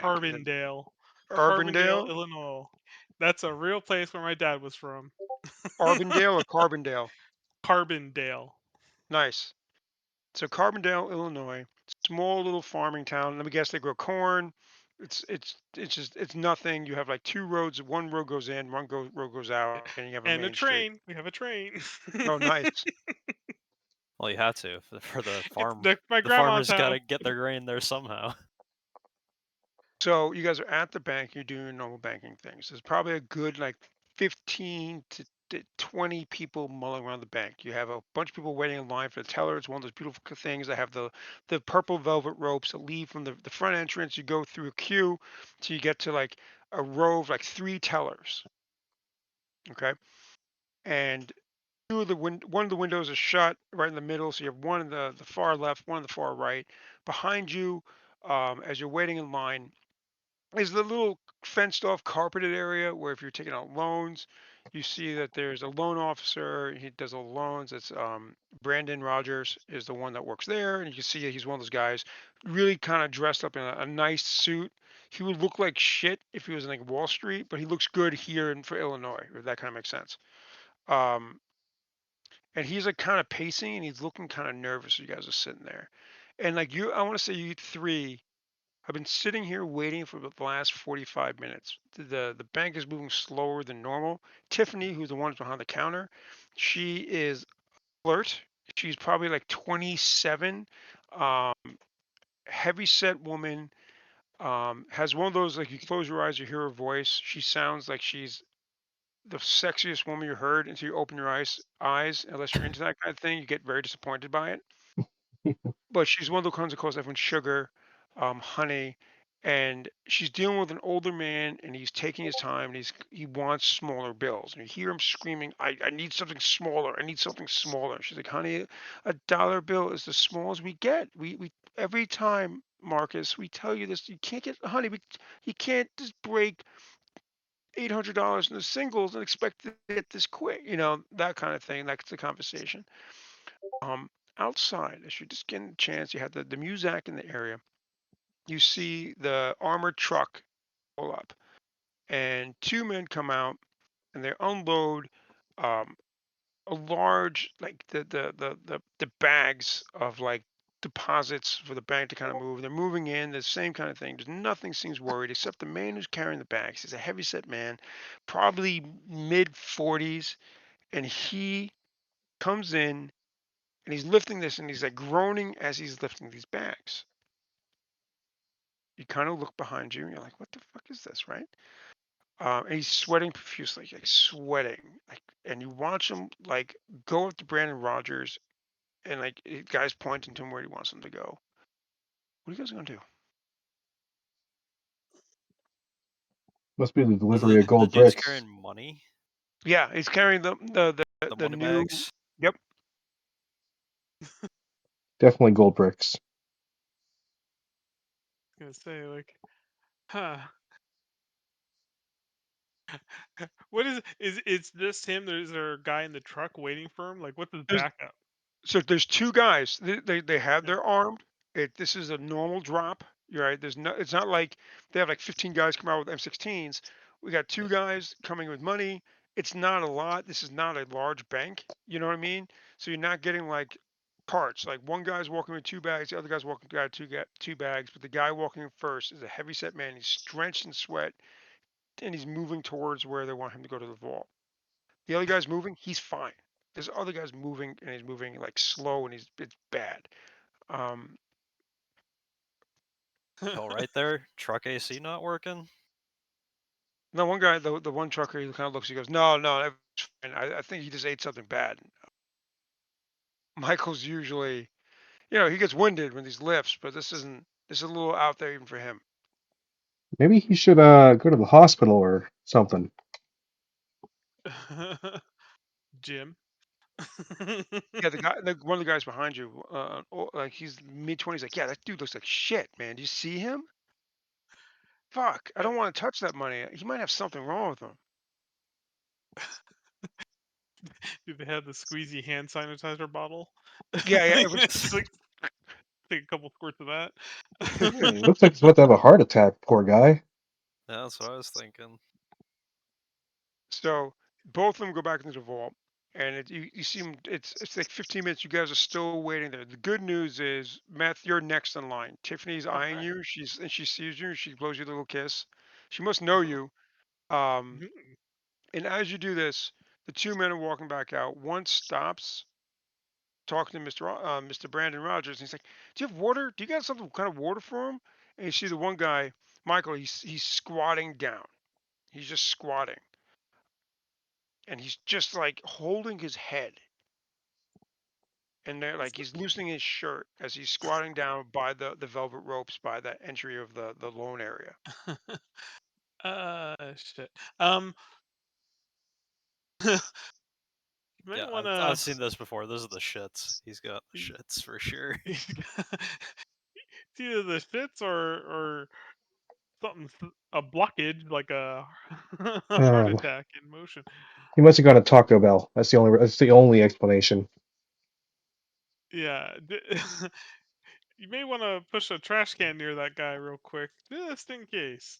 Carbondale. Carbondale, Urbandale? Illinois. That's a real place where my dad was from. Arbandale or Carbondale? Carbondale. Nice. So Carbondale, Illinois, small little farming town. Let me guess, they grow corn. It's nothing. You have like two roads. One road goes in, road goes out, and you have a And a main street. train. We have a train. Oh, nice. Well, you had to for the It's farm. my The grandma's farmers got house. to get their grain there somehow. So you guys are at the bank. You're doing normal banking things. There's probably a good like 15 to 20 people mulling around the bank. You have a bunch of people waiting in line for the teller. It's one of those beautiful things that have the purple velvet ropes that lead from the front entrance. You go through a queue till you get to like a row of like three tellers. Okay, and one of the windows is shut right in the middle, so you have one in the far left, one in the far right. Behind you, as you're waiting in line, is the little fenced off carpeted area where if you're taking out loans, you see that there's a loan officer. He does all the loans. It's Brandon Rogers is the one that works there, and you can see that he's one of those guys, really kind of dressed up in a nice suit. He would look like shit if he was in like Wall Street, but he looks good here for Illinois, if that kind of makes sense. Um, and he's like kind of pacing, and he's looking kind of nervous. You guys are sitting there, and like I want to say you three I've been sitting here waiting for the last 45 minutes. The bank is moving slower than normal. Tiffany, who's the one behind the counter, she is alert. She's probably like 27, um, heavy set woman. Has one of those like you close your eyes, you hear her voice. She sounds like she's the sexiest woman you heard until you open your eyes. Unless you're into that kind of thing, you get very disappointed by it. But she's one of the ones that calls everyone sugar, honey, and she's dealing with an older man, and he's taking his time, and he wants smaller bills, and you hear him screaming, "I need something smaller. I need something smaller." She's like, "Honey, a dollar bill is the smallest we get. We every time, Marcus, we tell you this. You can't get, honey. You can't just break $800 in the singles and expect to get this quick. You know that kind of thing. That's the conversation." Um, Outside, as you're just getting a chance, you have the Muzak in the area. You see the armored truck pull up, and two men come out, and they unload um, a large, like the bags of like deposits for the bank to kind of move. They're moving in the same kind of thing. There's nothing seems worried except the man who's carrying the bags. He's a heavy set man, probably mid 40s, and he comes in and he's lifting this and he's like groaning as he's lifting these bags. You kind of look behind you and you're like, what the fuck is this, right? And he's sweating profusely, like sweating, like, and you watch him like go up to Brandon Rogers and like guy's pointing to him where he wants him to go. What are you guys gonna do? Must be the So delivery of the gold dude's bricks. carrying money, Yeah, he's carrying the the money new. bags. Yep. Definitely gold bricks. Gonna say like, huh? What is it's just him? There's there a guy in the truck waiting for him? Like, what's his There's backup? so there's two guys. They have Yeah. they're armed. This is a normal drop. You're right. There's no. It's not like they have like 15 guys come out with M16s. We got two guys coming with money. It's not a lot. This is not a large bank. You know what I mean? So you're not getting like carts. Like one guy's walking with two bags, the other guy's walking got two bags. But the guy walking first is a heavy set man. He's drenched in sweat and he's moving towards where they want him to go to the vault. The other guy's moving. He's fine. There's other guys moving and he's moving like slow and it's bad. Um, Oh, right there, truck AC not working. no, one guy, the one trucker, he kind of looks. He goes, "No, no, everything's fine. I think he just ate something bad." Michael's usually, he gets winded when these lifts, but this isn't. This is a little out there even for him. Maybe he should go to the hospital or something. Jim. Yeah, one of the guys behind you, like he's mid 20s. Like, yeah, that dude looks like shit, man. Do you see him? Fuck, I don't want to touch that money. He might have something wrong with him. Do they have the squeezy hand sanitizer bottle? Yeah, yeah. Just like Take a couple squirts of that. Looks like he's about to have a heart attack. Poor guy. Yeah, that's what I was thinking. So both of them go back into the vault, and you see 'em. It's like 15 minutes. You guys are still waiting there. The good news is, Meth, you're next in line. Tiffany's eyeing Okay. you. She sees you. She blows you a little kiss. She must know you. Um, Mhm. and as you do this, the two men are walking back out. One stops talking to Mr. Brandon Rogers, and he's like, "Do you have water? Do you got some kind of water for him?" And you see the one guy, Michael. He's squatting down. He's just squatting, and he's just like holding his head, and they're like he's loosening his shirt as he's squatting down by the velvet ropes by the entry of the loan area. Shit. You might Yeah, want I've to. seen this before. Those are the shits. He's got the shits for sure. It's either the shits or something, a blockage like a, a heart Um, attack in motion. he must have gone to Taco Bell. That's the only explanation. Yeah. You may want to push a trash can near that guy real quick, just in case.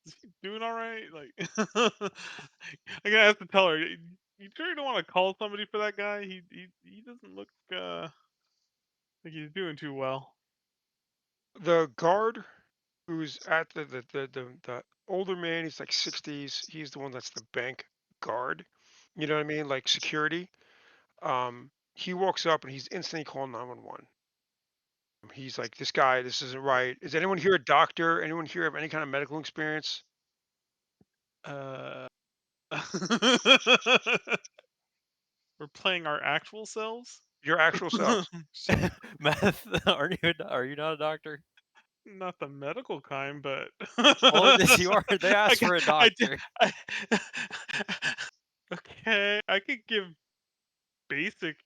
Is he doing all right? Like, I'm gonna have to tell her. You sure you don't want to call somebody for that guy? He doesn't look like he's doing too well. The guard who's at the older man, he's like 60s. He's the one that's the bank guard. You know what I mean? Like security. He walks up and he's instantly calling 911. He's like, "This guy, this isn't right. Is anyone here a doctor? Anyone here have any kind of medical experience?" Uh, we're playing our actual selves. Your actual selves. Shit. Meth, are you not a doctor? Not the medical kind, but Well, yes, you are. They I asked got, for a I did, doctor. I, okay, I could give basic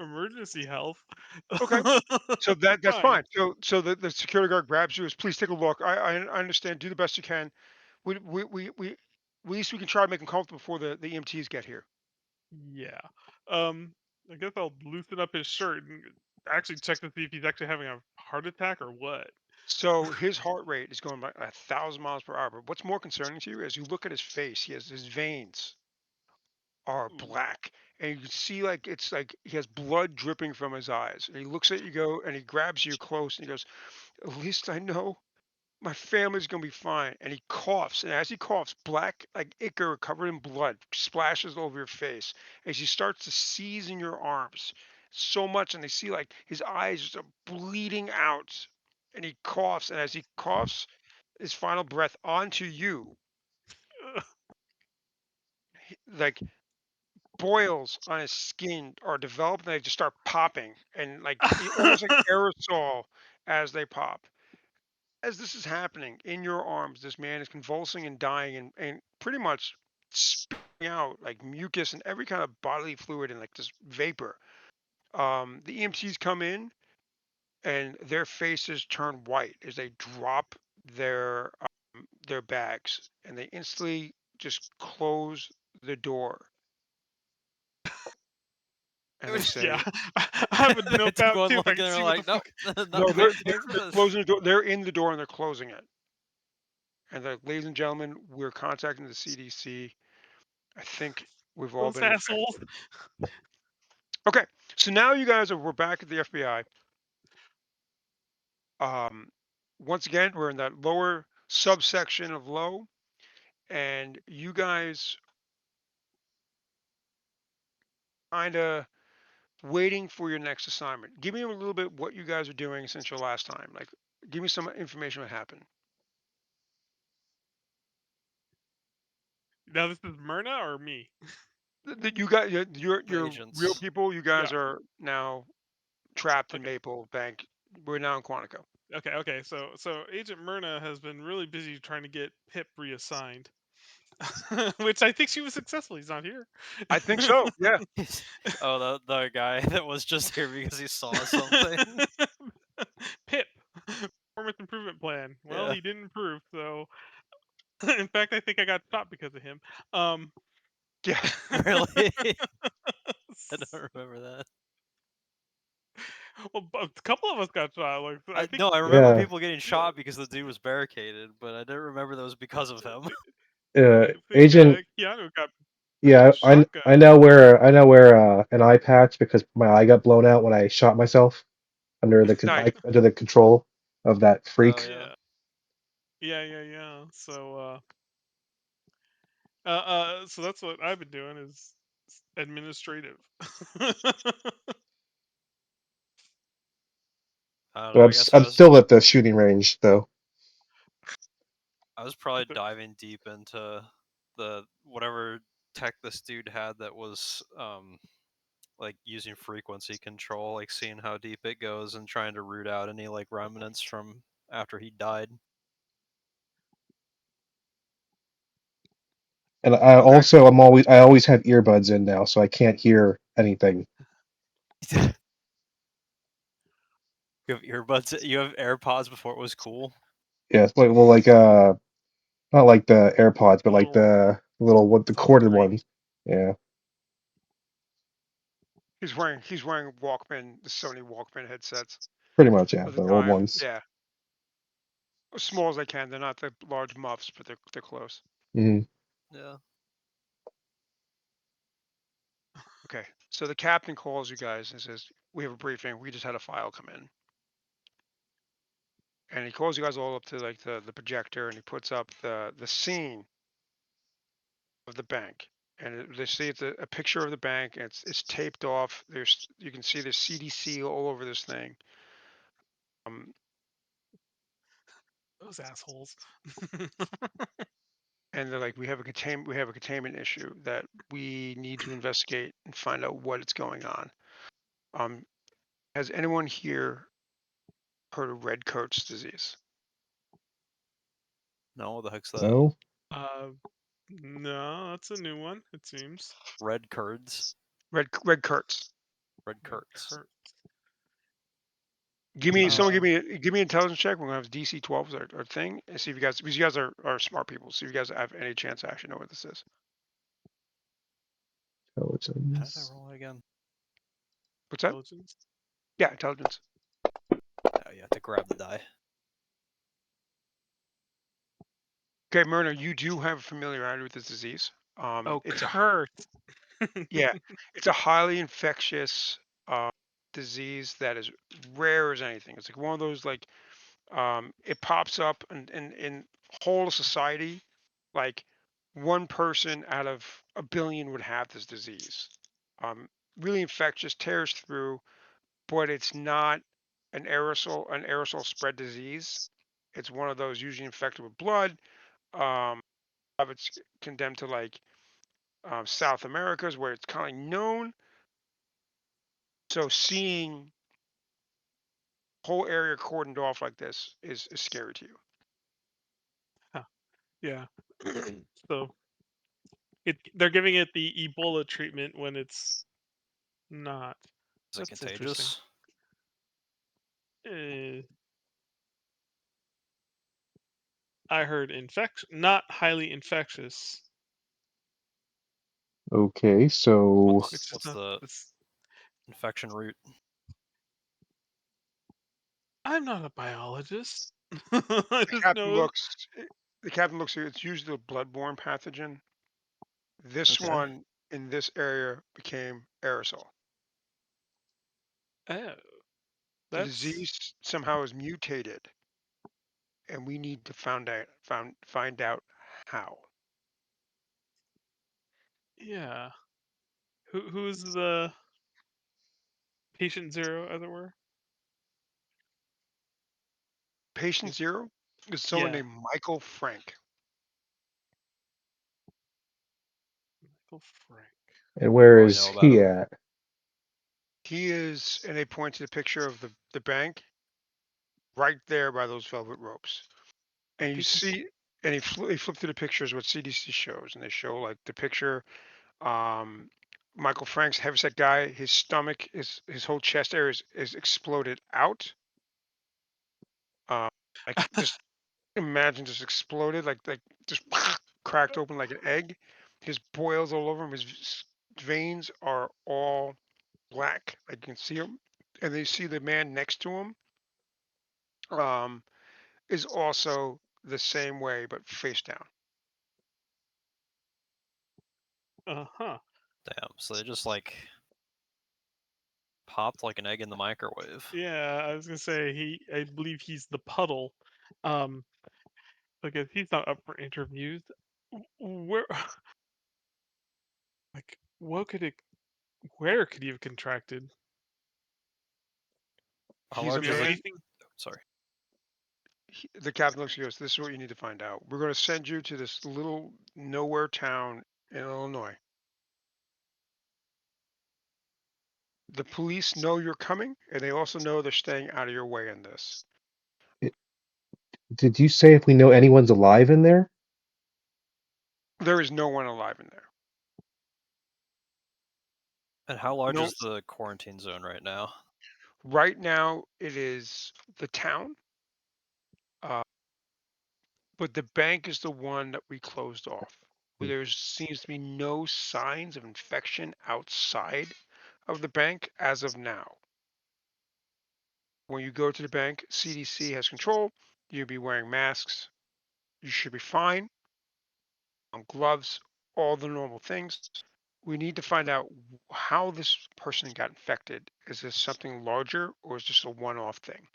emergency health. Okay. So that's Fine. fine. So the security guard grabs you. Is please take a look. I understand. Do the best you can. We at least we can try to make him comfortable before the EMTs get here. Yeah. I guess I'll loosen up his shirt and actually check to see if he's actually having a heart attack or what. So his heart rate is going by 1,000 miles per hour. But what's more concerning to you as you look at his face, he has his veins are Ooh. black, and you can see like it's like he has blood dripping from his eyes. And he looks at you, go, and he grabs you close, and he goes, "At least I know my family's gonna be fine." And he coughs, and as he coughs, black like ichor covered in blood splashes over your face as he starts to seize in your arms so much, and they see like his eyes just are bleeding out, and he coughs, and as he coughs his final breath onto you, like boils on his skin are developed, and they just start popping, and like almost like aerosol as they pop. As this is happening in your arms, this man is convulsing and dying, and pretty much spitting out like mucus and every kind of bodily fluid and like just vapor. The EMTs come in, and their faces turn white as they drop their bags, and they instantly just close the door, and they Yeah, say, I have a They took notepad one too if look I and can they're see what the like, nope, fuck. "No, not paying for they're this. closing the door. They're in the door and they're closing it." And they're like, "Ladies and gentlemen, we're contacting the CDC. I think we've all Those been assholes. infected." Okay, so now you guys we're back at the FBI. Um, Once again, we're in that lower subsection of low, and you guys kind of waiting for your next assignment. Give me a little bit what you guys are doing since your last time. Like, give me some information what happened. Now this is Myrna or me? That you got The your real agents. people. You Yeah. guys are now trapped in Okay. Maple Bank. We're now in Quantico. Okay. So Agent Myrna has been really busy trying to get Pip reassigned, which I think she was successful. He's not here. I think so. Yeah. Oh, the guy that was just here because he saw something. Pip, performance improvement plan. Well, Yeah, he didn't improve, so in fact, I think I got stopped because of him. Um, Yeah. really. I don't remember that. Well, a couple of us got shot. Like I think. No, I remember Yeah. people getting shot because the dude was barricaded, but I didn't remember that was because of him. I think Agent. Keanu got Yeah, shotgun. I know where an eye patch because my eye got blown out when I shot myself under Nice. under the control of that Oh freak. yeah. Yeah. So that's what I've been doing is administrative. I don't But know. I guess I'm still at the shooting range though. I was probably diving deep into the whatever tech this dude had that was like using frequency control, like seeing how deep it goes and trying to root out any like remnants from after he died. And Okay. I always have earbuds in now, so I can't hear anything. You have earbuds. You have AirPods before it was cool. Yeah, like not like the AirPods, but like Little the the corded touchscreen. ones. Yeah, He's wearing Walkman, the Sony Walkman headsets pretty much. Yeah, of the the old time. ones. Yeah, as small as they can. They're not the large muffs, but they're close. Hmm. Yeah. Okay, so the captain calls you guys and says, "We have a briefing. We just had a file come in." And he calls you guys all up to like the projector, and he puts up the scene of the bank. And they see it's a picture of the bank, and it's taped off. You can see the CDC all over this thing. Those assholes. And they're like, we have a containment issue that we need to investigate and find out what is going on. Has anyone here heard of red coats disease? No, what the heck's that? No. uh, no, that's a new one. It seems. Red curds. Red coats. Red curds. Give me Uh, give me an intelligence check. We're gonna have DC 12s our thing, and see if you guys, because you guys are smart people. See if you guys have any chance to actually know what this is. How did I Intelligence. roll it again? What's that? Intelligence. Yeah, intelligence. Oh, you have to grab the die. Okay, Myrna, you do have familiarity with this disease. Oh, It's Kurt. yeah, it's a highly infectious disease that is rare as anything. It's like one of those like it pops up in whole of society. Like one person out of a billion would have this disease. Um, really infectious, tears through, but it's not an aerosol spread disease. It's one of those usually infected with blood. Of it's condemned to like South America's where it's kind of known. So seeing whole area cordoned off like this is scary to you. Huh, yeah. So they're giving it the Ebola treatment when it's not. Is it That's interesting. contagious? Uh, I heard not highly infectious, Okay, so which is What's not. the This, infection route? I'm not a biologist. I The just captain know. looks. The captain looks here. It's usually a bloodborne pathogen. This Okay. one in this area became aerosol. Oh, The that's disease somehow is mutated, and we need to find out how. yeah. Who's the patient zero, as it were? Patient Yeah. zero is someone Yeah. named Michael Frank. Michael Frank. and What where do I is know about he him? at? He is, and they point to the picture of the bank right there by those velvet ropes. I And you think see, and he flipped through the pictures what CDC shows, and they show like the picture. Um, Michael Frank's heavyset guy, his stomach, his whole chest area is exploded out. Like just imagine just exploded, like just cracked open like an egg. His boils all over him. His veins are all black. I can see them. and then you see the man next to him is also the same way but face down. Uh-huh. Damn. So they just like popped like an egg in the microwave. Yeah, I was gonna say I believe he's the puddle. Um, because he's not up for interviews. Where, like, where could he have contracted? How He's a large You know is it? man. anything? Sorry. The captain looks and goes, "This is what you need to find out. We're going to send you to this little nowhere town in Illinois. The police know you're coming, and they also know they're staying out of your way in this. Did you say if we know anyone's alive in there? There is no one alive in there. And how large No. is the quarantine zone right now? Right now, it is the town, uh, but the bank is the one that we closed off. There seems to be no signs of infection outside of the bank as of now. When you go to the bank, CDC has control. You'll be wearing masks. You should be fine. Gloves, all the normal things. We need to find out how this person got infected. Is this something larger or is this a one-off thing?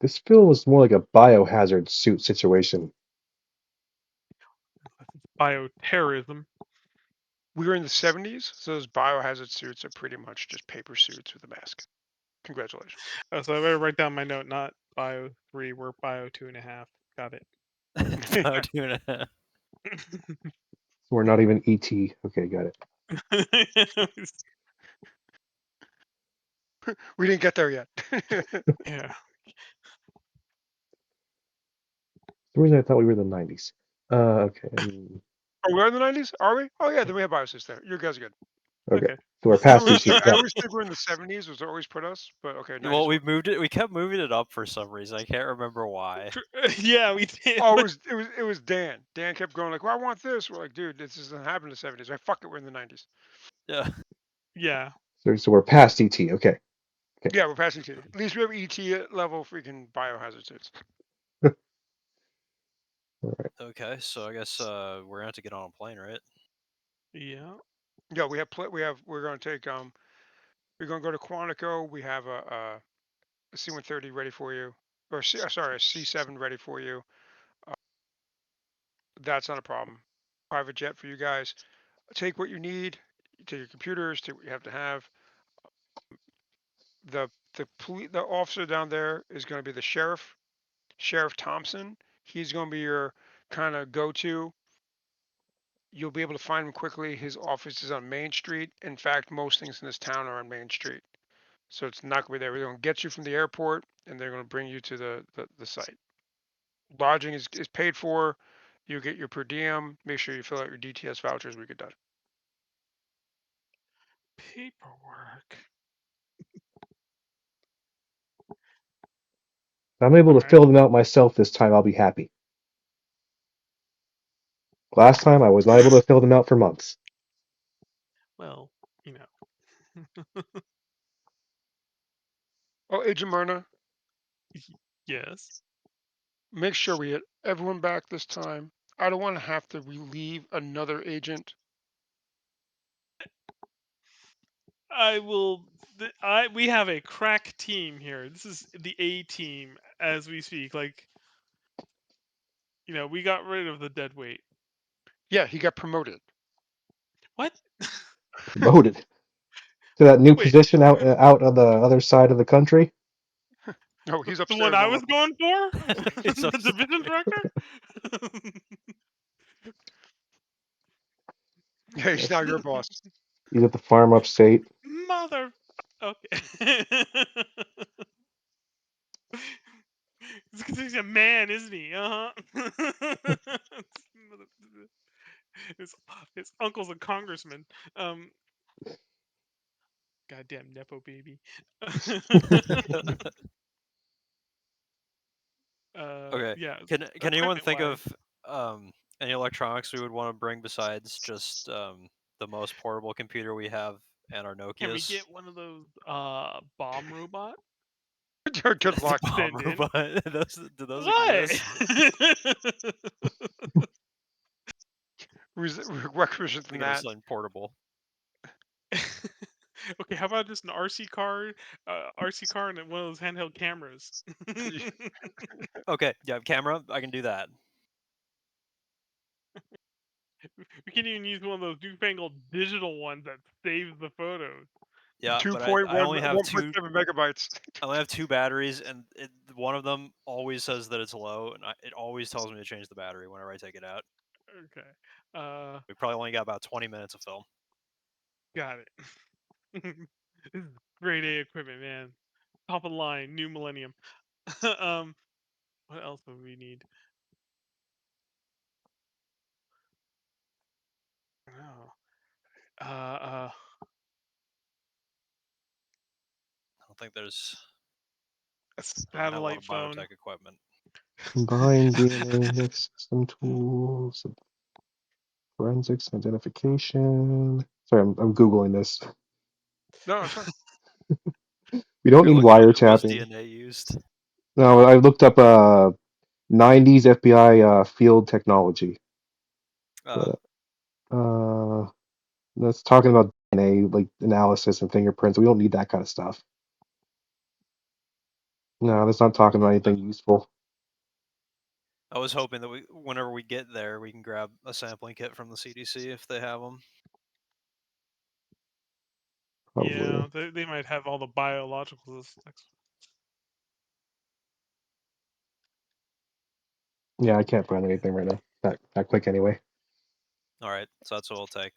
This feels more like a biohazard suit situation. Bioterrorism. We were in the 70s, so those biohazard suits are pretty much just paper suits with a mask. Congratulations. So I better write down my note. Not bio 3. We're bio 2.5. Got it. About 2.5. We're not even ET. Okay, got it. We didn't get there yet. Yeah. The reason I thought we were in the 90s. Okay. Are we in the 90s? Are we? Oh yeah, then we have biosuits there. You guys are good. Okay. Okay. So we're I past always, ET. I Got it. always think we're in the 70s. Was always put us, but okay, 90s. Well, we work. moved it. We kept moving it up for some reason. I can't remember why. Yeah, we did. Oh, it was Dan. Dan kept going like, "Well, I want this." We're like, "Dude, this doesn't happen in the 70s." Like, fuck it, we're in the 90s. Yeah. Yeah. So we're past ET. Okay. Yeah, we're passing to. At least we have ET level freaking biohazard suits. All right. Okay, so I guess we're gonna have to get on a plane, right? Yeah. Yeah, we're going to take we're going to go to Quantico. We have a C-130 ready for you, or sorry, a C-7 ready for you. Uh, that's not a problem. Private jet for you guys. Take what you need. Take your computers. Take what you have to have. The officer down there is going to be the sheriff, Sheriff Thompson. He's going to be your kind of go-to. You'll be able to find him quickly. His office is on Main Street. In fact, most things in this town are on Main Street. So it's not going to be there. They're going to get you from the airport and they're going to bring you to the site. Lodging is paid for. You get your per diem. Make sure you fill out your DTS vouchers. We get done. Paperwork. If I'm able All to right. fill them out myself this time, I'll be happy. Last time, I was not able to fill them out for months. Well, you know. Oh, Agent Myrna, Yes. make sure we get everyone back this time. I don't want to have to relieve another agent. I will. We have a crack team here. This is the A team as we speak. Like, we got rid of the dead weight. Yeah, he got promoted. What? Promoted to that new Wait, position out on the other side of the country. No, he's the one upstairs I one was level. going for? It's The division director? Yeah, he's now your boss. He's at the farm upstate. Mother. Okay. He's a man, isn't he? his, his uncle's a congressman. Um, Goddamn nepo baby. Okay. Yeah. Can anyone Equipment think wise, of any electronics we would want to bring besides just the most portable computer we have and our Nokias. Can we get one of those bomb robots? Good luck. The bomb Send in. robot. Do those What? exist? Requisition We than get that. something portable. Okay, how about just an RC car and one of those handheld cameras? Okay, yeah, camera. I can do that. We can even use one of those newfangled digital ones that saves the photos. Yeah, but 2.1, I only have 1.7 megabytes. I only have 2 batteries, and one of them always says that it's low, and it always tells me to change the battery whenever I take it out. Okay. We probably only got about 20 minutes of film. Got it. This is grade A equipment, man. Top of the line, new millennium. What else would we need? Oh. I don't think there's. A I don't have a lot satellite of phone. biotech equipment. Combined DNA mix system tools, forensics, identification. Sorry, I'm Googling this. No, it's fine. We don't You're need looking at was wiretapping. DNA used. No, I looked up 90s FBI field technology. But, that's talking about DNA, like analysis and fingerprints. We don't need that kind of stuff. No, that's not talking about anything useful. I was hoping that whenever we get there, we can grab a sampling kit from the CDC if they have them. Probably. Yeah, they might have all the biological. Yeah, I can't find anything right now. That quick anyway. All right, so that's what we'll take.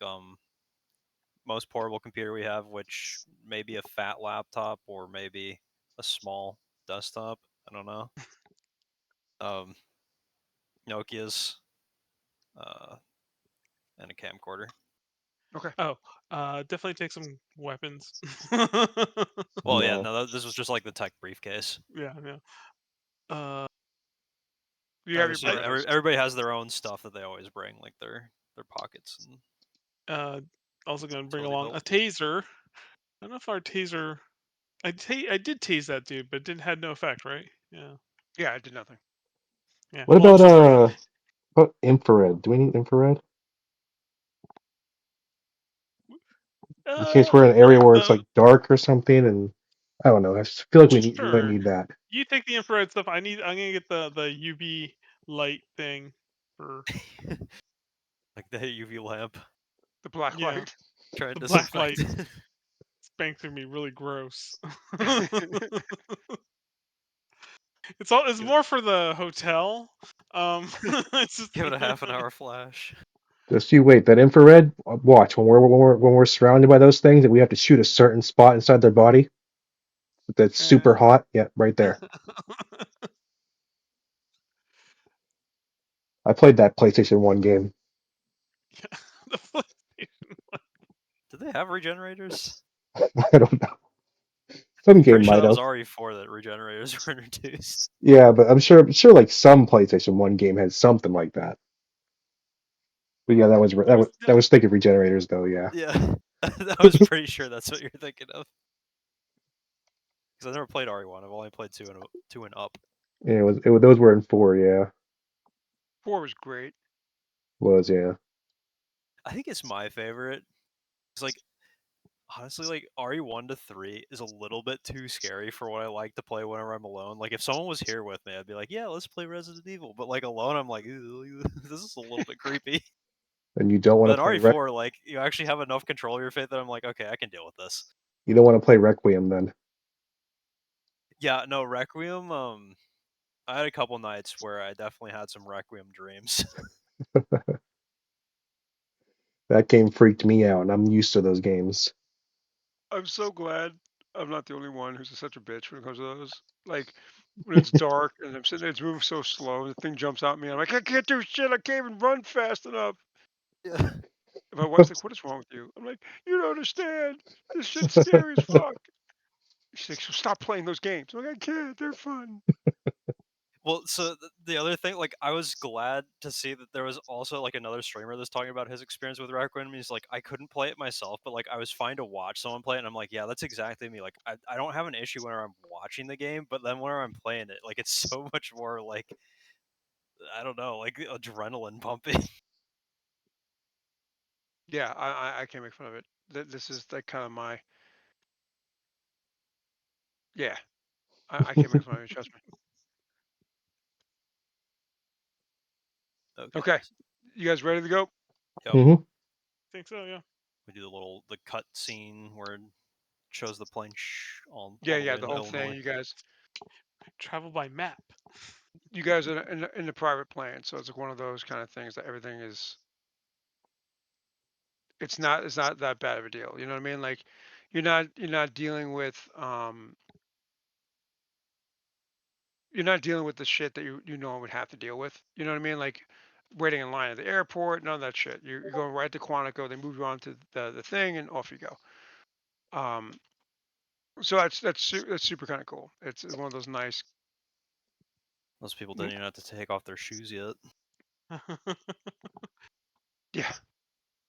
Most portable computer we have, which may be a fat laptop or maybe a small desktop. I don't know. Nokia's, and a camcorder. Okay. Oh, definitely take some weapons. Well, yeah, No. no, this was just like the tech briefcase. Yeah. You have your Obviously, Berettas. everybody has their own stuff that they always bring, like their pockets. And Also gonna bring totally along built. a taser. I don't know if our taser. I did tase that dude, but it had no effect, right? Yeah. Yeah, I did nothing. Yeah. What Well, I'm about still bringing. infrared? Do we need infrared? In case Uh, we're in an area where it's no, like dark or something, and I don't know. I just feel like we might sure. need that. You take the infrared stuff. I'm gonna get the UV light thing for Like the UV lamp, The black yeah light. trying to the black disinfect. light. Spank through me really gross. It's more for the hotel. It's just Give it a half an hour flash. Just you wait. That infrared. Watch when we're surrounded by those things, and we have to shoot a certain spot inside their body. That's super hot. Yeah, right there. I played that PlayStation 1 game. the PlayStation. Did they have regenerators? I don't know. Some game Pretty sure might that was have. RE4 that regenerators were introduced. Yeah, but I'm sure like some PlayStation 1 game had something like that. But yeah, that was thinking regenerators though. Yeah. Yeah, I was pretty sure that's what you're thinking of. Because I never played RE1. I've only played 2 and up. Yeah, those were in 4. Yeah, 4 was great. yeah. I think it's my favorite. It's like, honestly, like RE1 to 3 is a little bit too scary for what I like to play whenever I'm alone. Like if someone was here with me, I'd be like, yeah, let's play Resident Evil. But like alone, I'm like, this is a little bit creepy. And you don't want But to then play RE4, like you actually have enough control of your fate that I'm like, okay, I can deal with this. you don't want to play Requiem then. Yeah, no, Requiem. I had a couple nights where I definitely had some Requiem dreams. That game freaked me out, and I'm used to those games. I'm so glad I'm not the only one who's such a bitch when it comes to those. Like when it's dark and I'm sitting there, it's moving so slow, the thing jumps at me. I'm like, I can't do shit. I can't even run fast enough. Yeah. And my wife's like, what is wrong with you? I'm like, you don't understand. This shit's scary as fuck. She's like, so stop playing those games. I'm like, I can't. They're fun. Well, so the other thing, like, I was glad to see that there was also like another streamer that's talking about his experience with Requiem. He's like, I couldn't play it myself, but like I was fine to watch someone play it, and I'm like, yeah, that's exactly me. Like, I don't have an issue when I'm watching the game, but then when I'm playing it, like, it's so much more like, I don't know, like adrenaline pumping. Yeah, I can't make fun of it. This is like kind of my yeah. I can't make fun of it. Trust me. Okay. Okay, you guys ready to go? Yep. Hmm. think so, yeah. We do the cut scene where it shows the plane all Yeah, the way yeah, the into whole thing. Illinois. Travel by map. You guys are in the private plane, so it's like one of those kind of things that everything is. It's not that bad of a deal. You know what I mean? Like, you're not dealing with you're not dealing with the shit that you normally would have to deal with. You know what I mean? Like waiting in line at the airport, none of that shit. You're going right to Quantico. They move you on to the thing, and off you go. Um, so that's super kind of cool. It's one of those nice. Most people didn't even have to take off their shoes yet. Yeah.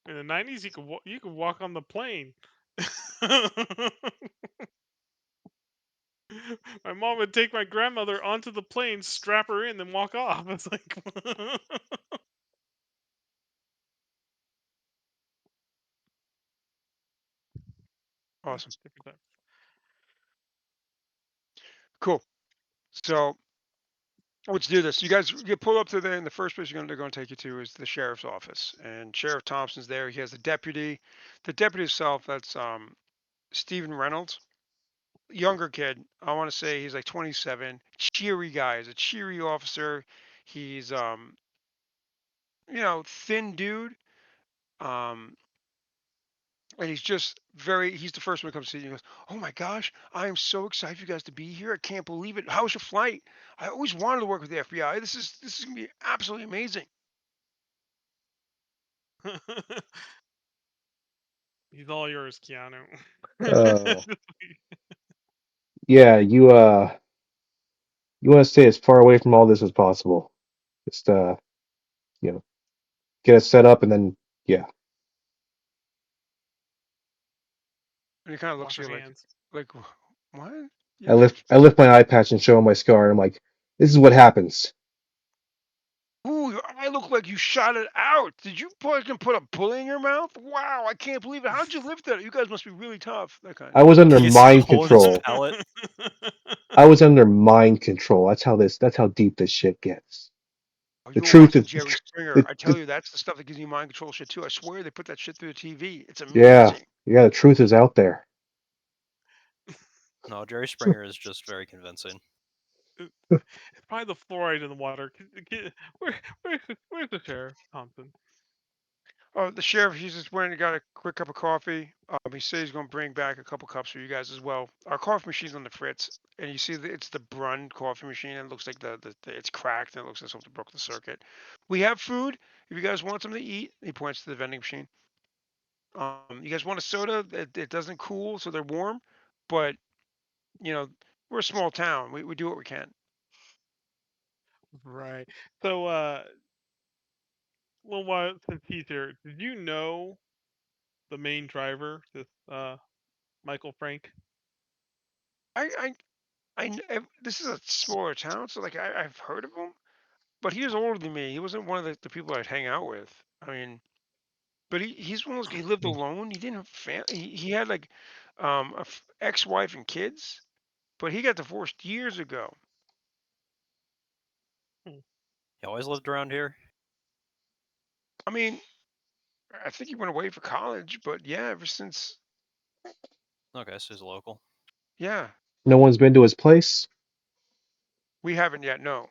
In the 90s, you could walk on the plane. My mom would take my grandmother onto the plane, strap her in, then walk off. It's like, Awesome. different time. Cool. So let's do this. You guys get pull up to there, and the first place they're going to take you to is the sheriff's office. And Sheriff Thompson's there. He has the deputy. The deputy himself, that's Stephen Reynolds, younger kid. I want to say he's like 27. Cheery guy. He's a cheery officer. He's thin dude. Um, and he's just he's the first one to come see you. He goes, "Oh my gosh, I am so excited for you guys to be here. I can't believe it. How was your flight? I always wanted to work with the FBI. This is gonna be absolutely amazing." He's all yours, Keanu. Oh, yeah. You want to stay as far away from all this as possible. Just you know, get it set up, and then yeah. And he kind of looks Wash at your you hands. like, what? I Yeah, lift I lift my eye patch and show him my scar, and I'm like, this is what happens. ooh, your eye looked like you shot it out. Did you put a bullet in your mouth? Wow, I can't believe it. How'd you lift that? You guys must be really tough. That kind. I was under You see the mind hole in his control. palate. I was under mind control. That's how deep this shit gets. Oh, The you were truth watching is, Jerry Springer. the, I tell the, you, that's the stuff that gives you mind control shit too. I swear they put that shit through the TV. It's yeah, amazing. yeah, the truth is out there. No, Jerry Springer is just very convincing. It's probably the fluoride in the water. Where's the sheriff, Thompson? Oh, the sheriff, he's just went and got a quick cup of coffee. He said he's going to bring back a couple cups for you guys as well. Our coffee machine's on the fritz, and you see it's the Brun coffee machine. It looks like it's cracked, and it looks like something broke the circuit. We have food. If you guys want something to eat, he points to the vending machine. You guys want a soda? It doesn't cool, so they're warm, but you know we're a small town. We do what we can. Right. So, well, since he's here, did you know the main driver, this Michael Frank? I this is a smaller town, so like I've heard of him, but he was older than me. He wasn't one of the people I'd hang out with. I mean, but he's one of those. He lived alone. He didn't have family. He had like ex-wife and kids, but he got divorced years ago. Hmm. He always lived around here. I mean, I think he went away for college, but yeah, ever since, Okay, so he's local. yeah, No one's been to his place. we haven't yet. No,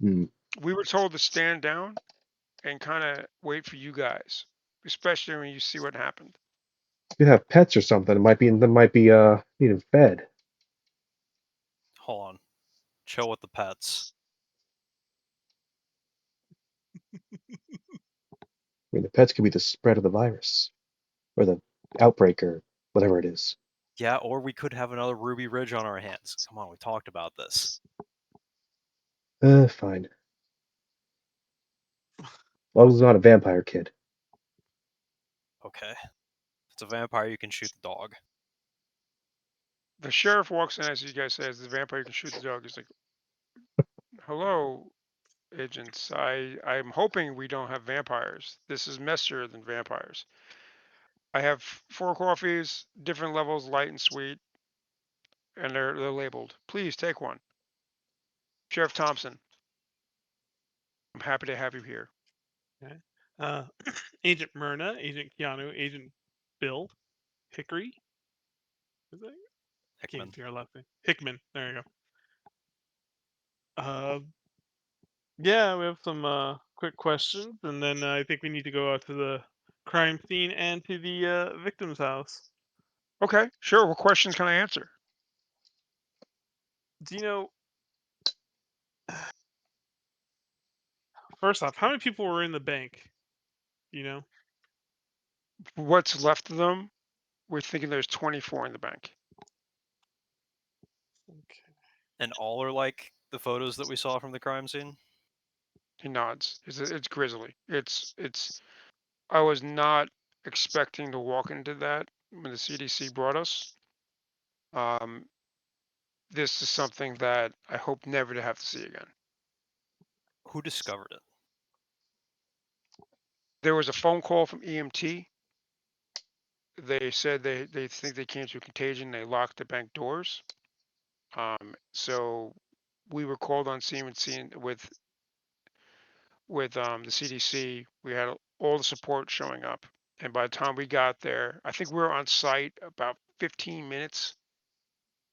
Hmm. we were told to stand down and kind of wait for you guys, especially when you see what happened. You could have pets or something. It might be needing fed. Hold on. Chill with the pets. I mean, the pets could be the spread of the virus or the outbreak or whatever it is. Yeah, or we could have another Ruby Ridge on our hands. Come on, we talked about this. Fine. As long as it's not a vampire kid. Okay. If it's a vampire, you can shoot the dog. The sheriff walks in as you guys say, as the vampire can shoot the dog. He's like, "Hello, agents. I'm hoping we don't have vampires. This is messier than vampires. I have 4 coffees, different levels, light and sweet, and they're labeled. Please take one. Sheriff Thompson, I'm happy to have you here." Okay. Agent Myrna, Agent Keanu, Agent Bill, Hickory. Is that? I can't Hickman. see our last name. Hickman. There you go. Yeah, we have some quick questions, and then I think we need to go out to the crime scene and to the victim's house. Okay, sure. What questions can I answer? Do you know? First off, how many people were in the bank? You know? What's left of them? We're thinking there's 24 in the bank. Okay. And all are like the photos that we saw from the crime scene? He nods. It's grisly. It's. I was not expecting to walk into that when the CDC brought us. Um, this is something that I hope never to have to see again. Who discovered it? There was a phone call from EMT. They said they think they came to a contagion. They locked the bank doors. So we were called on scene with the CDC. We had all the support showing up, and by the time we got there, I think we were on site about 15 minutes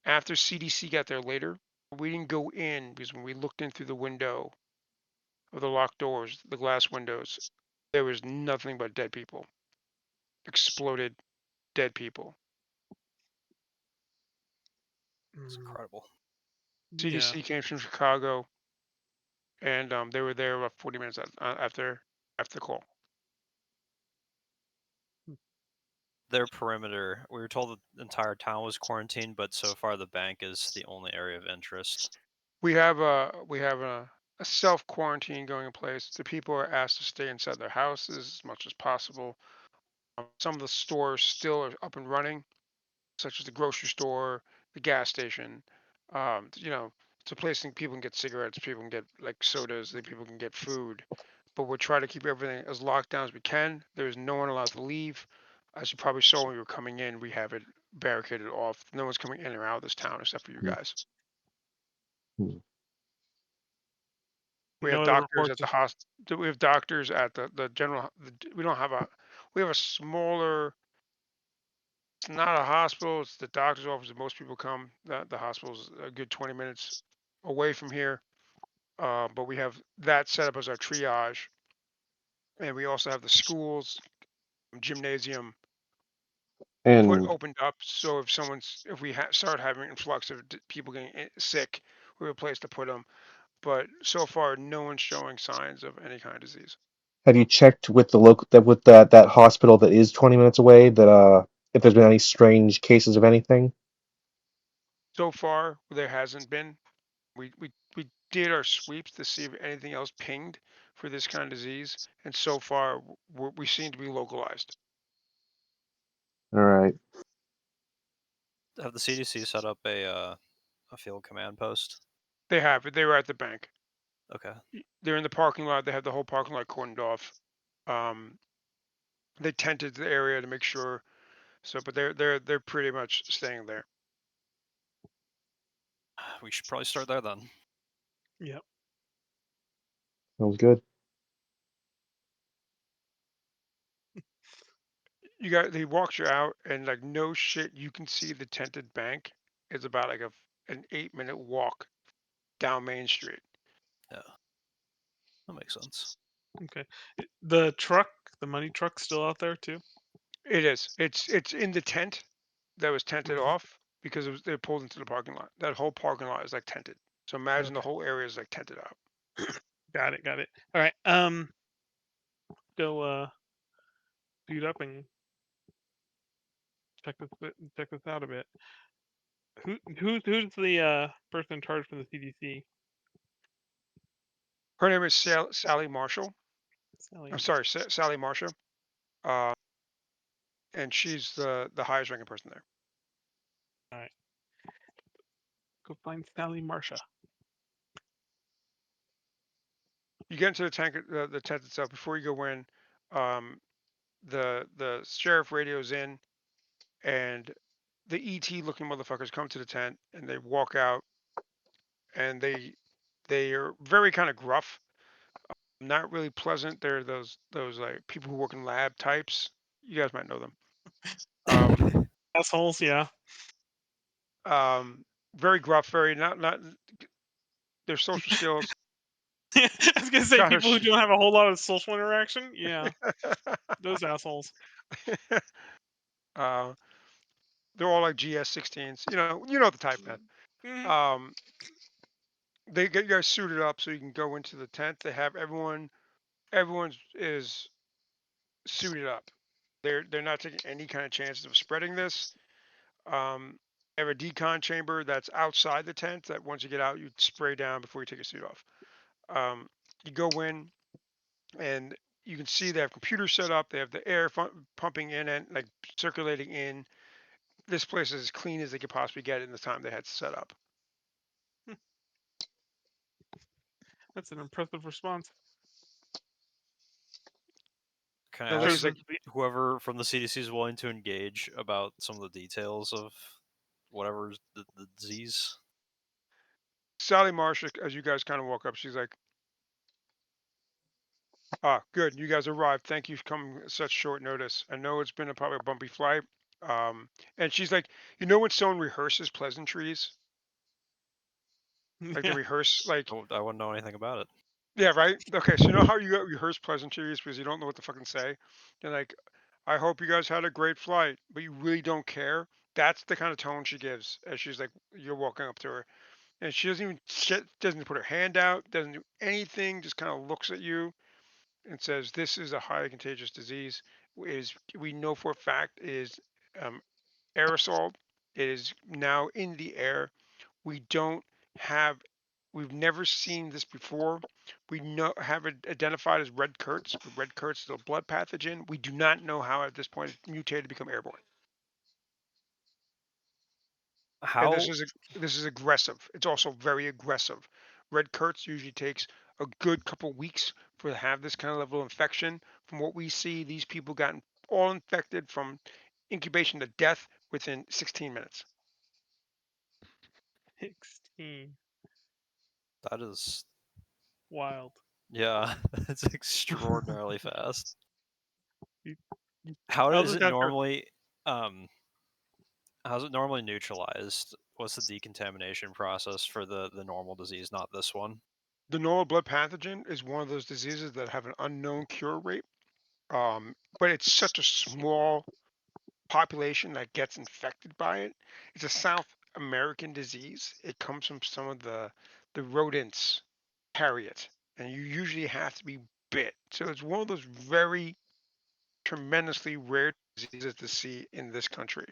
after CDC got there later. We didn't go in because when we looked in through the window of the locked doors, the glass windows, there was nothing but dead people, exploded dead people. It's Mm, incredible. yeah. CDC came from Chicago, and they were there about 40 minutes after the call. Their perimeter, we were told the entire town was quarantined, but so far the bank is the only area of interest. We have a self quarantine going in place. The people are asked to stay inside their houses as much as possible. Some of the stores still are up and running, such as the grocery store, the gas station. It's a place that people can get cigarettes, people can get like sodas, that people can get food. But we're trying to keep everything as locked down as we can. There's no one allowed to leave. As you probably saw when we were coming in, we have it barricaded off. No one's coming in or out of this town except for you guys. Hmm. We have No other doctors at reports. the hospital. We have doctors at the general. We don't have a. We have a smaller. It's not a hospital. It's the doctor's office that most people come. The hospital's a good 20 minutes away from here. But we have that set up as our triage, and we also have the schools, gymnasium put And opened up. So if we start having influx of people getting sick, we have a place to put them. But so far, no one's showing signs of any kind of disease. have you checked with the local with that hospital that is 20 minutes away that if there's been any strange cases of anything? So far, there hasn't been. We did our sweeps to see if anything else pinged for this kind of disease, and so far we seem to be localized. All right. Have the CDC set up a field command post? They have it. They were at the bank. Okay. They're in the parking lot. They have the whole parking lot cordoned off. Um, they tented the area to make sure. So, but they're pretty much staying there. We should probably start there then. Yep. Sounds good. They walked you out, and like no shit, you can see the tented bank is about like an 8-minute walk down Main Street. Yeah. That makes sense. Okay. The truck, the money truck's still out there too. It is. It's in the tent that was tented Mhm. off because they pulled into the parking lot. That whole parking lot is like tented. So imagine the Okay. whole area is like tented out. Got it. Got it. All right. Go boot up and check this out a bit. Who's the person in charge from the CDC? Her name is Sally Marshall. Sally I'm sorry, Sally Marshall. And she's the highest ranking person there. All right. Go find Sally Marsha. You get into the tent itself. Before you go in, the sheriff radios in, and the ET looking motherfuckers come to the tent, and they walk out, and they are very kind of gruff, not really pleasant. They're those like people who work in lab types. You guys might know them. Assholes, yeah. Very gruff, very not their social skills. I was gonna say Got her. people who don't have a whole lot of social interaction. Yeah, those assholes. They're all like GS16s. You know the type, man. Mhm. They get you guys suited up so you can go into the tent. They have everyone is suited up. They're not taking any kind of chances of spreading this. They have a decon chamber that's outside the tent that once you get out, you spray down before you take your suit off. You go in, and you can see they have computers set up. They have the air pumping in and like circulating in. This place is as clean as they could possibly get in the time they had set up. That's an impressive response. Can The I lady's ask like, whoever from the CDC is willing to engage about some of the details of whatever the disease? Sally Marsh, as you guys kind of walk up, she's like, good. You guys arrived. Thank you for coming at such short notice. I know it's been probably a bumpy flight. And she's like, when someone rehearses pleasantries, like they Yeah. rehearse, like, I wouldn't know anything about it. yeah, right? Okay, so you know how you rehearse pleasantries because you don't know what to fucking say? They're like, I hope you guys had a great flight, but you really don't care. That's the kind of tone she gives as she's like, you're walking up to her. And she doesn't put her hand out, doesn't do anything, just kind of looks at you and says, "This is a highly contagious disease. We know for a fact is um, aerosol. It is now in the air. We don't have. We've never seen this before. We have it identified as red curts. But red curts is a blood pathogen. We do not know how at this point it's mutated to become airborne. And How this is aggressive. It's also very aggressive. Red curts usually takes a good couple weeks for to have this kind of level of infection. From what we see, these people got all infected from incubation to death within 16 minutes. 16. that is, Wild. yeah, that's extraordinarily fast. You- How How's is it it got your- normally how's it normally neutralized? What's the decontamination process for the normal disease, not this one? The normal blood pathogen is one of those diseases that have an unknown cure rate, but it's such a small population that gets infected by it. It's a South American disease. It comes from some of the rodents carry it, and you usually have to be bit. So it's one of those very tremendously rare diseases to see in this country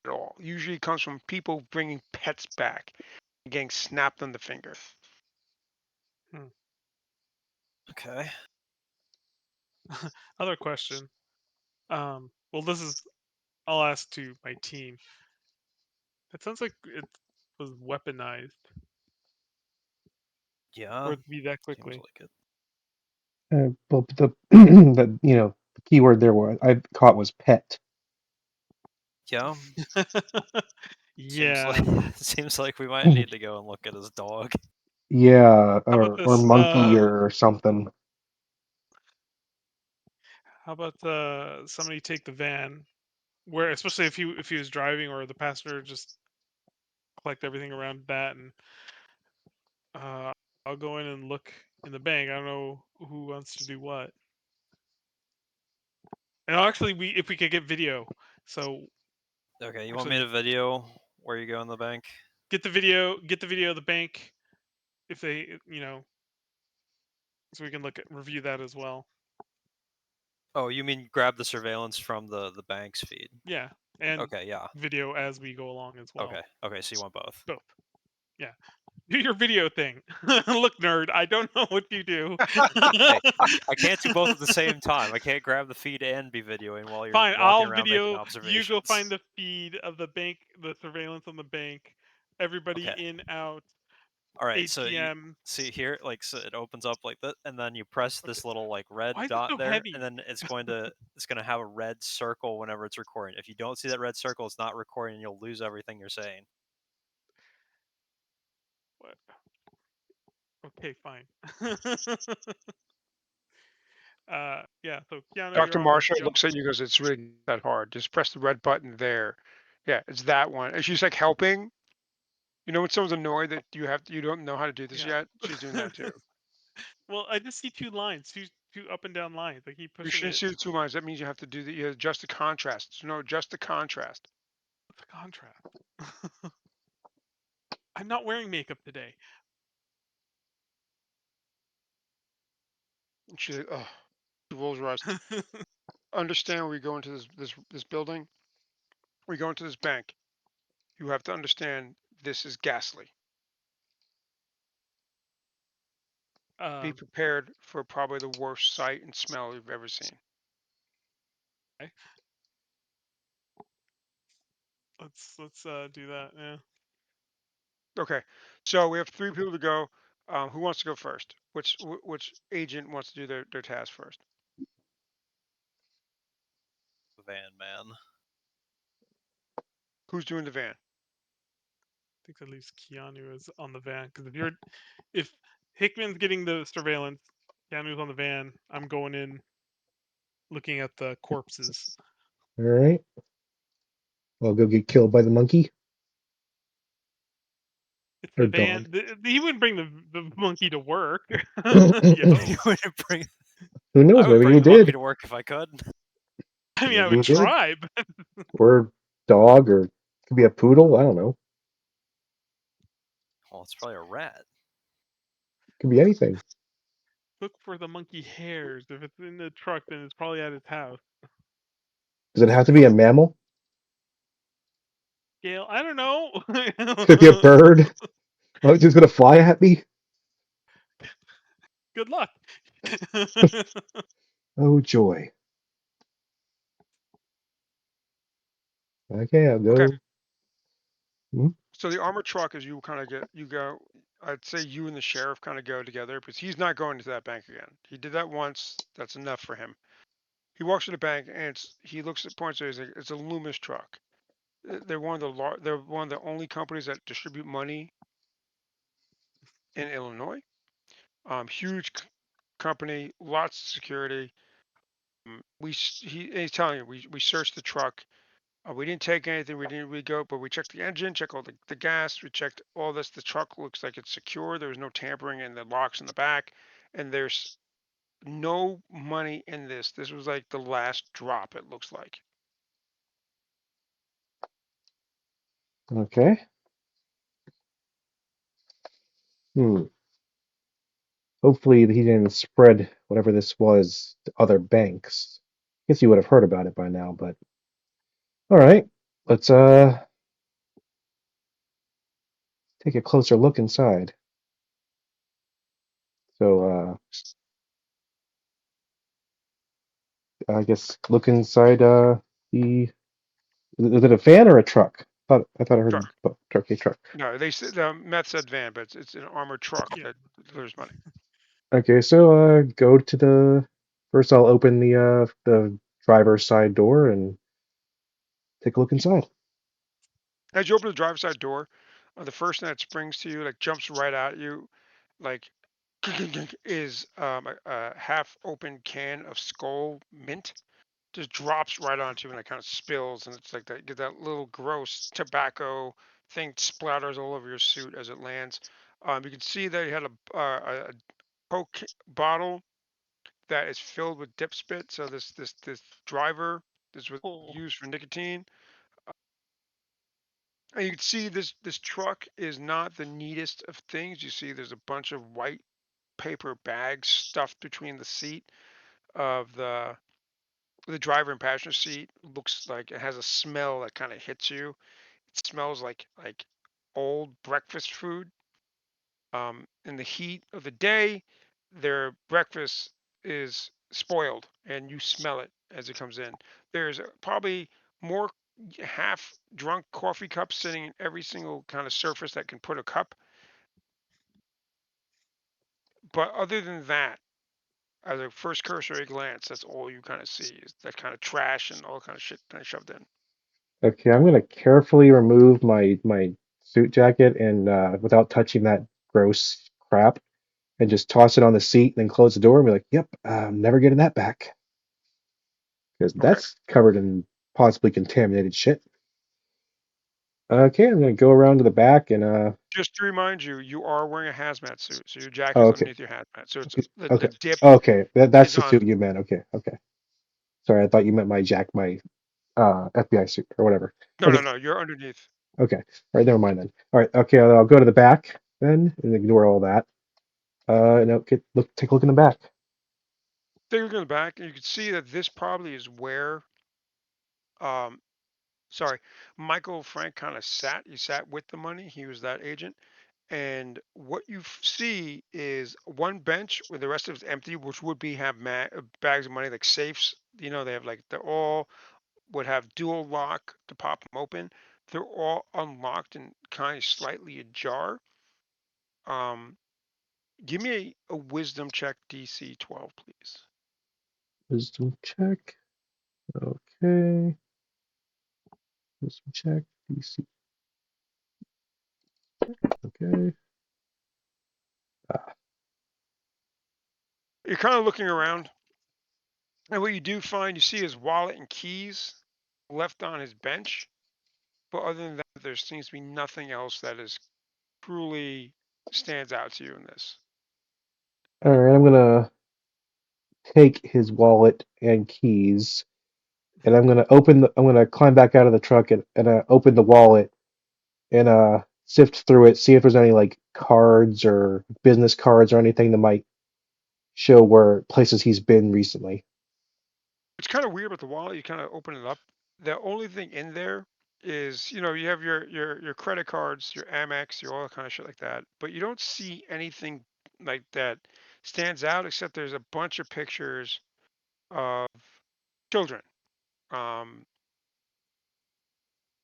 at all. Usually it comes from people bringing pets back and getting snapped on the finger. Okay. Other question. Well, I'll ask to my team. It sounds like it was weaponized for Yeah, it to be that seems quickly. like it. But the the keyword there I caught was pet. Yeah, seems like Yeah. seems like we might need to go and look at his dog. Yeah, How about or this? monkey or something. How about somebody take the van, where especially if he was driving or the passenger, just collect everything around that, and uh, I'll go in and look in the bank. I don't know who wants to do what. And actually, if we could get video, so Okay, you want me actually to video where you go in the bank? get the video of the bank if they so we can review that as well. Oh, you mean grab the surveillance from the bank's feed? Yeah, and Okay, yeah. video as we go along as well. Okay, so you want both? Both. Yeah. Do your video thing. Look, nerd, I don't know what you do. Hey, I can't do both at the same time. I can't grab the feed and be videoing while you're Fine, walking I'll around making video. You observations. go find the feed of the bank, the surveillance on the bank. Everybody Okay. in, out, All right, so you ATM. see here, like, so it opens up like that, and then you press this Okay. little like red Why is it dot so there, heavy? and then it's going to have a red circle whenever it's recording. If you don't see that red circle, it's not recording, and you'll lose everything you're saying. What? Okay, fine. Yeah. So Keanu, Dr. you're on. Marshall looks at you and goes, "It's really not that hard. Just press the red button there." Yeah, it's that one. And she's like helping. You know when someone's annoyed that you don't know how to do this Yeah. yet? She's doing that too. Well, I just see two lines, two up and down lines. I keep You pushing shouldn't it. see the 2 lines. That means you have to do you adjust the contrast. So no, adjust the contrast. What's the contrast? I'm not wearing makeup today. And she's like, "Oh," she rolls her eyes. Understand when we go into this building, we go into this bank. You have to understand this is ghastly. Be um, prepared for probably the worst sight and smell you've ever seen. okay. Let's do that. Yeah. Okay, so we have 3 people to go. Who wants to go first? Which agent wants to do their task first? Van man. Who's doing the van? I think at least Keanu is on the van because if Hickman's getting the surveillance, Keanu's on the van. I'm going in, looking at the corpses. All right. I'll go get killed by the monkey It's or the dog. van. He wouldn't bring the monkey to work. You Who hope. You wouldn't bring. knows? I would Maybe bring he the monkey did. to work if I could. I mean, I Maybe would he did. try, but Or dog, or could be a poodle. I don't know. Well, it's probably a rat. Could be anything. look for the monkey hairs. If it's in the truck, then it's probably at his house. Does it have to be a mammal? Gail, I don't know. Could it be a bird? Oh, it's just gonna fly at me? Good luck. Oh joy. Okay, I'll Okay, go. Hmm? so the armored truck is you kind of get you go. I'd say you and the sheriff kind of go together because he's not going to that bank again. He did that once. That's enough for him. He walks to the bank and he looks at points. He's like, it's a Loomis truck. They're one of the only companies that distribute money in Illinois. Huge company, lots of security. He's telling you we searched the truck. We didn't take anything. We didn't really go, but we checked the engine, checked all the gas. We checked all this. The truck looks like it's secure. There was no tampering in the locks in the back, and there's no money in this. This was like the last drop. It looks like. Okay. Hmm. Hopefully he didn't spread whatever this was to other banks. Guess you would have heard about it by now, but all right. Let's take a closer look inside. So I guess look inside the is it a van or a truck? I thought I heard Truck. truck, a truck. No, they said the Met said van, but it's an armored truck Yeah. that delivers money. Okay, so go to the first. I'll open the driver's side door and take a look inside. As you open the driver's side door, the first thing that springs to you, like jumps right at you, like is a half open can of Skull Mint. Just drops right onto you and it kind of spills, and it's like that get that little gross tobacco thing splatters all over your suit as it lands. You can see that he had a Coke bottle that is filled with dip spit. So this driver is was Oh. used for nicotine. And you can see this truck is not the neatest of things. You see there's a bunch of white paper bags stuffed between the seat of the driver and passenger seat. Looks like it has a smell that kind of hits you. It smells like old breakfast food. In the heat of the day, their breakfast is spoiled, and you smell it as it comes in. There's probably more half drunk coffee cups sitting in every single kind of surface that can put a cup. But other than that, as a first cursory glance, that's all you kind of see is that kind of trash and all kind of shit kind of shoved in. Okay, I'm gonna carefully remove my suit jacket and without touching that gross crap, and just toss it on the seat and then close the door and be like, "Yep, I'm never getting that back," because Okay. that's covered in possibly contaminated shit. Okay, I'm gonna go around to the back and Just to remind you, you are wearing a hazmat suit, so your oh, jacket's okay, underneath your hazmat. So it's okay, the okay, dip okay. That's is the on. suit you meant. Okay, okay. Sorry, I thought you meant my FBI suit or whatever. No, Okay, no, no. You're underneath. okay. All right, never mind then. All right, okay, I'll go to the back then and ignore all that. And take a look in the back. Take a look in the back, and you can see that this probably is where, um, sorry, Michael Frank kind of sat. He sat with the money. He was that agent. And what you see is one bench where the rest of it's empty, which would be have bags of money like safes. You know, they have like they're all would have dual lock to pop them open. They're all unlocked and kind of slightly ajar. Um, Give me a wisdom check, DC 12, please. Wisdom check. Okay. Wisdom check. DC. Okay. Ah, You're kind of looking around, and what you do find, you see his wallet and keys left on his bench. But other than that, there seems to be nothing else that is truly stands out to you in this. all right, I'm gonna take his wallet and keys, and I'm gonna climb back out of the truck and open the wallet and sift through it, see if there's any like cards or business cards or anything that might show where places he's been recently. It's kind of weird with the wallet. You kind of open it up. The only thing in there is, you have your credit cards, your Amex, your all that kind of shit like that. But you don't see anything like that stands out except there's a bunch of pictures of children. Um,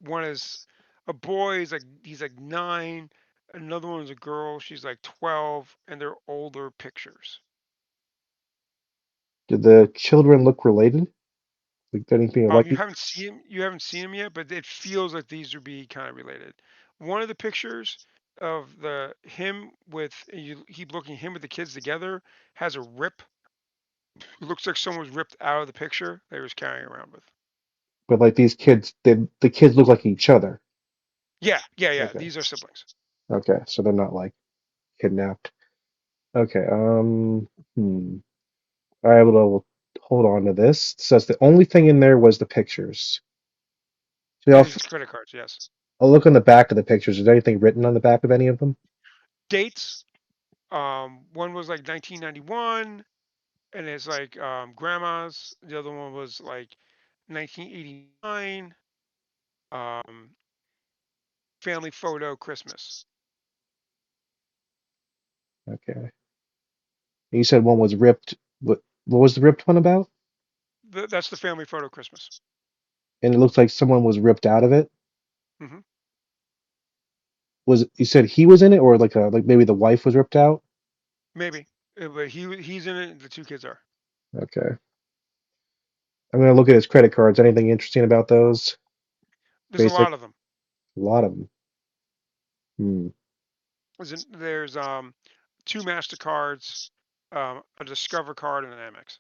One is a boy. He's like 9. Another one is a girl. She's like 12, and they're older pictures. Do the children look related? Like anything like You haven't seen him yet, but it feels like these would be kind of related. One of the pictures of the him with you, he looking him with the kids together has a rip. It looks like someone was ripped out of the picture they was carrying around with. but like these kids, the kids look like each other. Yeah, yeah, yeah. Okay. These are siblings. Okay, so they're not like kidnapped. Okay, all right, we'll hold on to this. It says the only thing in there was the pictures. So And his credit cards, yes. I'll look on the back of the pictures. Is there anything written on the back of any of them? Dates. One was like 1991, and it's like grandma's. The other one was like 1989. Um, Family photo Christmas. Okay. You said one was ripped. What was the ripped one about? That's the family photo Christmas. And it looks like someone was ripped out of it. Hmm. Was you said he was in it, or like maybe the wife was ripped out? Maybe. But he's in it. And the two kids are. Okay. I'm gonna look at his credit cards. Anything interesting about those? There's a Basic. lot of them. A lot of them. Hmm. There's two Mastercards, a Discover card, and an Amex.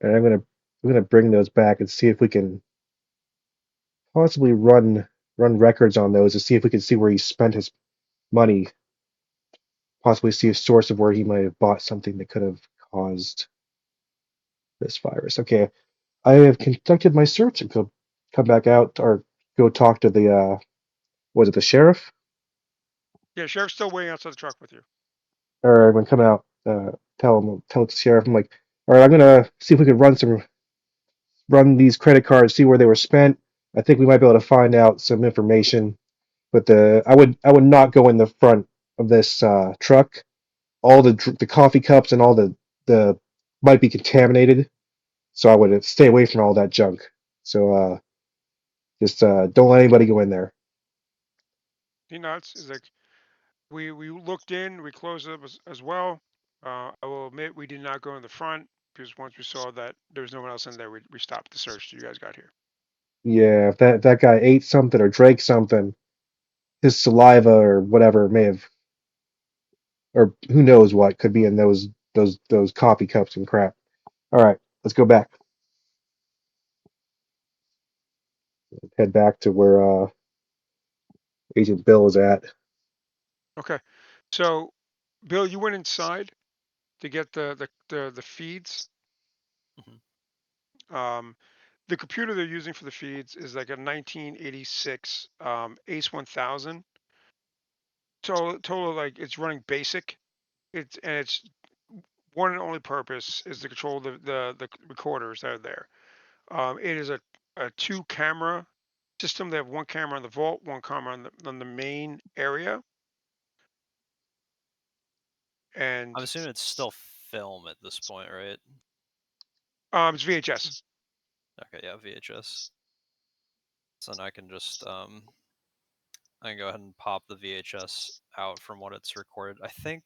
And I'm gonna bring those back and see if we can possibly run records on those to see if we can see where he spent his money. Possibly see a source of where he might have bought something that could have caused this virus. Okay, I have conducted my search and come back out or go talk to the was it the sheriff? Yeah, sheriff's still waiting outside the truck with you. Or I'm gonna come out, tell the sheriff. I'm like, all right, I'm gonna see if we can run these credit cards, see where they were spent. I think we might be able to find out some information. But I would not go in the front of this truck, all the coffee cups and all the might be contaminated. So I would stay away from all that junk. So just don't let anybody go in there. He nods. He's like, we looked in, we closed it up as well. I will admit we did not go in the front because once we saw that there was no one else in there, we stopped the search till you guys got here. Yeah, if that guy ate something or drank something, his saliva or whatever may have, or who knows what could be in those coffee cups and crap. All right, let's go back. Head back to where Agent Bill is at. Okay. So, Bill, you went inside to get the feeds. Mhm. Um, the computer they're using for the feeds is like a 1986 Ace 1000. Total like it's running basic. It's one and only purpose is to control the recorders that are there. It is a two camera system. They have one camera on the vault, one camera on the main area, I'm and assuming it's still film at this point, right? it's VHS. Okay, yeah, VHS. So then I can just I can go ahead and pop the VHS out from what it's recorded. I think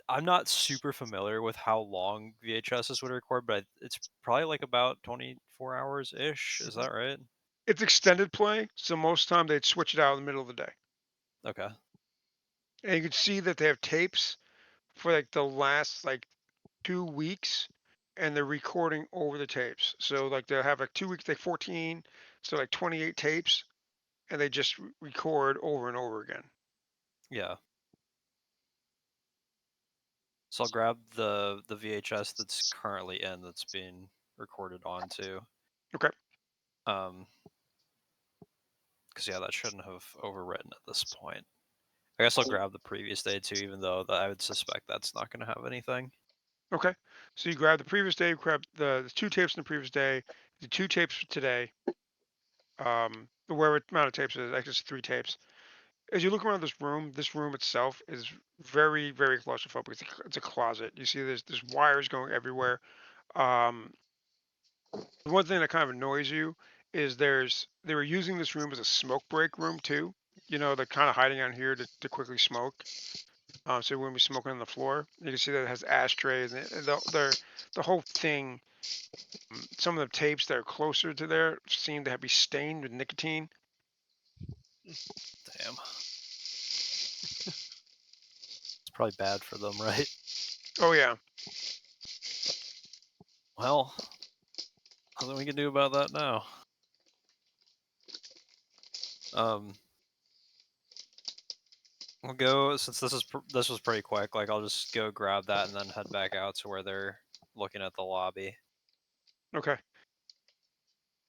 I'm not super familiar with how long VHSs would record, but it's probably like about 24 hours ish. Is that right? It's extended play, so most time they'd switch it out in the middle of the day. Okay. And you can see that they have tapes for like the last like 2 weeks, and they're recording over the tapes. So like they'll have like 2 weeks, like 14, so like 28 tapes, and they just record over and over again. Yeah. So I'll grab the VHS that's currently in that's being recorded onto. Okay. Because yeah, that shouldn't have overwritten at this point. I guess I'll grab the previous day too, even though I would suspect that's not going to have anything. Okay. So you grab the previous day, grab the two tapes from the previous day, the two tapes for today, whatever amount of tapes it is, I guess 3 tapes. As you look around this room itself is very, very claustrophobic. It's a closet. You see there's wires going everywhere. Um, the one thing that kind of annoys you is they were using this room as a smoke break room too. You know, they're kind of hiding out here to quickly smoke. So when we smoking on the floor, you can see that it has ashtrays and the whole thing. Some of the tapes that are closer to there seem to be stained with nicotine. Damn. It's probably bad for them, right? Oh yeah. Well, nothing we can do about that now. We'll go since this was pretty quick. Like I'll just go grab that and then head back out to where they're looking at the lobby. Okay.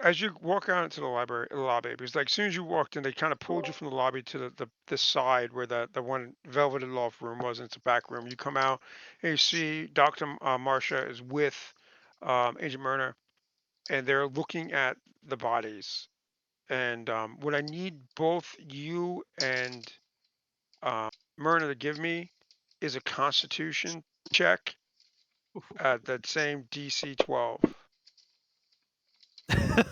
As you walk out into the lobby, because like as soon as you walked in, they kind of pulled you from the lobby to the side where the one velveted loft room was. And it's a back room. You come out and you see Dr. Marcia is with Agent Myrna, and they're looking at the bodies. And what I need both you and Myrna to give me is a Constitution check at that same DC 12. I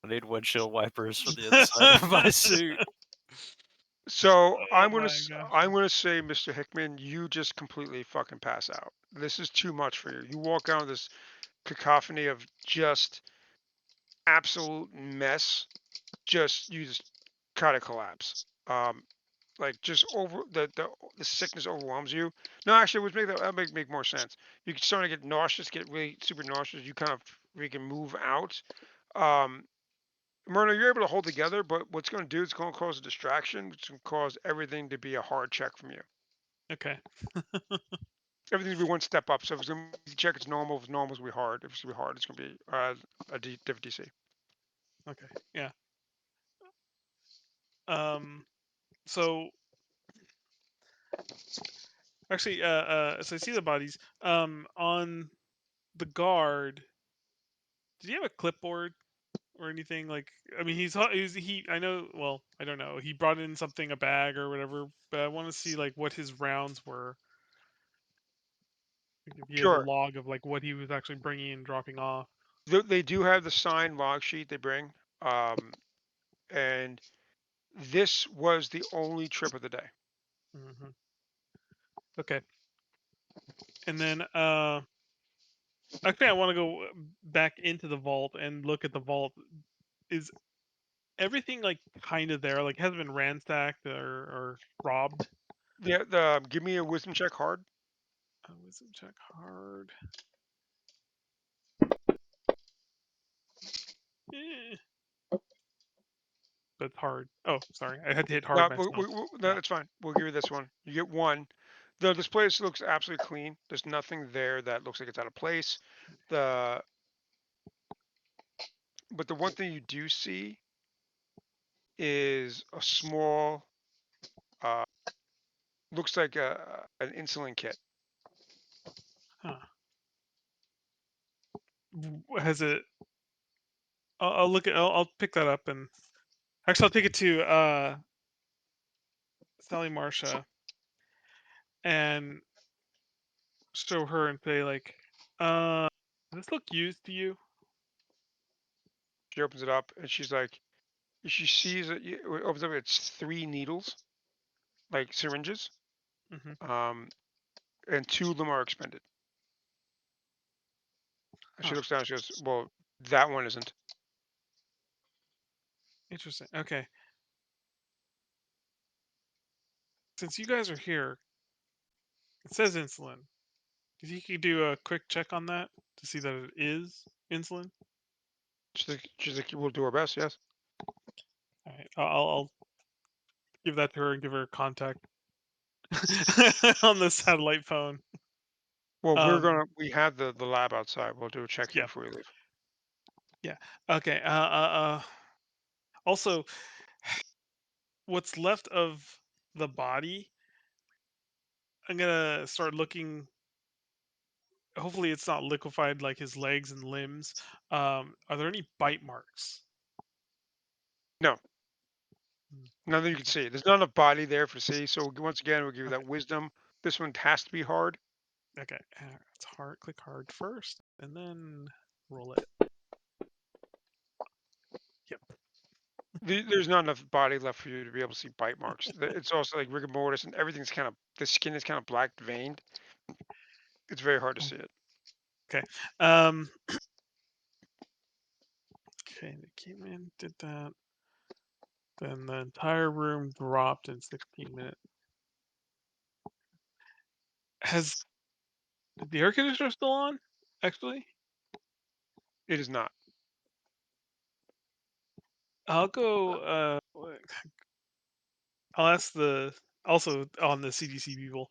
need windshield wipers for the inside of my suit. So Oh my gosh. I'm gonna say, Mr. Hickman, you just completely fucking pass out. This is too much for you. You walk out of this cacophony of just absolute mess. You just kind of collapse. Like just over the sickness overwhelms you. No, actually, it would make that make more sense. You can start to get nauseous, get really super nauseous. You kind of can move out. Um, Myrna, you're able to hold together, but what's going to do is going to cause a distraction, which can cause everything to be a hard check from you. Okay. Everything to be one step up. So if it's going to be easy check, it's normal. If it's normal, it's going to be hard. If it's going to be hard, it's going to be different DC. Okay. Yeah. So actually, so I see the bodies. On the guard, did he have a clipboard or anything? Like, I mean, he. I know. Well, I don't know. He brought in something, a bag or whatever. But I want to see like what his rounds were. Like, if he has a Sure. log of like what he was actually bringing and dropping off. They do have the signed log sheet they bring, and this was the only trip of the day. Hmm. Okay. And then actually, I want to go back into the vault and look at the vault. Is everything like kind of there? Like, hasn't been ransacked or robbed? Yeah, give me a wisdom check hard. Wisdom check hard. Eh, that's hard. Oh, sorry. I had to hit hard No, myself. no, Yeah. it's fine. We'll give you this one. You get one. This place looks absolutely clean. There's nothing there that looks like it's out of place. The but the one thing you do see is a small, uh, looks like an insulin kit. Huh. Has it? I'll look at. I'll pick that up and actually I'll take it to Sally Marsha and show her and say like, does this look used to you? She opens it up and she's like, she sees it. It opens up. It's 3 needles, like syringes, Hmm. um, and 2 of them are expended. And she Huh. looks down. She goes, "Well, that one isn't." Interesting. Okay. Since you guys are here, it says insulin. Do you think you could do a quick check on that to see that it is insulin? She's like, "We'll do our best." Yes. All right. I'll give that to her and give her a contact on the satellite phone. Well, Um. we have the lab outside. We'll do a check here Yeah. before we leave. Yeah. Okay. Also, what's left of the body, I'm gonna start looking. Hopefully, it's not liquefied like his legs and limbs. Are there any bite marks? No, Hmm, none that you can see. There's not enough body there for see. So once again, we'll give you okay. that wisdom. This one has to be hard. Okay. It's hard. Click hard first, and then roll it. Yep. There's not enough body left for you to be able to see bite marks. It's also like rigor mortis and everything's kind of, the skin is kind of black veined. It's very hard to see it. Okay. Um. Okay. They came in, did that. Then the entire room dropped in 16 minutes. Has the air conditioner still on? Actually, It is not. I'll go. I'll ask the also on the CDC people.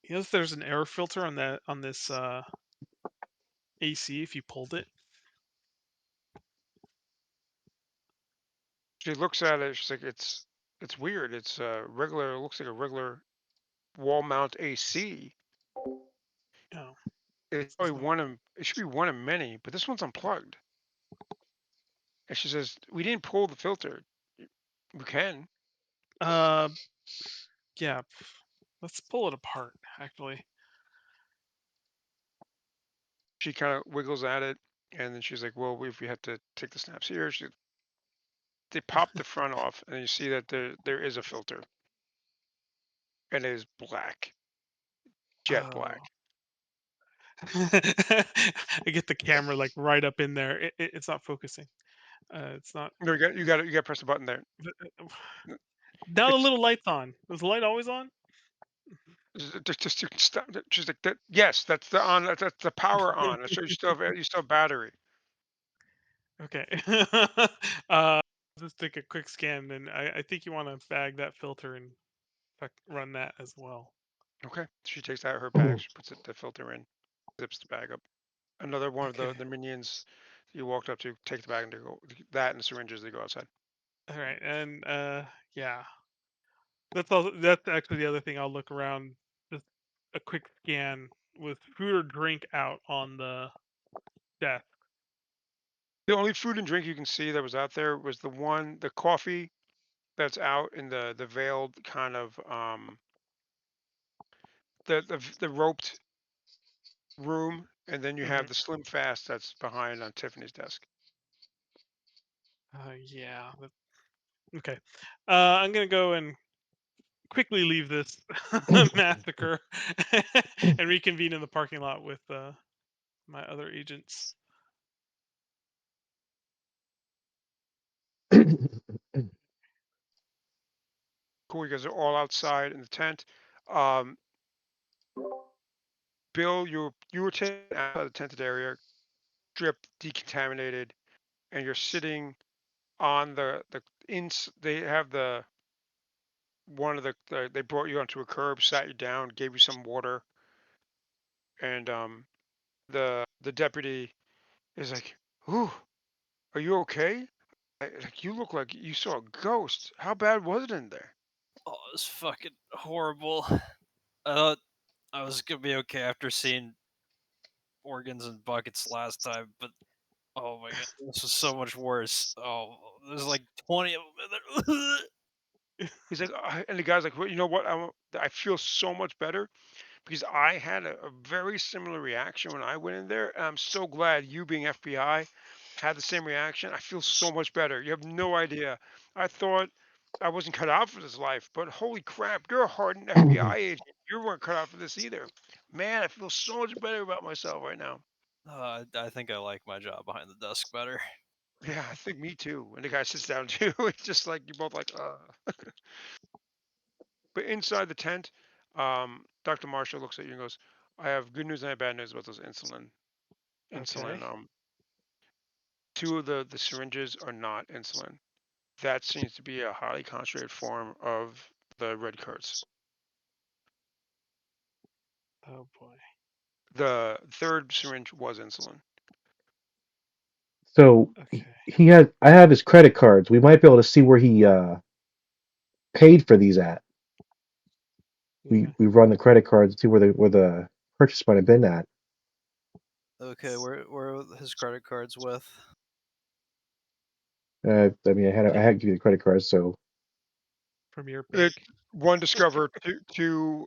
You know if there's an air filter on that on this AC if you pulled it. She looks at it. She's like, it's weird. It's regular. It looks like a regular wall mount AC. Oh, It's it's probably not. one of. It should be one of many, but this one's unplugged. And she says, "We didn't pull the filter. We can." Uh, yeah. Let's pull it apart. Actually. She kind of wiggles at it, and then she's like, "Well, if we had to take the snaps here," they pop the front off, and you see that there is a filter, and it is black, jet Oh. black. I get the camera like right up in there. It's not focusing. It's not. No, you got to press the button there. N- Now the It's little light's on. Was the light always on? just you can stop. She's like, that. Yes, that's the on. That's the power on. So you still have battery. Okay. Just take a quick scan, and I think you want to bag that filter and run that as well. Okay. She takes out her bag. She puts the filter in, zips the bag up. Another one of Okay. the minions you walked up to take the bag and they go that and the syringes. They go outside. All right. And yeah, that's all. That's actually the other thing. I'll look around. Just a quick scan with food or drink out on the desk. The only food and drink you can see that was out there was the coffee that's out in the veiled kind of the roped room, and then you Hmm. have the slim fast that's behind on Tiffany's desk. Yeah. Okay. I'm gonna go and quickly leave this massacre and reconvene in the parking lot with my other agents. Cool, you guys are all outside in the tent. Um, Bill, you were taken outside the tented area, stripped, decontaminated, and you're sitting on the ins. They have one of they brought you onto a curb, sat you down, gave you some water, and the deputy is like, "Ooh, are you okay? Like you look like you saw a ghost. How bad was it in there?" Oh, it was fucking horrible. I thought I was gonna be okay after seeing organs and buckets last time, but oh my god, this was so much worse. Oh, there's like 20 of them in there. He's like, and the guy's like, "Well, you know what? I feel so much better because I had a very similar reaction when I went in there. And I'm so glad you, being FBI, had the same reaction. I feel so much better. You have no idea. I thought I wasn't cut out for this life, but holy crap, you're a hardened FBI agent. You weren't cut out for this either. Man, I feel so much better about myself right now." I think I like my job behind the desk better. Yeah, I think me too. And the guy sits down too. It's just like you both like, But inside the tent, Dr. Marshall looks at you and goes, "I have good news and I have bad news about those insulin. Okay. Insulin. Two of the syringes are not insulin. That seems to be a highly concentrated form of the red curds. Oh boy. The third syringe was insulin. So Okay. he has. I have his credit cards. We might be able to see where he paid for these at. Yeah. We run the credit cards and see where the purchase might have been at. Okay, where are his credit cards with? I mean, I had to give you the credit cards, so From your It bank. one Discover, the two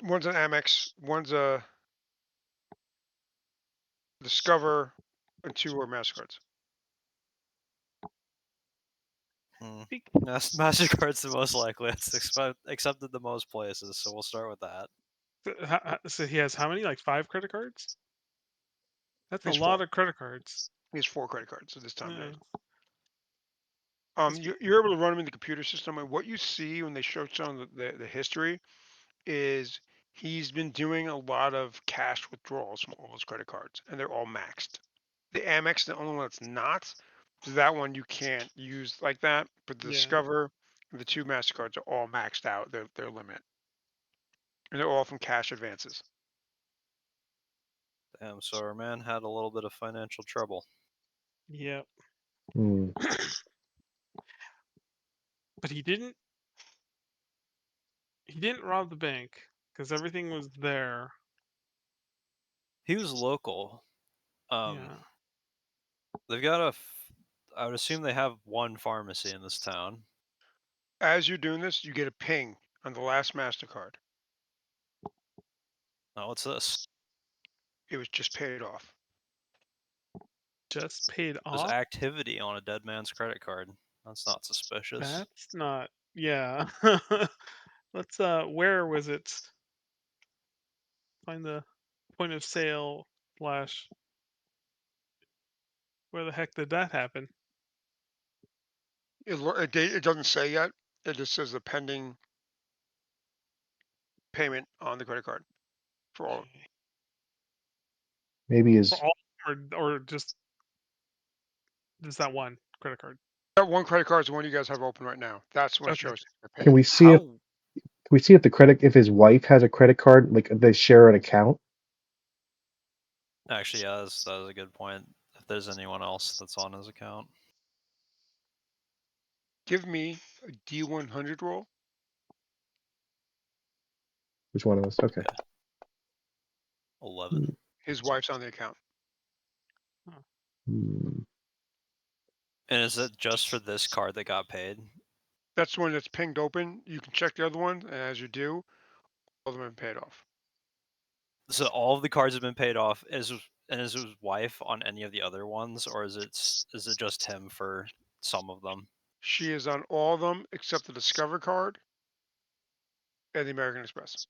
one's an Amex, one's a Discover, and two are Mastercards. Hmm. Think- Mastercard's the most likely. It's accepted the most places, so we'll start with that. So he has how many? Like 5 credit cards? That's a He's lot four. of credit cards. He has 4 credit cards at this time Yeah. today. Must be. You're able to run them in the computer system, and what you see when they show some of the history is he's been doing a lot of cash withdrawals from all his credit cards, and they're all maxed. The Amex, the only one that's not, so that one you can't use like that. But the Yeah. Discover and the two Mastercards are all maxed out their limit, and they're all from cash advances. Damn, so our man had a little bit of financial trouble. Yep. hmm. But he didn't. He didn't rob the bank because everything was there. He was local. Um, Yeah. they've got I would assume they have one pharmacy in this town. As you're doing this, you get a ping on the last Mastercard. Oh, what's this? It was just paid off. Just paid There's off. activity on a dead man's credit card. That's not suspicious. That's not. Yeah. Let's. Where was it? Find the point of sale slash. Where the heck did that happen? It doesn't say yet. It just says the pending payment on the credit card for all. Okay. Maybe For his. all, or just that one credit card. That one credit card is the one you guys have open right now. That's what Okay. shows they're Can paid. How? we see if the credit if his wife has a credit card, like they share an account? Actually, yeah, that was a good point. If there's anyone else that's on his account. Give me a D100 roll. Which one of us? Okay. 11. His wife's on the account. Hmm. And is it just for this card that got paid? That's the one that's pinged open. You can check the other one, and as you do, all of them have been paid off. So all of the cards have been paid off. Is his wife on any of the other ones, or is it just him for some of them? She is on all of them except the Discover card and the American Express.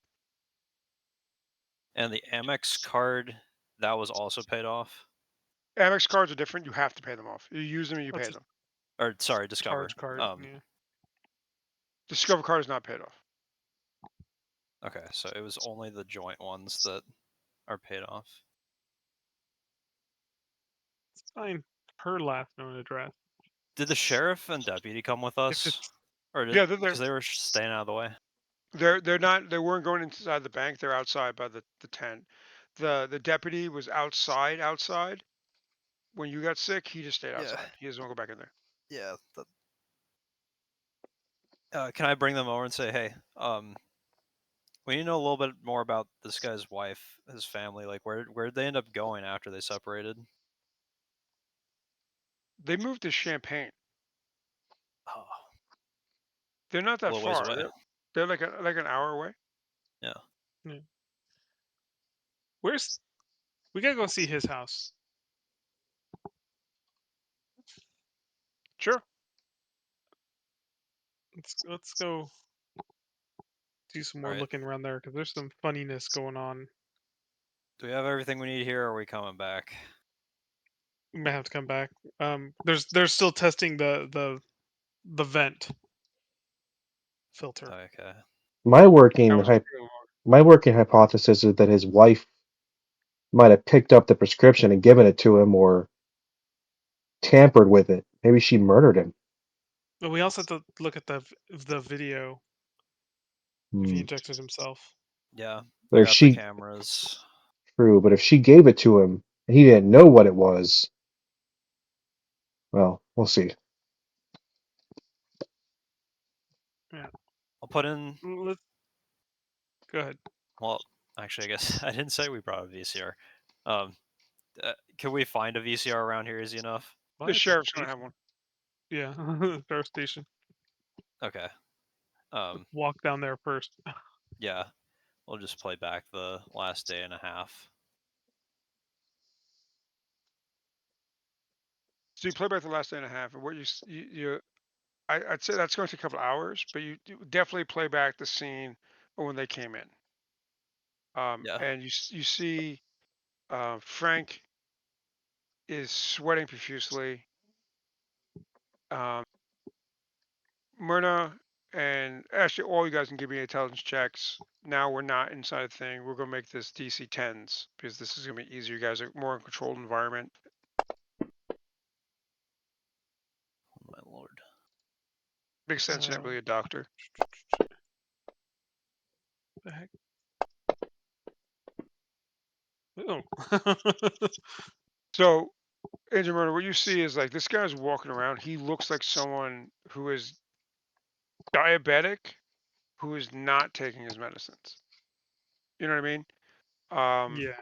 And the Amex card, that was also paid off? Amex cards are different. You have to pay them off. You use them, you pay That's a them. Or sorry, Discover. charge card. Yeah. Discover card is not paid off. Okay, so it was only the joint ones that are paid off. Let's find her last known address. Did the sheriff and deputy come with If us? it's Or Yeah, they're there. because they were staying out of the way? They're not. They weren't going inside the bank. They're outside by the tent. The deputy was outside. When you got sick, he just stayed Yeah. outside. He doesn't want to go back in there. Yeah. Can I bring them over and say, hey, we need to know a little bit more about this guy's wife, his family. Like, where'd they end up going after they separated? They moved to Champaign. Oh, They're not a that little ways far. away. They're like an hour away. Yeah. we gotta go see his house. Sure. Let's go do some more Alright. looking around there because there's some funniness going on. Do we have everything we need here, or are we coming back? We might have to come back. They're still testing the vent filter. Okay. My That working was hy- really long. my working hypothesis is that his wife might have picked up the prescription and given it to him, or tampered with it. Maybe she murdered him. But we also have to look at the video if he Hmm. injected himself. Yeah. But I if got the she cameras. True, but if she gave it to him and he didn't know what it was, well, we'll see. I'll put in. Let's go ahead. Well, actually, I guess I didn't say we brought a VCR. Can we find a VCR around here easy enough? The sheriff's gonna have one. Yeah, sheriff station. Okay. Walk down there first. Yeah. We'll just play back the last day and a half. So you play back the last day and a half, and what I'd say that's going to take a couple hours, but you definitely play back the scene of when they came in. Yeah. And you see Frank is sweating profusely. Myrna and actually all you guys can give me intelligence checks. Now we're not inside a thing. We're gonna make this DC 10s because this is gonna be easier. You guys are more in controlled environment. Oh, my lord. Makes sense. You're not really a doctor. The heck? Oh. So, Angel Murder, what you see is like this guy's walking around. He looks like someone who is diabetic, who is not taking his medicines. You know what I mean? Um, Yeah.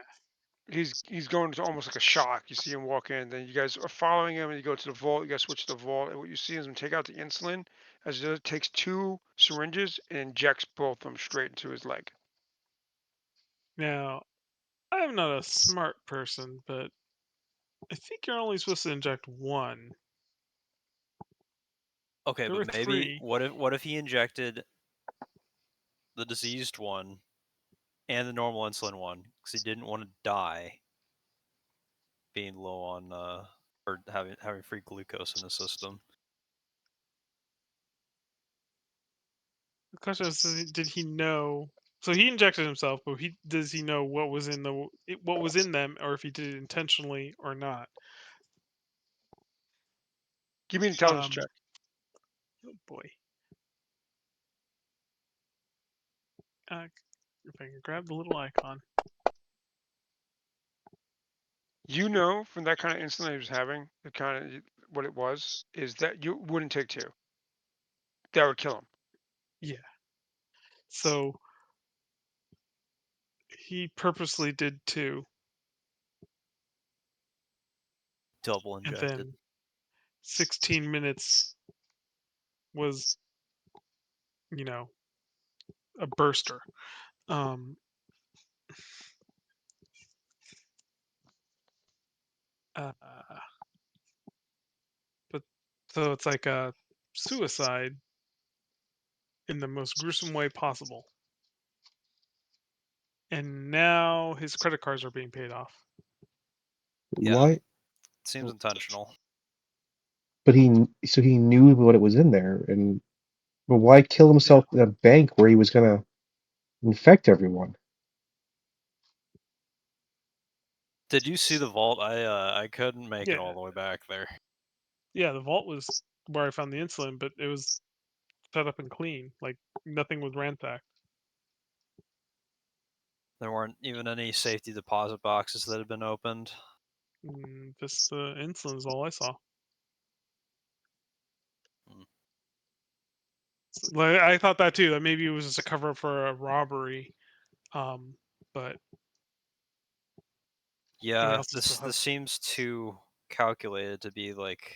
he's going to almost like a shock. You see him walk in, then you guys are following him, and you go to the vault. You guys switch to the vault, and what you see is him take out the insulin, as it takes 2 syringes and injects both of them straight into his leg. Now, I'm not a smart person, but I think you're only supposed to inject one. Okay, There were but maybe 3. what if he injected the diseased one and the normal insulin one because he didn't want to die being low on or having free glucose in the system. The question is, did he know? So he injected himself, but does he know what was in what was in them, or if he did it intentionally or not? Give me an intelligence check. Oh boy. If I can grab the little icon. You know from that kind of insulin he was having, the kind of what it was, is that you wouldn't take 2. That would kill him. Yeah. So he purposely did 2. Double and injected. then 16 minutes was, you know, a burster. Um, uh, but so it's like a suicide in the most gruesome way possible. And now his credit cards are being paid off. Yeah. Why? Seems intentional. But he knew what it was in there, and but why kill himself in a bank where he was gonna infect everyone? Did you see the vault? I couldn't make it all Yeah, the way back there. yeah. The vault was where I found the insulin, but it was set up and clean. Like nothing was ransacked. There weren't even any safety deposit boxes that had been opened. Just the insulin is all I saw. Hmm. Like, I thought that too. That maybe it was just a cover up for a robbery. But I mean, Yeah, also still have. this seems too calculated to be like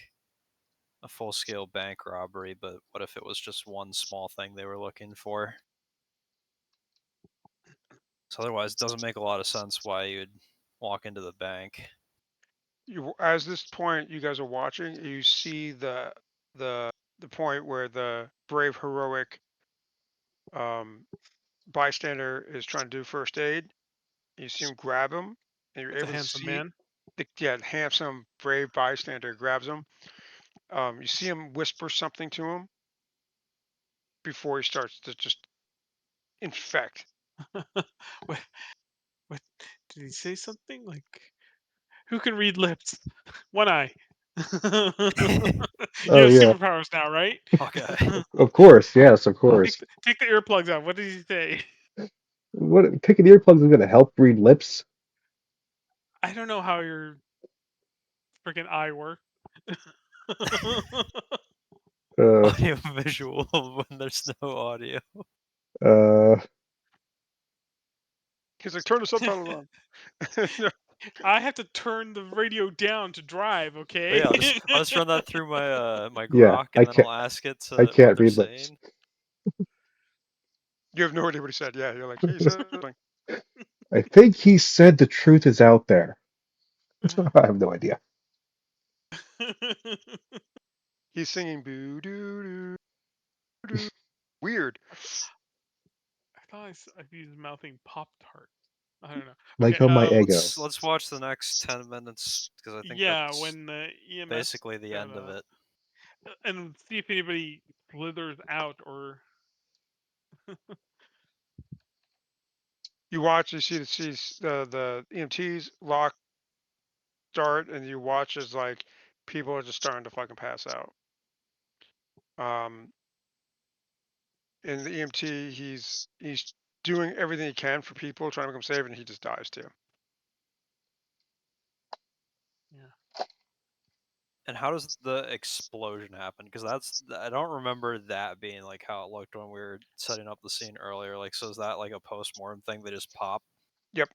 a full scale bank robbery, but what if it was just one small thing they were looking for? So otherwise, it doesn't make a lot of sense why you'd walk into the bank. As this point you guys are watching, you see the point where the brave heroic bystander is trying to do first aid. You see him grab him, and you're That's a able to handsome see man. the handsome brave bystander grabs him. You see him whisper something to him before he starts to just infect. what? What? Did he say something like? Who can read lips? One eye. You Oh have yeah, superpowers now, right? Okay. of course, yes, of course. Take the earplugs out. What did he say? What picking earplugs is gonna help read lips? I don't know how your freaking eye works. Uh, Audio visual when there's no audio. uh, He's like, turn the subtitles on. I have to turn the radio down to drive. But Okay. yeah, I'll just run that through my my yeah, grok, and then I'll ask it I to what can't they're read lips. saying. You have no idea what he said. Yeah, you're like, he said something. I think he said the truth is out there. I have no idea. He's singing boo doo doo doo. Weird. I thought he was mouthing Pop Tart. I don't know. Like Okay. on my ego. Let's watch the next 10 minutes because I think Yeah, that's when the EMS basically the got end of it. and see if anybody slithers out or. You watch, you see the EMTs lock start, and you watch as like people are just starting to fucking pass out. Um, and the EMT, he's doing everything he can for people, trying to make them safe, and he just dies too. Yeah. And how does the explosion happen? Because I don't remember that being like how it looked when we were setting up the scene earlier. Like, so is that like a post-mortem thing? They just pop? Yep.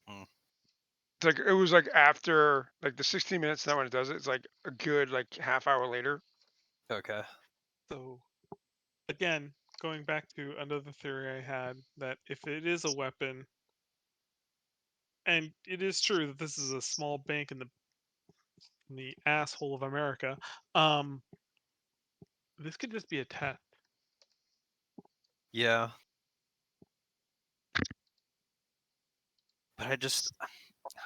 Hmm. It's like it was like after like the 16 minutes. Not when it does it. It's like a good like half hour later. Okay. So again, going back to another theory I had that if it is a weapon, and it is true that this is a small bank in the asshole of America, um, this could just be a test. Yeah. But I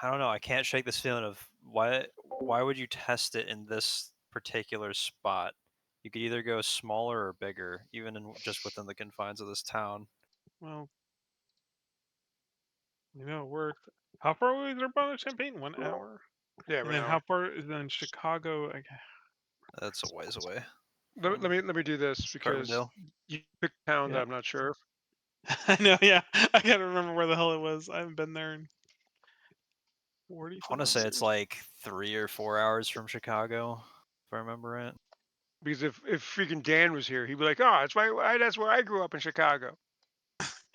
don't know. I can't shake this feeling of why would you test it in this particular spot? You could either go smaller or bigger, even in just within the confines of this town. Well, it worked. How far away is our bottle of champagne? 1 hour. Yeah, And right then now. how far is then Chicago? That's a ways away. Let me do this because Carbondale. you picked a town that Yeah. I'm not sure of. I know. Yeah, I gotta remember where the hell it was. I haven't been there in I 45 want to say it's years. like 3 or 4 hours from Chicago, if I remember right. Because if freaking Dan was here, he'd be like, "Oh, that's where I grew up in Chicago."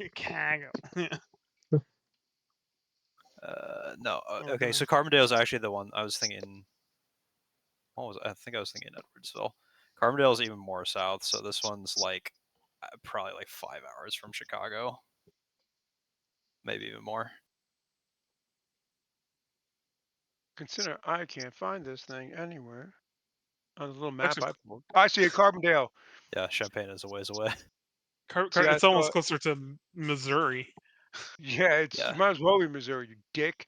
Chicago. Yeah. No. Oh, Okay, no. so Carbondale is actually the one I was thinking. I think I was thinking Edwardsville. Carbondale is even more south, so this one's like probably like 5 hours from Chicago, maybe even more. Consider I can't find this thing anywhere on the little map Actually, I pulled. I see it, Carbondale. Yeah, Champaign is a ways away. See, I it's almost thought, closer to Missouri. yeah, it's Yeah. might as well be Missouri, you dick.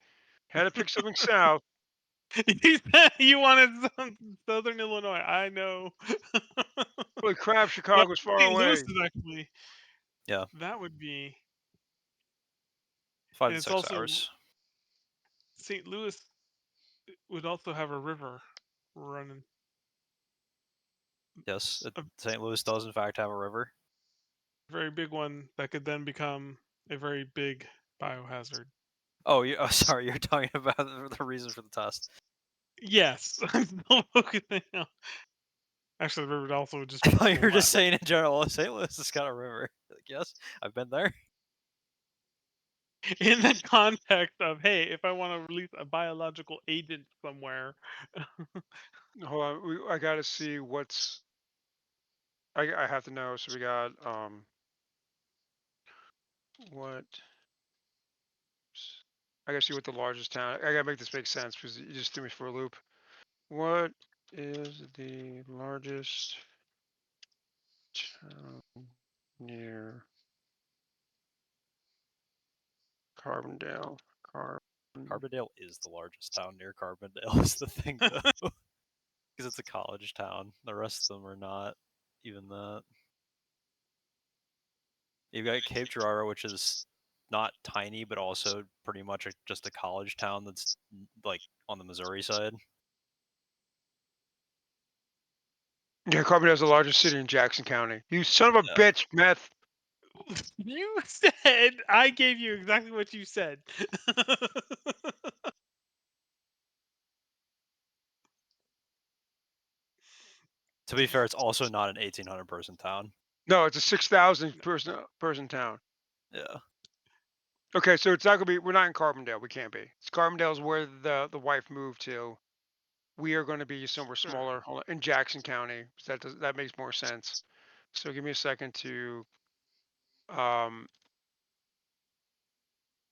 Had to pick something south. You wanted some Southern Illinois. I know. Holy crap, Well, Chicago's far St. Louis away. is actually Yeah, that would be, 5 and to it's 6 also hours. St. Louis would also have a river running. Yes, A St. Louis does in fact have a river. very big one that could then become a very big biohazard. Oh, sorry, you're talking about the reason for the test. Yes, I'm still focusing on. Actually, the river would also just I be thought you full were of just saying in general, St. Louis has got a river. Like, yes, I've been there. in the context of, hey, if I want to release a biological agent somewhere. Hold on, I gotta see what's. I have to know. So we got what? I gotta see what the largest town. I gotta make this make sense because you just threw me for a loop. What is the largest town near Carbondale? Carbondale is the largest town near Carbondale. Is the thing though, because it's a college town. The rest of them are not even that. You've got Cape Girardeau, which is not tiny, but also pretty much just a college town that's like on the Missouri side. Yeah, Carbondale is the largest city in Jackson County. You son of a Yeah. bitch, meth. You said I gave you exactly what you said. To be fair, it's also not an 1,800 person town. No, it's a 6,000 person town. Yeah. Okay, so it's not gonna be. We're not in Carbondale. We can't be. It's Carbondale's where the wife moved to. We are going to be somewhere Sure. smaller in Jackson County. So that makes more sense. So give me a second to. Um,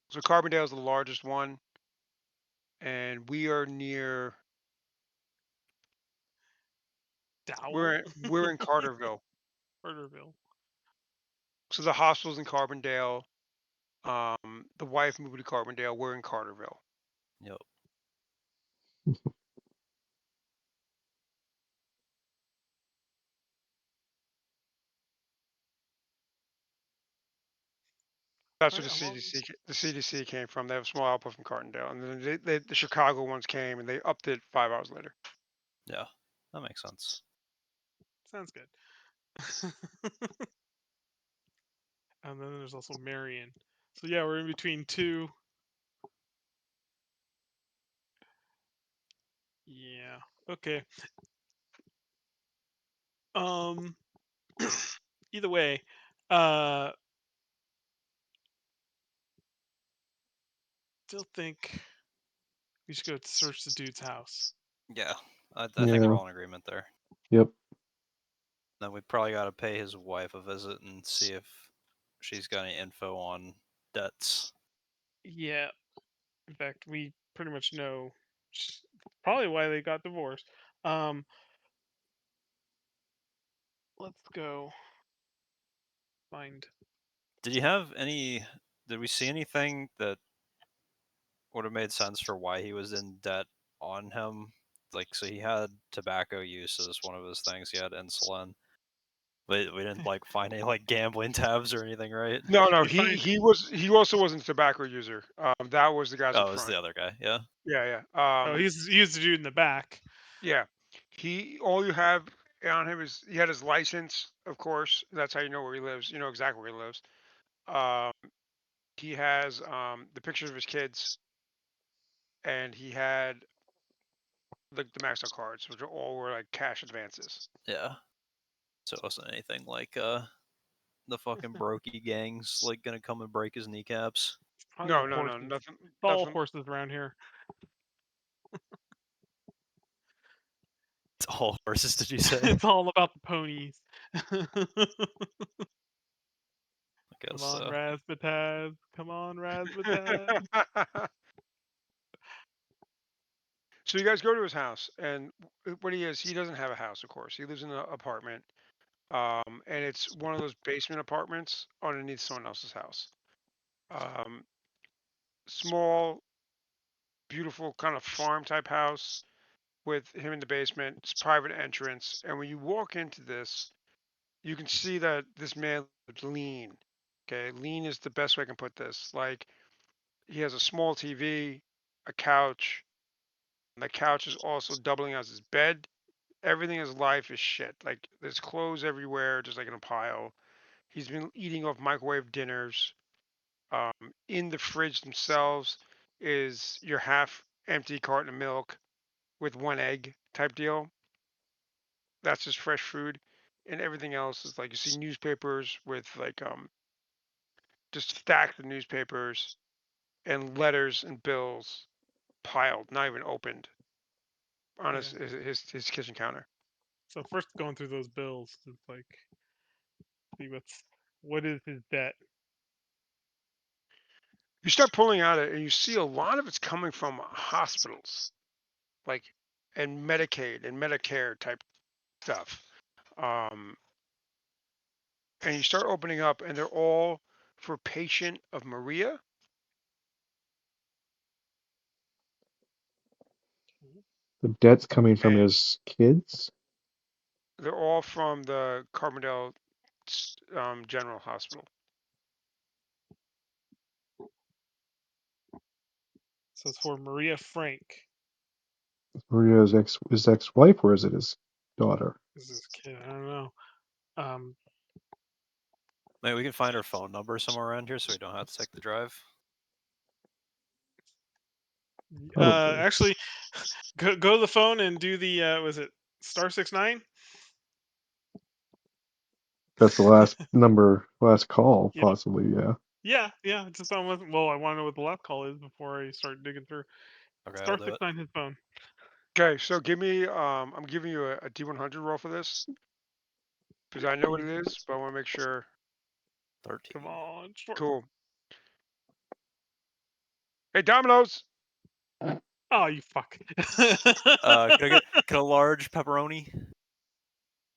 so Carbondale is the largest one, and we are near. Dowell, We're in Carterville. Carterville. So the hospital's in Carbondale. The wife moved to Carbondale. We're in Carterville. Yep. That's where Right, how long? the CDC came from. They have a small output from Carbondale, and then the Chicago ones came, and they upped it 5 hours later. Yeah. That makes sense. Sounds good. And then there's also Marion. So yeah, we're in between two. Yeah. Okay. Um. Either way, uh, still think we should go search the dude's house. Yeah. I think we're Yeah. all in agreement there. Yep. Then we probably got to pay his wife a visit and see if she's got any info on debts. Yeah. In fact, we pretty much know probably why they got divorced. Um. Let's go find. Did you have any? Did we see anything that would have made sense for why he was in debt on him? Like, so he had tobacco use as one of his things. He had insulin, but we didn't like find any like gambling tabs or anything, right? No, You find. he also wasn't a tobacco user. That was the guys Oh, up it was front. the other guy. Yeah. Yeah. Oh, he's the dude in the back. Yeah. All you have on him is he had his license, of course. That's how you know where he lives. You know exactly where he lives. Um, he has the pictures of his kids, and he had the maxed out cards, which all were like cash advances. Yeah. So it wasn't anything like the fucking brokey gangs like gonna come and break his kneecaps. Probably No, have no, no, horses. nothing, It's all nothing. horses around here. It's all horses, did you say? It's all about the ponies. I Come guess on, so. Razzmatazz. Come on, Razzmatazz. So you guys go to his house, and what he doesn't have a house, of course. He lives in an apartment, and it's one of those basement apartments underneath someone else's house. Um, Small, beautiful kind of farm type house with him in the basement. It's private entrance, and when you walk into this, you can see that this man is lean. Okay, lean is the best way I can put this. Like he has a small TV, a couch. And the couch is also doubling as his bed. Everything in his life is shit. Like there's clothes everywhere, just like in a pile. He's been eating off microwave dinners. In the fridge themselves is your half empty carton of milk with one egg type deal. That's just fresh food. And everything else is like you see newspapers with like just stacks of newspapers and letters and bills piled, not even opened on Yeah. his kitchen counter. So first going through those bills, it's like see what is his debt. You start pulling out it and you see a lot of it's coming from hospitals, like and Medicaid and Medicare type stuff. Um, and you start opening up, and they're all for patient of Maria. The debt's coming from And his kids. they're all from the Carbondale General Hospital. So it's for Maria Frank. Maria's his ex-wife, or is it his daughter? Is this kid? I don't know. Um, Maybe we can find her phone number somewhere around here so we don't have to take the drive. Probably. actually, go to the phone and do the was it *69? That's the last number, last call, Yep. possibly. Yeah. Yeah. Just on well, I want to know what the last call is before I start digging through. Okay, I'll do it. *69 his phone. Okay, so give me. I'm giving you a D100 roll for this because I know what it is, but I want to make sure. 13. Come on, short. Cool. Hey, Domino's. Oh, you fuck. Can I get a large pepperoni?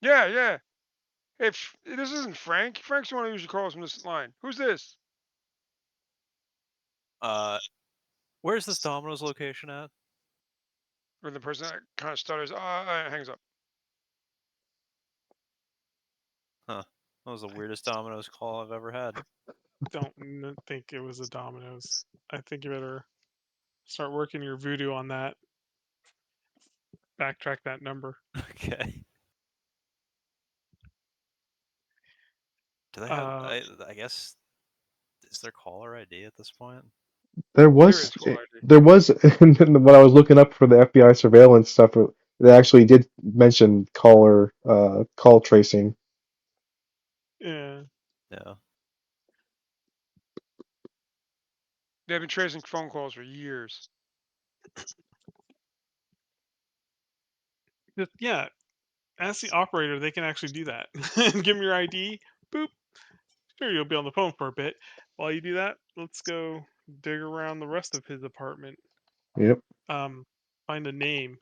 Yeah, yeah. If this isn't Frank, Frank's the one who usually calls from this line. Who's this? Where's this Domino's location at? Or the person that kind of stutters, hangs up. Huh. That was the weirdest Domino's call I've ever had. Don't think it was a Domino's. I think you better start working your voodoo on that. Backtrack that number. Okay. Do they have? I guess is there caller ID at this point? There There was is caller ID. there was and then when I was looking up for the FBI surveillance stuff, they actually did mention call tracing. Yeah. Yeah. They've been tracing phone calls for years. Yeah. Ask the operator. They can actually do that. Give them your ID. Boop. Sure, you'll be on the phone for a bit. While you do that, let's go dig around the rest of his apartment. Yep. Find a name.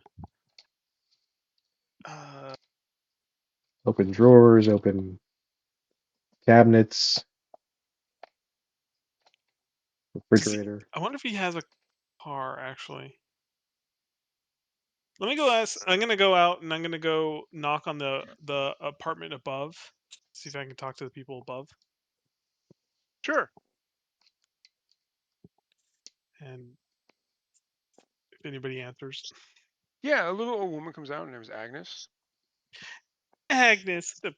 Uh, Open drawers, open cabinets, refrigerator. I wonder if he has a car actually. Let me go ask. I'm gonna go out and I'm gonna go knock on the apartment above. See if I can talk to the people above. Sure. And if anybody answers, Yeah, a little old woman comes out. Her name is Agnes. Agnes, the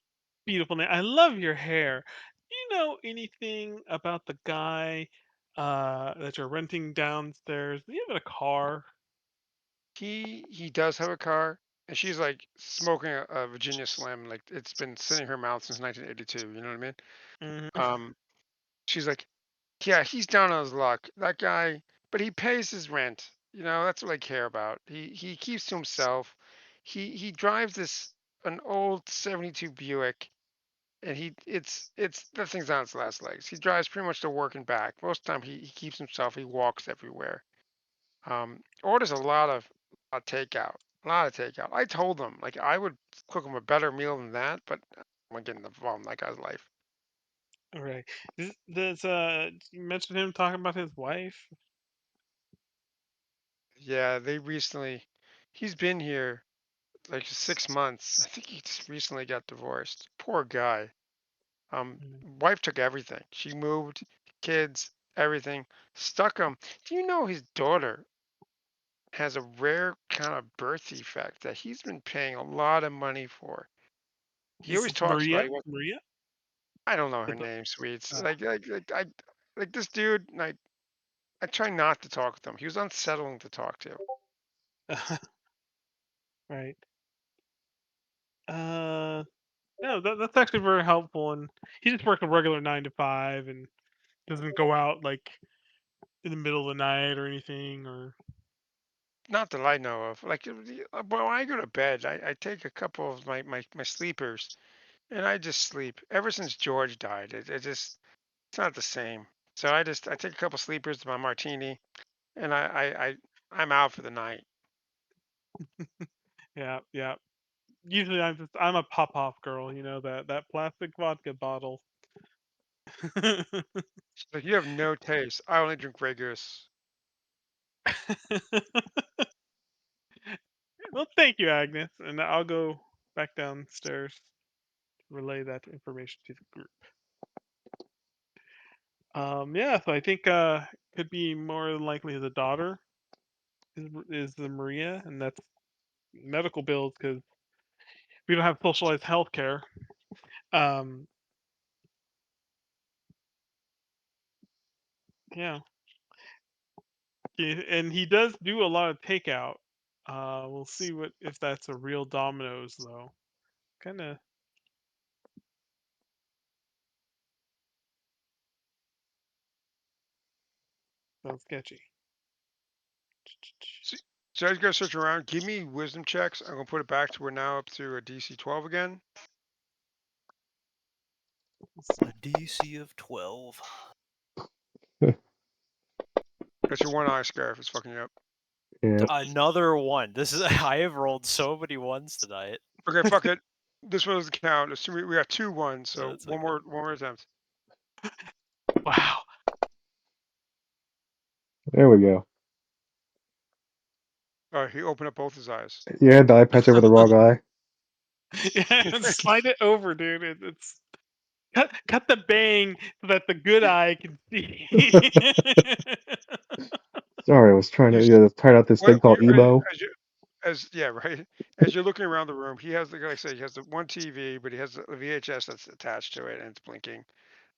beautiful name. I love your hair. Do you know anything about the guy that you're renting downstairs? Do you have a car? He does have a car, and she's like smoking a Virginia Slim, like it's been sitting in her mouth since 1982. You know what I mean? Hmm. Um, she's like, Yeah, he's down on his luck. That guy, but he pays his rent. That's what I care about. He keeps to himself. He drives an old '72 Buick, and it's that thing's on its last legs. He drives pretty much to work and back. Most of the time, he keeps himself. He walks everywhere. Orders a lot of takeout, a lot of takeout. I told him like I would cook him a better meal than that, but I'm getting involved in that guy's life. All right. You mentioned him talking about his wife? Yeah, he's been here like 6 months. I think he just recently got divorced. Poor guy. Mm. Wife took everything. She moved, kids, everything, stuck him. Do you know his daughter has a rare kind of birth defect that he's been paying a lot of money for? He This always is talks about Maria? he wants, Maria? I don't know The her name, sweets. uh, Like this dude. I try not to talk with him. He was unsettling to talk to. right. Uh, no, that's actually very helpful. And he just works a regular 9 to 5 and doesn't go out like in the middle of the night or anything. Or Not that I know of. Like, when I go to bed, I take a couple of my sleepers and I just sleep. Ever since George died, it's not the same. So I take a couple sleepers to my martini, and I'm out for the night. yeah, yeah. Usually I'm a pop off girl. That plastic vodka bottle. She's like, you have no taste. I only drink Grey Goose. Well, thank you, Agnes, and I'll go back downstairs to relay that information to the group. Yeah, so I think could be more than likely the daughter is the Maria, and that's medical bills because we don't have socialized healthcare. Um, yeah, and he does do a lot of takeout. We'll see what if that's a real Domino's though. Kind of sounds sketchy. So, so as you guys search around, give me wisdom checks. I'm gonna put it back to we're now up to a DC 12 again. A DC of 12. That's your one eye scarf. It's fucking you up. Yeah. Another one. This is I have rolled so many ones tonight. Okay, fuck it. This one doesn't count. Assume we got 2 1s, so That's one okay. more attempt. Wow. There we go. All right, he opened up both his eyes. You had the eye patch over the wrong eye. Yeah, slide it over, dude. It's cut the bang so that the good eye can see. Sorry, I was trying You to s- try out this thing what called you, emo. as yeah, right. As you're looking around the room, he has like I say, he has the one TV, but he has the VHS that's attached to it and it's blinking.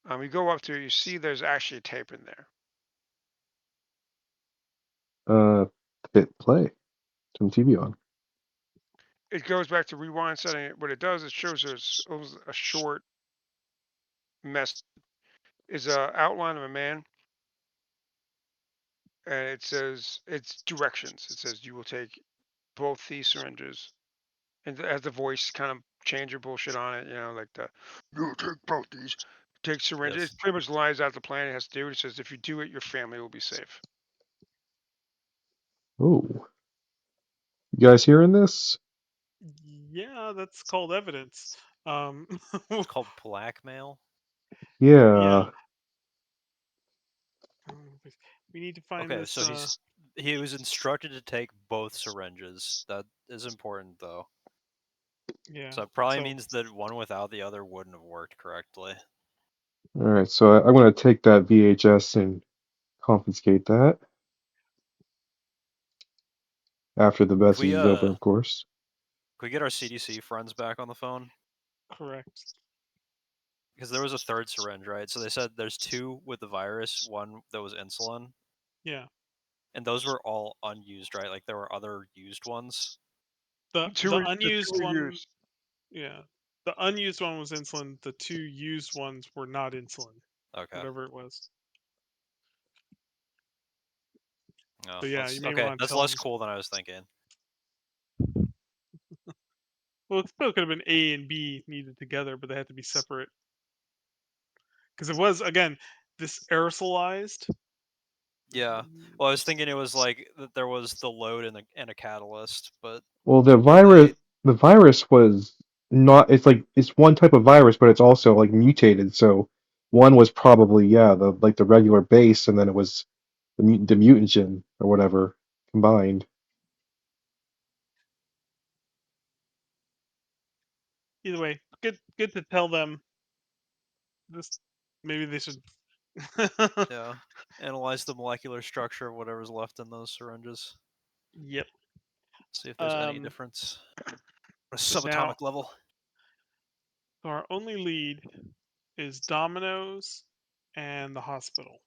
You go up to it, you see there's actually tape in there. Hit play. Turn the TV on. It goes back to rewind setting. What it does, it shows us a short mess. Is a outline of a man, and it says it's directions. It says you will take both these syringes, and it has the voice kind of changer bullshit on it. Like you take both these. Take syringes. Yes. It pretty much lies out the plan. It has to do it. It says if you do it, your family will be safe. Oh, you guys hearing this? Yeah, that's called evidence. Um, It's called blackmail. yeah. Yeah. We need to find Okay, this. so he was instructed to take both syringes. That is important though. Yeah. So it probably So means that one without the other wouldn't have worked correctly. All right, so I'm going to take that VHS and confiscate that after the Could message we is over, of course. could we get our CDC friends back on the phone? correct. Because there was a third syringe, right? So they said there's two with the virus, one that was insulin, Yeah. and those were all unused, right? Like there were other used ones. The The two unused we one. use. Yeah. The unused one was insulin. The two used ones were not insulin. Okay. Whatever it was. Oh, So yeah, you may okay, want to that's tell less them. cool than I was thinking. Well, it still could have been A and B needed together, but they had to be separate because it was again this aerosolized. Yeah. Well, I was thinking it was like that there was the load and a catalyst, but Well, they the virus was not. It's like it's one type of virus, but it's also like mutated. So one was probably the regular base, and then it was the mutagen or whatever combined. Either way, good to tell them this. Maybe they should. yeah analyze the molecular structure of whatever's left in those syringes. Yep. See if there's any Um. difference at a Now, subatomic level. so our only lead is Domino's and the hospital.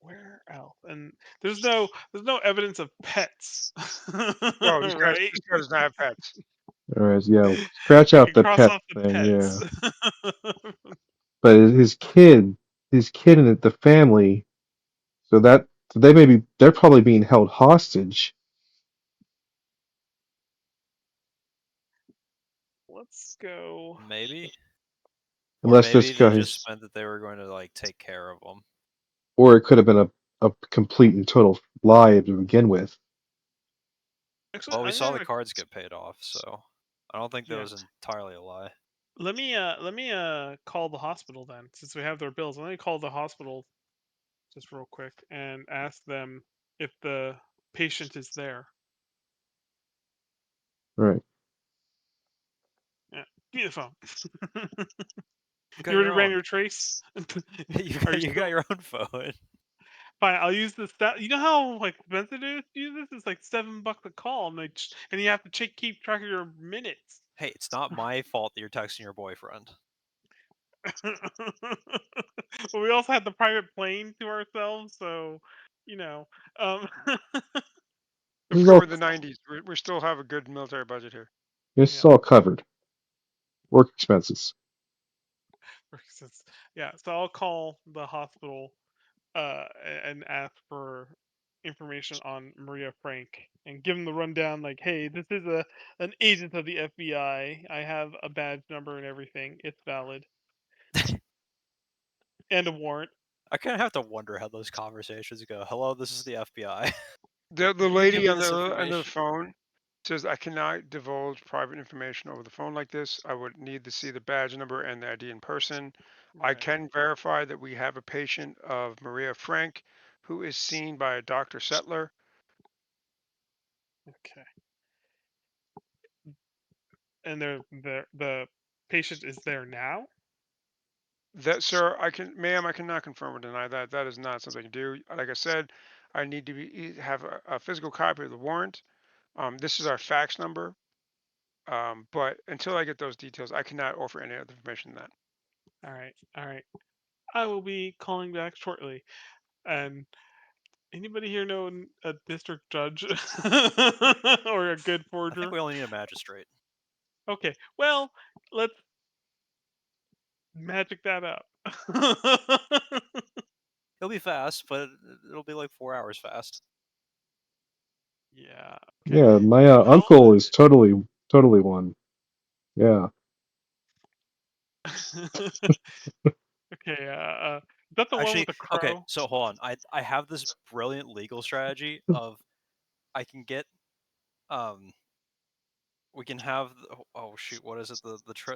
Where else? And there's no evidence of pets, No, right? this guy does not have pets. All right, yeah, scratch We out can the cross pet off the thing, pets. yeah. But his kid and the family, so they're probably being held hostage. Let's go. Maybe, or Unless this maybe they just guy's, meant that they were going to like take care of them. or it could have been a complete and total lie to begin with. Actually, Well, we I'm saw the gonna cards get paid off, so I don't think that yeah. was entirely a lie. Let me call the hospital then, since we have their bills. Let me call the hospital just real quick and ask them if the patient is there. Right. Yeah, give me the phone. You got You already your ran own. your trace? Are You got your own phone. fine? I'll use this. That you know how like expensive it is to use this? It's like $7 a call, and and you have to keep track of your minutes. Hey, it's not my fault that you're texting your boyfriend. But we also had the private plane to ourselves, so you know. Um, This is We're all over the 90s. We still have a good military budget here. this is yeah, all covered. Work expenses. yeah. So I'll call the hospital and ask for information on Maria Frank and give them the rundown. Like, hey, this is an agent of the FBI. I have a badge number and everything. It's valid and a warrant. I kind of have to wonder how those conversations go. Hello, this is the FBI. The Can you give lady me on this the end of the information? phone says, "I cannot divulge private information over the phone like this. I would need to see the badge number and the ID in person. I Right. can verify that we have a patient of Maria Frank who is seen by a Dr. Settler." Okay. And the patient is there now. That, sir, ma'am, I cannot confirm or deny that. That is not something to do. Like I said, I need to have a physical copy of the warrant. This is our fax number. But until I get those details, I cannot offer any other information than that. All right. All right. I will be calling back shortly. And anybody here know a district judge or a good I think forger? we only need a magistrate. Okay. Well, let's magic that up. He'll be fast, but it'll be like 4 hours fast. Yeah. Okay. Yeah, my I'll. uncle is totally one. Yeah. Okay. Is that the one with Actually, the okay, crow? so hold on. I have this brilliant legal strategy of I can get we can have oh shoot, what is it?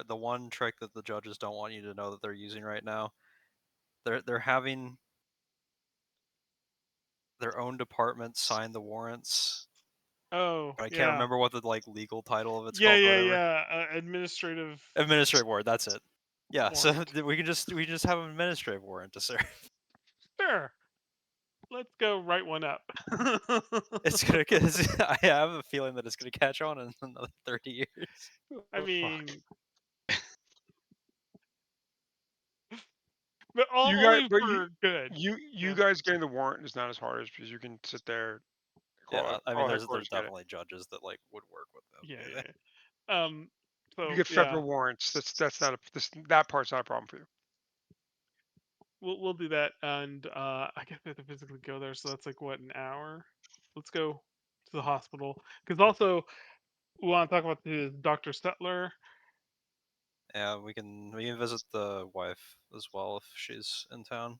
The one trick that the judges don't want you to know that they're using right now. They're having their own department sign the warrants. Oh, But I can't yeah. remember what the like legal title of it's Yeah, called or yeah, whatever. yeah. Administrative Administrative warrant, that's it. Yeah, so warrant. we can just have an administrative warrant to serve. Sure. Let's go write one up. It's gonna get. I have a feeling that it's gonna catch on in another 30 years. I Oh, fuck. mean, but You guys, only but for good. you Yeah. guys getting the warrant is not as hard as because you can sit there, Yeah, I mean, call there's headquarters, get it. definitely judges that like would work with Yeah, them. yeah, yeah. You So get yeah. federal warrants. That's not that part's not a problem for you. we'll do that, and I guess we have to physically go there, so that's like what, an hour? Let's go to the hospital because also we want to talk about the Dr. Stetler. Yeah, we can visit the wife as well if she's in town.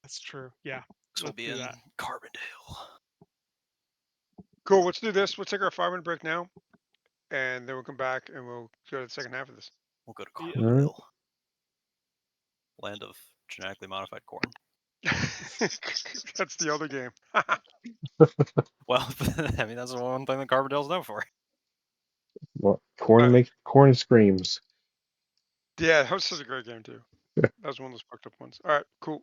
That's true. Yeah, Because we'll let's be do in that. Carbondale. Cool. Let's do this. We'll take our 5-minute break now, and then we'll come back and we'll go to the second half of this. We'll go to Yeah. Carbondale, land of genetically modified corn. That's the other game. Well, I mean that's the one thing that Carbondale's known for. Well, corn screams. Yeah, that was such a great game too. That was one of those fucked up ones. All right, cool.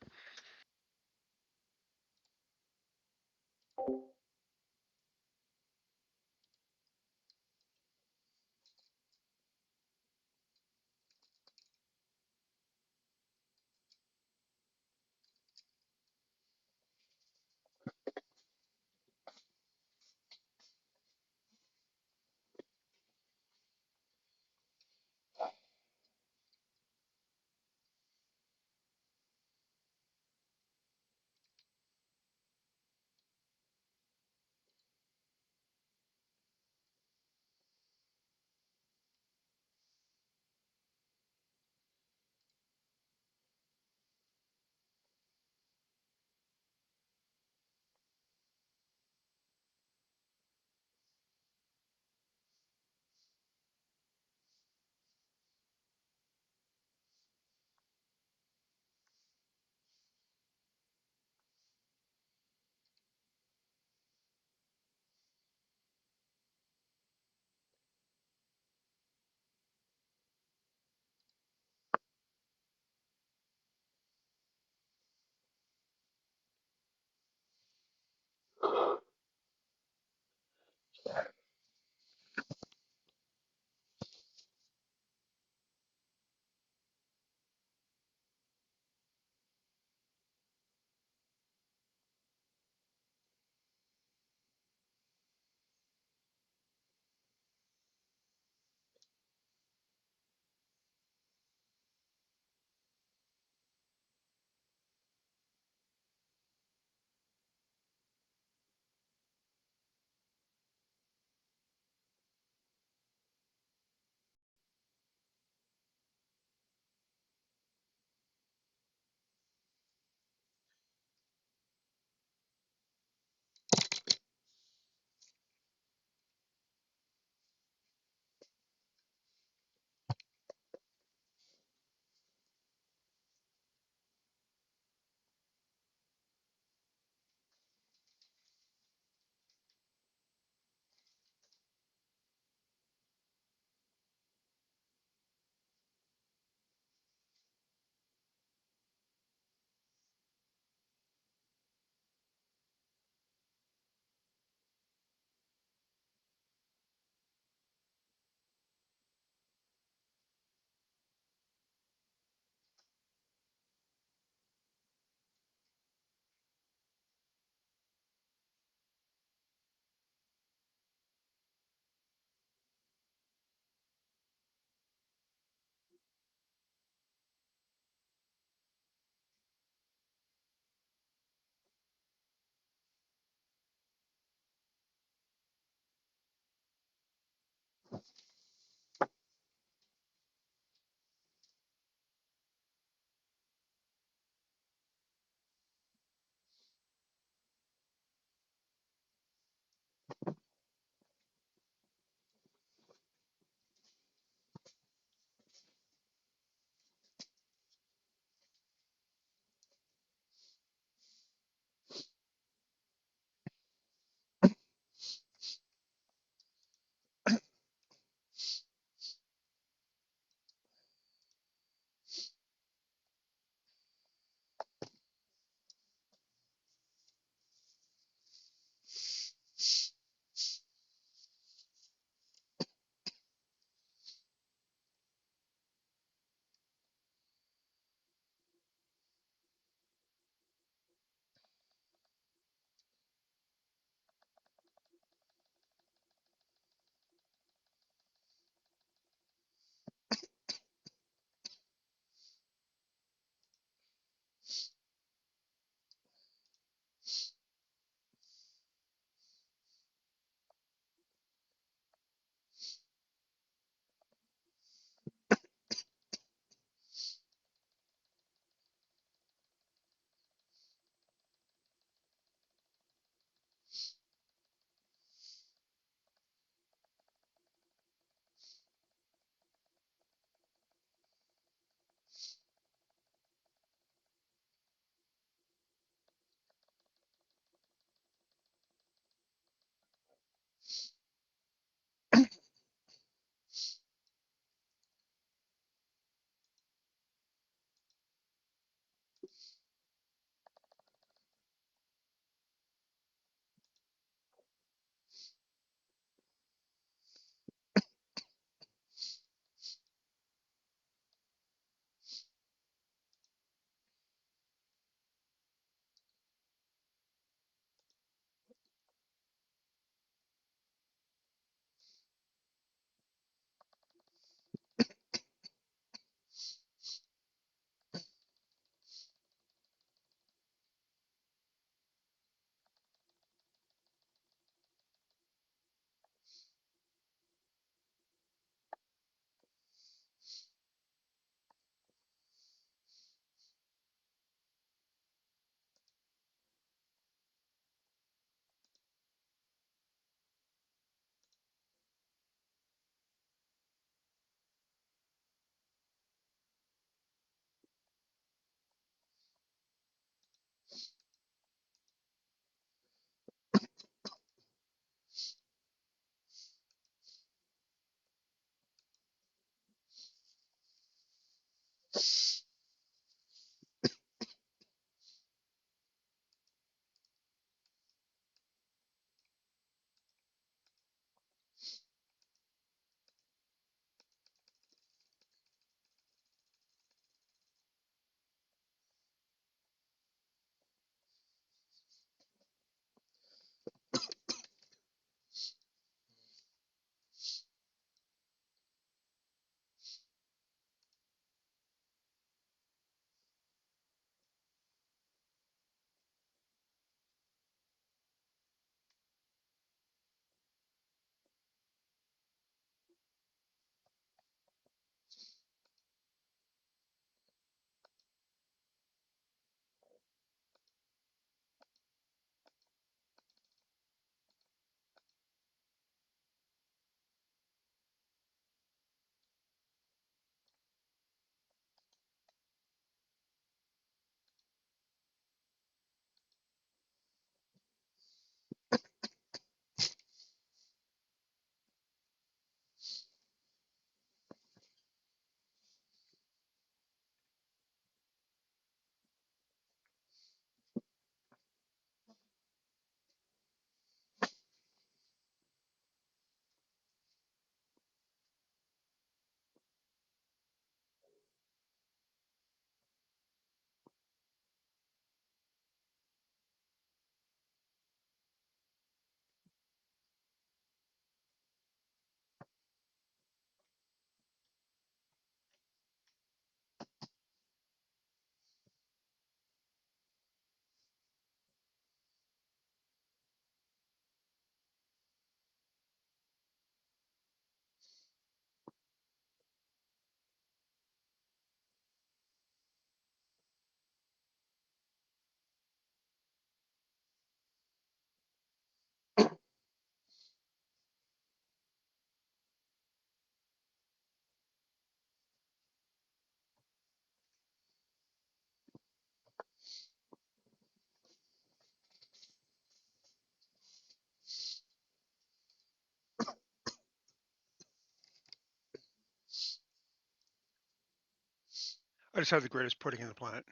I just had the greatest pudding in the planet.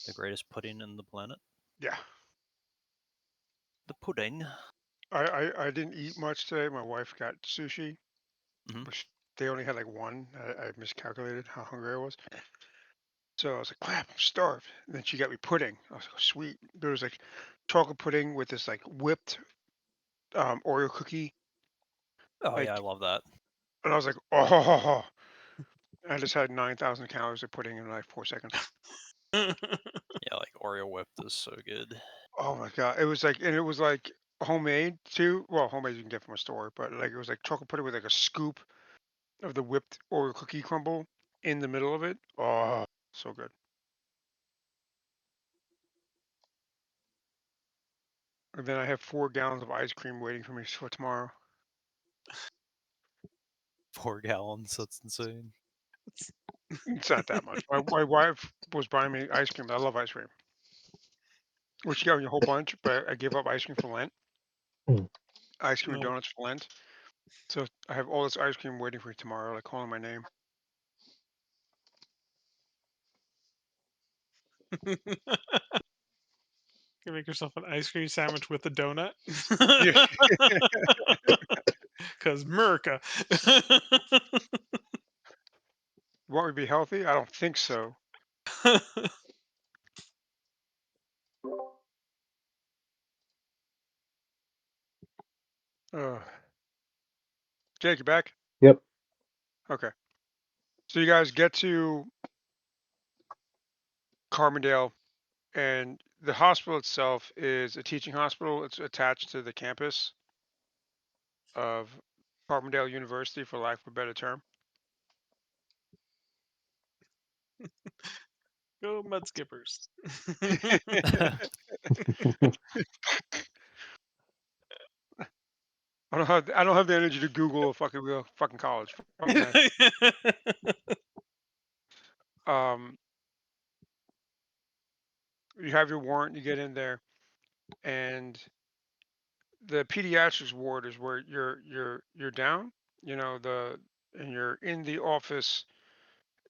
The greatest pudding in the planet. Yeah. The pudding. I didn't eat much today. My wife got sushi, Mhm. but they only had like one. I miscalculated how hungry I was. So I was like, crap, I'm starved. And then she got me pudding. I was like, sweet. There was like chocolate pudding with this like whipped Oreo cookie. Oh Like, yeah, I love that. and I was like, oh, I just had 9,000 calories of pudding in like 4 seconds. Yeah, like Oreo whipped is so good. Oh my God. It was like homemade too. Well, homemade you can get from a store, but like it was like chocolate pudding with like a scoop of the whipped Oreo cookie crumble in the middle of it. Oh, so good. And then I have 4 gallons of ice cream waiting for me for tomorrow. 4 gallons. That's insane. It's not that much. My wife was buying me ice cream. I love ice cream. Well, she got me a whole bunch, but I gave up ice cream for Lent. Hmm. Ice cream and No. donuts for Lent. So I have all this ice cream waiting for me tomorrow, like calling my name. You make yourself an ice cream sandwich with a donut. Yeah. Because America. Want me to be healthy? I don't think so. Uh, Jake, you back? Yep. Okay. So you guys get to Carbondale, and the hospital itself is a teaching hospital. It's attached to the campus of Carbondale University, for lack of a better term. Go mud skippers. I don't have the energy to Google a fucking real fucking college. Fuck that. Um, you have your warrant, you get in there, and the pediatrics ward is where you're down. You know and you're in the office.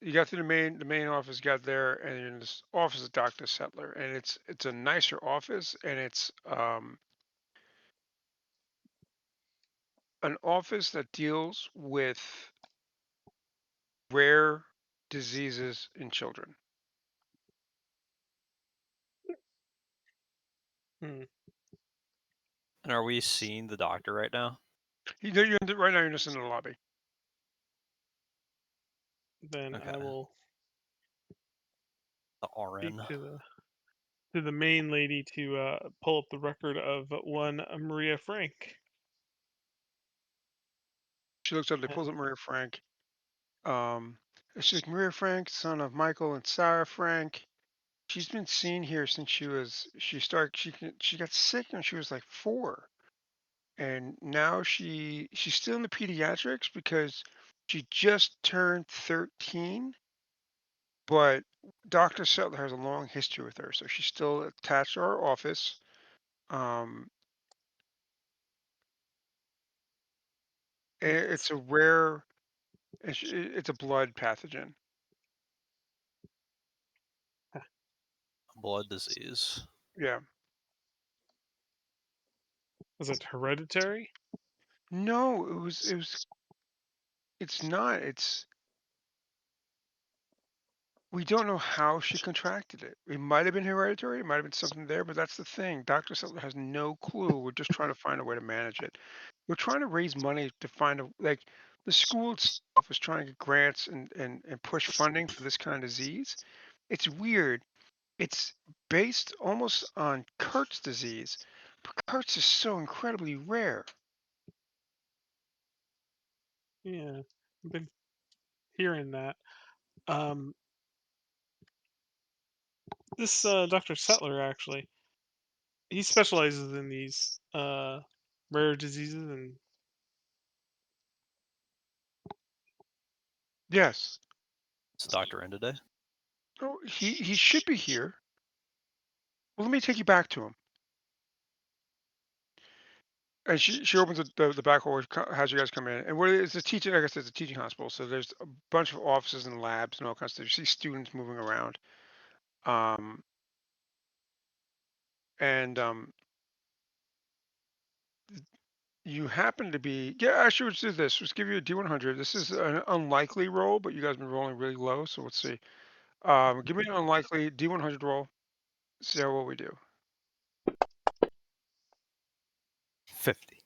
You got to the main office, got there, and you're in this office of Dr. Settler, and it's a nicer office, and it's an office that deals with rare diseases in children. Hmm. And are we seeing the doctor right now? Right now, you're just in the lobby. Then Okay. I will The speak RN. to the main lady to pull up the record of one Maria Frank. She looks up, they pulls up And Maria Frank. Um, she's like, Maria Frank, son of Michael and Sarah Frank. She's been seen here since she got sick when she was like 4, and now she's still in the pediatrics because she just turned 13. But Dr. Settler has a long history with her, so she's still attached to our office. Um, it's a rare, it's a blood pathogen. Blood disease. Yeah. was it hereditary? No, it's not. We don't know how she contracted it. It might have been hereditary. It might have been something there, but that's the thing. Dr. Settler has no clue. We're just trying to find a way to manage it. We're trying to raise money to find the school itself is trying to get grants and push funding for this kind of disease. It's weird. It's based almost on Kurt's disease, but Kurt's is so incredibly rare. Yeah, I've been hearing that. Um, this Dr. Settler actually, he specializes in these rare diseases and Yes. Is the doctor in today? Oh, he should be here. Well, let me take you back to him. And she opens the back door, has you guys come in. And it's a teaching, like I said, it's a teaching hospital. So there's a bunch of offices and labs and all kinds of stuff. You see students moving around. Um, and you happen to be, yeah, actually, let's do this. Let's give you a D100. This is an unlikely roll, but you guys have been rolling really low. So let's see. Give me an unlikely D100 roll. See how well we do. 50.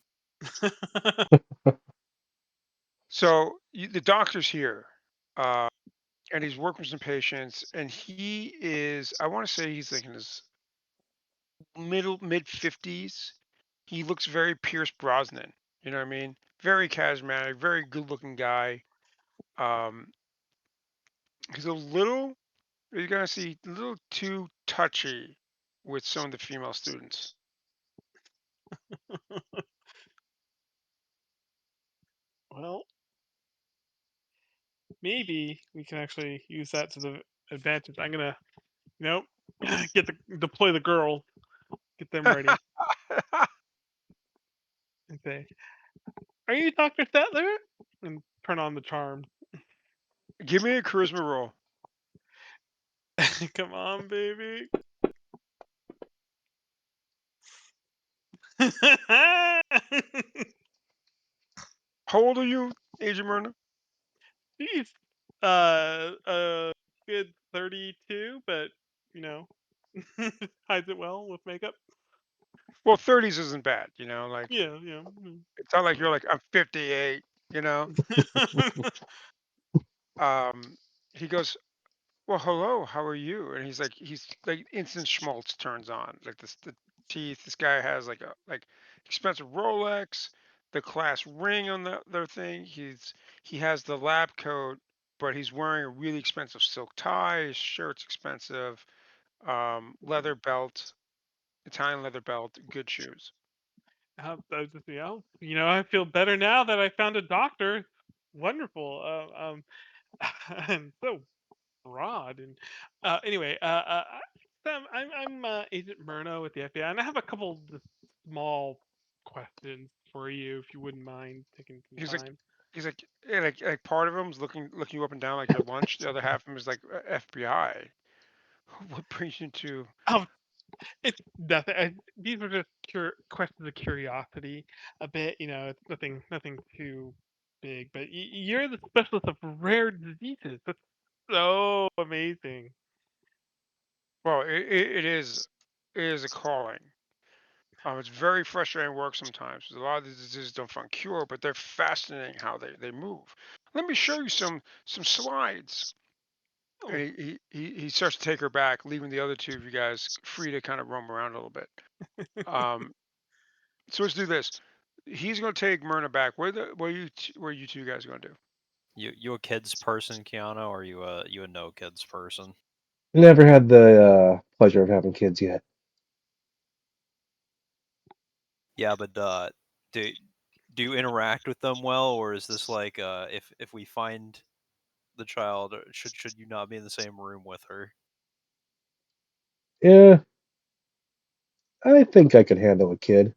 So the doctor's here, and he's working with some patients, and he is, I want to say he's like in his mid 50s. He looks very Pierce Brosnan. You know what I mean? Very charismatic, very good looking guy. Um, he's a little, you're gonna see, a little too touchy with some of the female students. Well, maybe we can actually use that to the advantage. I'm gonna, deploy the girl, get them ready, and say, "Are you Dr. Settler?" And turn on the charm. Give me a charisma roll. Come on, baby. How old are you, Agent Myrna? She's a good 32, but you know, hides it well with makeup. Well, 30s isn't bad, like Yeah, yeah. it's not like you're like, I'm 58, you know. Um, he goes, well, hello, how are you? And he's like instant schmaltz turns on. Like the teeth. This guy has like expensive Rolex, the class ring on their thing. He has the lab coat, but he's wearing a really expensive silk tie. His shirt's expensive. Leather belt, Italian leather belt, good shoes. I just, I feel better now that I found a doctor. Wonderful. And so broad. And anyway, Sam, I'm Agent Myrna with the FBI, and I have a couple just small questions for you, if you wouldn't mind taking some He's like time. he's like yeah, like part of him's looking you up and down like your lunch. The other half of him is like FBI. What brings you to? Oh, it's nothing. These were just questions of curiosity, a bit. It's nothing too big. But you're the specialist of rare diseases. That's so amazing. Well, it is a calling. It's very frustrating work sometimes, 'cause a lot of these diseases don't find cure, but they're fascinating how they move. Let me show you some slides. Oh, And he starts to take her back, leaving the other two of you guys free to kind of roam around a little bit. Um, so let's do this. He's going to take Myrna back. What are you two guys going to do? You a kids person, Keanu, or you a no kids person? Never had the pleasure of having kids yet. Yeah, but do do you interact with them well, or is this like if we find the child, should you not be in the same room with her? Yeah, I think I could handle a kid.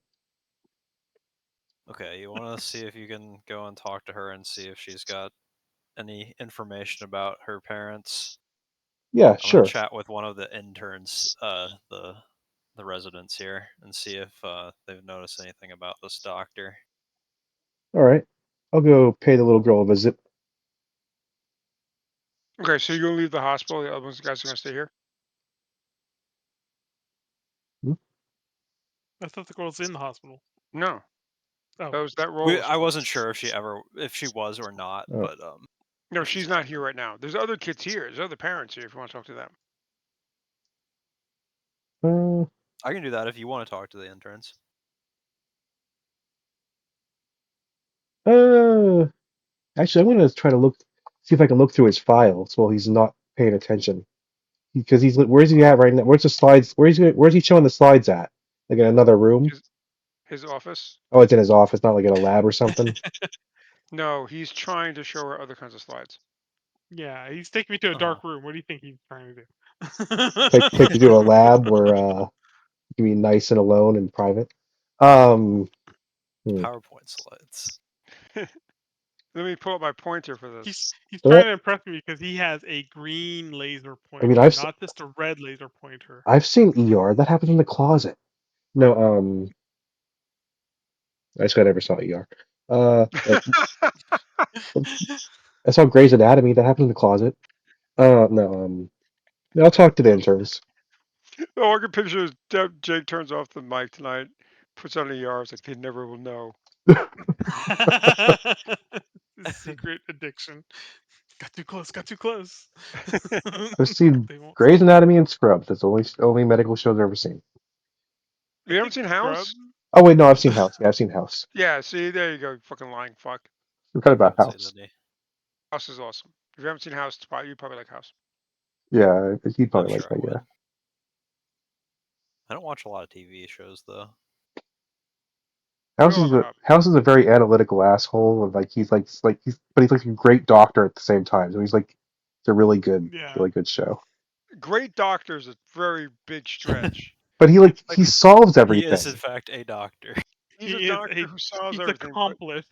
Okay, you want to see if you can go and talk to her and see if she's got any information about her parents. Yeah, I'm gonna sure. chat with one of the interns, the residents here, and see if they've noticed anything about this doctor. All right. I'll go pay the little girl a visit. Okay, so you're going to leave the hospital. The other guys are going to stay here. Hmm? I thought the girl's in the hospital. No, Oh, that role was I closed. wasn't sure if she was or not, Oh. but No, she's not here right now. There's other kids here. There's other parents here if you want to talk to them. Uh, I can do that if you want to talk to the interns. uh, actually, I'm gonna try to see if I can look through his files while he's not paying attention. Because where's he at right now? Where's the slides? Where's he showing the slides at? Like in another room? His office. Oh, it's in his office, not like in a lab or something. No, he's trying to show her other kinds of slides. yeah. He's taking me to a Uh-huh. dark room. What do you think he's trying to do? Take you to a lab where you can be nice and alone and private. Um, PowerPoint slides. Let me pull up my pointer for He's this. trying to impress me because he has a green laser I mean, pointer, not just a red laser pointer. I've seen ER. That happens in the closet. No, I just never saw ER. Like I saw Grey's Anatomy. That happens in the closet. No, I'll talk to the interns. All I can picture is Jake turns off the mic tonight, puts on the ER. It's like they never will know. Secret addiction. Got too close. Got too close. I've seen They won't Grey's stop. Anatomy and Scrubs. That's the only medical shows I've ever seen. I You haven't think seen Scrub. House? Oh wait, no, I've seen House. Yeah, I've seen House. Yeah, see, there you go. Fucking lying fuck. We're talking I about haven't seen House. any. House is awesome. If you haven't seen House, you probably like House. Yeah, he'd I'm probably like sure I that. would. Yeah. I don't watch a lot of TV shows though. We all have hobbies. House is a very analytical asshole, and like but he's like a great doctor at the same time. So he's it's a Yeah. really good show. Great doctor is a very big stretch. But It's Like he solves He is in everything. fact a doctor. he's a he is doctor who solves he's everything, but accomplished.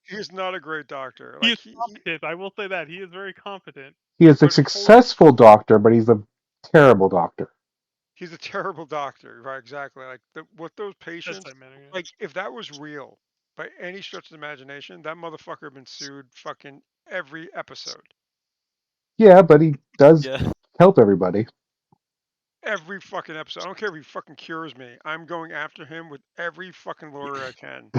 he's not a great doctor. He Like is competent. I will say that he is very competent. He is a but holy, successful doctor, but he's a terrible doctor. he's a terrible doctor. Right? Exactly. Like what those That's patients, what I meant. like if that was real, by any stretch of the imagination, that motherfucker had been sued fucking every episode. Yeah, but he does Yeah. help everybody. Every fucking episode. I don't care if he fucking cures me. I'm going after him with every fucking lawyer I can.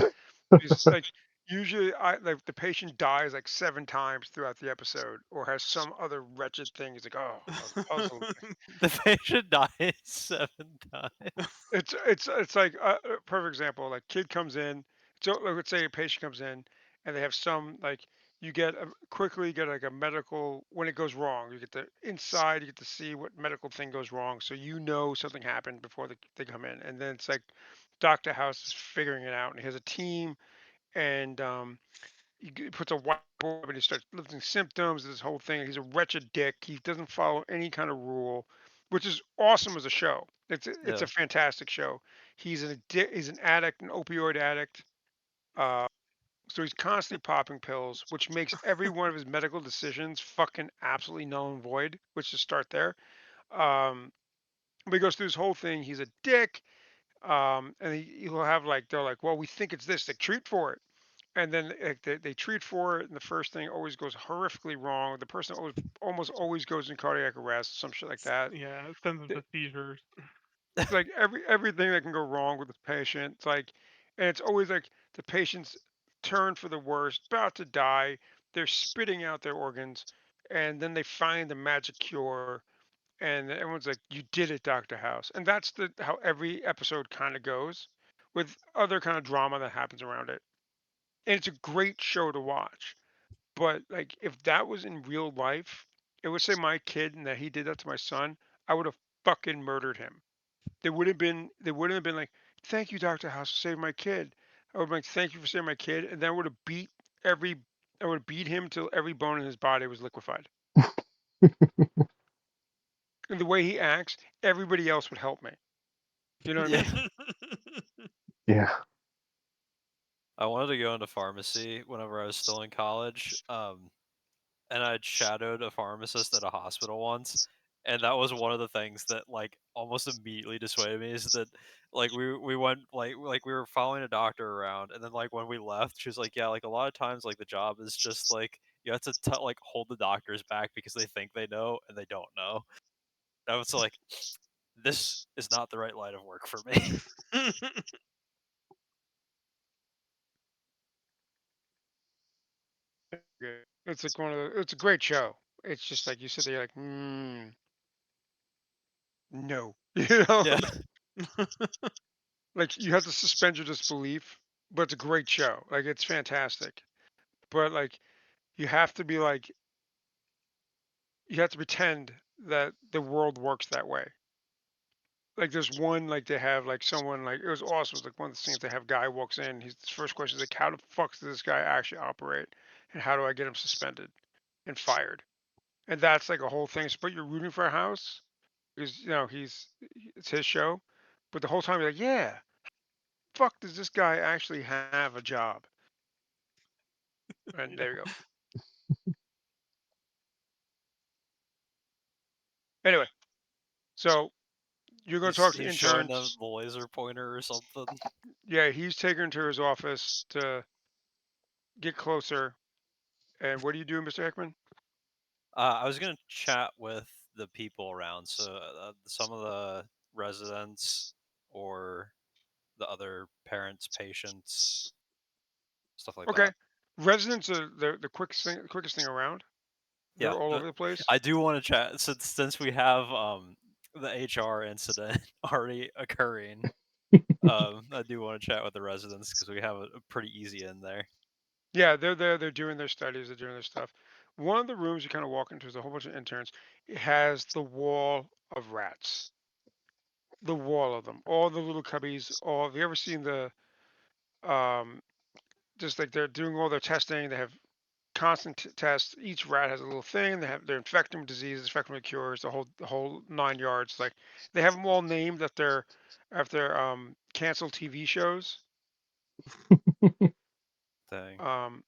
Because like usually I like the patient dies like 7 times throughout the episode or has some other wretched thing. He's like, oh, I was puzzled. The patient dies 7 times. It's like a perfect example. Like kid comes in. So like, let's say a patient comes in and they have some like you get quickly get like a medical when it goes wrong. You get the inside. You get to see what medical thing goes wrong, so you know something happened before they come in. And then it's like Doctor House is figuring it out, and he has a team, and he puts a whiteboard and he starts listing symptoms. This whole thing. He's a wretched dick. He doesn't follow any kind of rule, which is awesome as a show. It's Yeah. a fantastic show. He's an addict, an opioid addict. Uh, so he's constantly popping pills, which makes every one of his medical decisions fucking absolutely null and void. Which to start there. Um, but he goes through this whole thing. He's a dick. And he'll have like they're like, well, we think it's this. They treat for it, and then like, they treat for it, and the first thing always goes horrifically wrong. The person almost always goes in cardiac arrest, some shit like that. Yeah, it sends him Th- to seizures. It's like everything that can go wrong with the patient. It's like, and it's always like the patient's turn for the worst, about to die. They're spitting out their organs, and then they find the magic cure, and everyone's like, "You did it, Doctor House," and that's the how every episode kind of goes, with other kind of drama that happens around it. And it's a great show to watch. But like, if that was in real life, it would say my kid and that he did that to my son, I would have fucking murdered him. They wouldn't have been like, "Thank you, Doctor House, for saving my kid." I would be like, "Thank you for saving my kid," and then every, I would have beat him till every bone in his body was liquefied. And the way he acts, everybody else would help me. You know what I Yeah. mean? Yeah. I wanted to go into pharmacy whenever I was still in college. And I'd shadowed a pharmacist at a hospital once, and that was one of the things that like almost immediately dissuaded me is that like we went like we were following a doctor around, and then like when we left, she was like, yeah, like a lot of times like the job is just like you have to like hold the doctors back because they think they know and they don't know. I was like, this is not the right line of work for me. Good. It's like it's a great show. It's just like you sit there, you're like, no, you know, Yeah. like you have to suspend your disbelief. But it's a great show. Like it's fantastic. But like you have to be like you have to pretend that the world works that way. Like there's one like they have like someone like it was awesome. It's like one of the scenes they have guy walks in. His first question is like, how the fuck does this guy actually operate, and how do I get him suspended and fired? And that's like a whole thing. But you're rooting for a house because it's his show, but the whole time you're like, yeah, fuck does this guy actually have a job? And Yeah. there you go. Anyway, so you're going to talk to He's showing them interns. the laser pointer or something. Yeah, he's taking her to his office to get closer. And what do you do, Mr. Hickman? I was gonna chat with the people around, so some of the residents or the other parents, patients, stuff like Okay. that. Residents are the quickest thing around. Yeah, They're all over the place. I do want to chat since we have the HR incident already occurring. I do want to chat with the residents because we have a pretty easy in there. Yeah, they're there. They're doing their studies. They're doing their stuff. One of the rooms you kind of walk into is a whole bunch of interns. It has the wall of rats. The wall of them. All the little cubbies. All. Have you ever seen the um? Just like they're doing all their testing. They have constant tests. Each rat has a little thing. They're infecting with diseases, infecting with cures. The whole 9 yards. Like they have them all named after canceled TV shows. Thing. Um.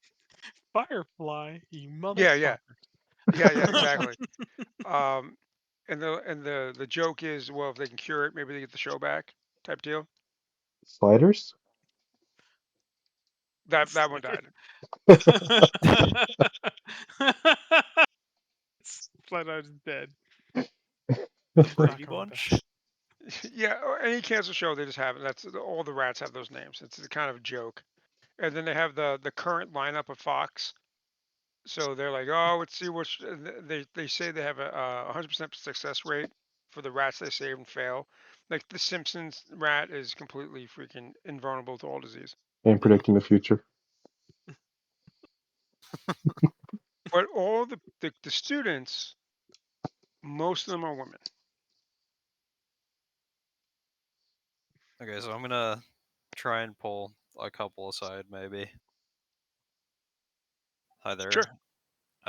Firefly, you Yeah. Yeah. motherfucker. Yeah. Exactly. Um, and the joke is, well, if they can cure it, maybe they get the show back, type deal. Sliders? That one died. Flat out is dead. The He's not Brady coming back. Bunch. Yeah, or any cancer show they just have it. That's all the rats have those names. It's a kind of a joke. And then they have the current lineup of Fox. So they're like, oh, let's see which they say they have a 100% success rate for the rats they save and fail. Like the Simpsons rat is completely freaking invulnerable to all disease. And predicting the future. But all the students, most of them are women. Okay, so I'm gonna try and pull a couple aside, maybe. Hi Sure.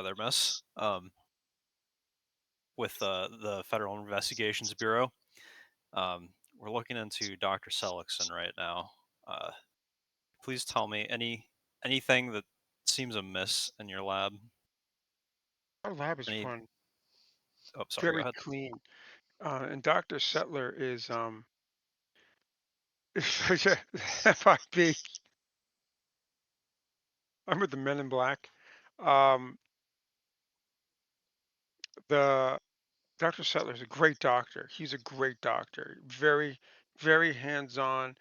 there, Miss. With the Federal Investigations Bureau, we're looking into Dr. Seligson right now. Uh, please tell me anything that seems amiss in your lab. Our lab is Any? fun, Oh, sorry. Go very ahead. clean. And Dr. Settler is FIB. I'm with the Men in Black. Um, the Dr. Settler is a great doctor. He's a great doctor. Very, very hands-on.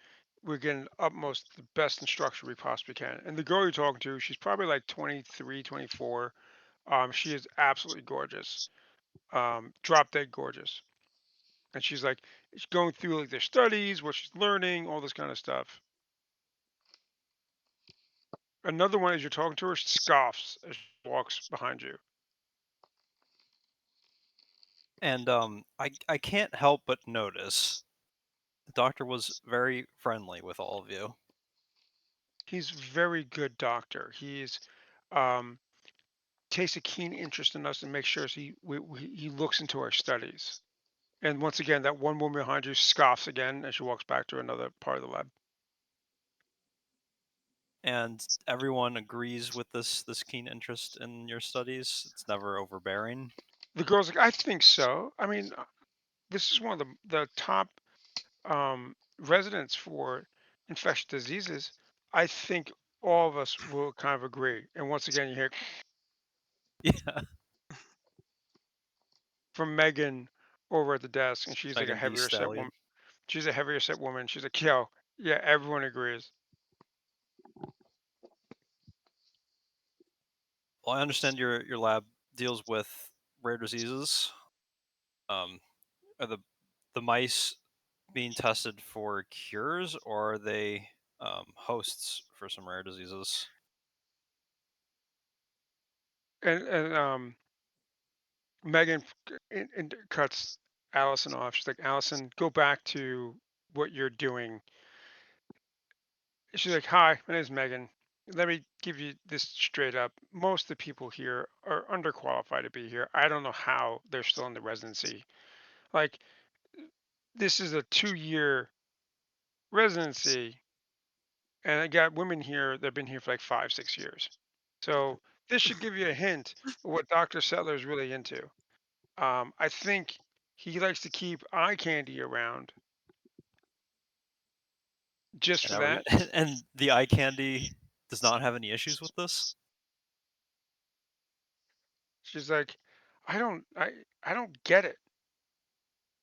We're getting utmost the best instruction we possibly can. And the girl you're talking to, she's probably like 23, 24. She is absolutely gorgeous. Drop dead gorgeous. And she's like, she's going through like their studies, what she's learning, all this kind of stuff. Another one, as you're talking to her, scoffs as she walks behind you. And I can't help but notice the doctor was very friendly with all of you. He's very good doctor. He's um, takes a keen interest in us and makes sure he looks into our studies. And once again, that one woman behind you scoffs again as she walks back to another part of the lab. And everyone agrees with this keen interest in your studies. It's never overbearing. The girl's like, I think so. I mean, this is one of the top residents for infectious diseases. I think all of us will kind of agree. And once again, you hear Yeah, from Megan over at the desk, and she's like a Megan the heavier set woman. Stallion. She's a heavier set woman. She's like, yo, yeah, everyone agrees. Well, I understand your lab deals with rare diseases. Um, are the mice being tested for cures, or are they hosts for some rare diseases? And Megan cuts Allison off. She's like, Allison, go back to what you're doing. She's like, hi, my name is Megan. Let me give you this straight up. Most of the people here are underqualified to be here. I don't know how they're still in the residency. Like, this is a 2-year residency. and I got women here that've been here for like 5, 6 years. So this should give you a hint of what Dr. Settler is really into. I think he likes to keep eye candy around just And for are we that. and the eye candy does not have any issues with this? She's like, I don't get it.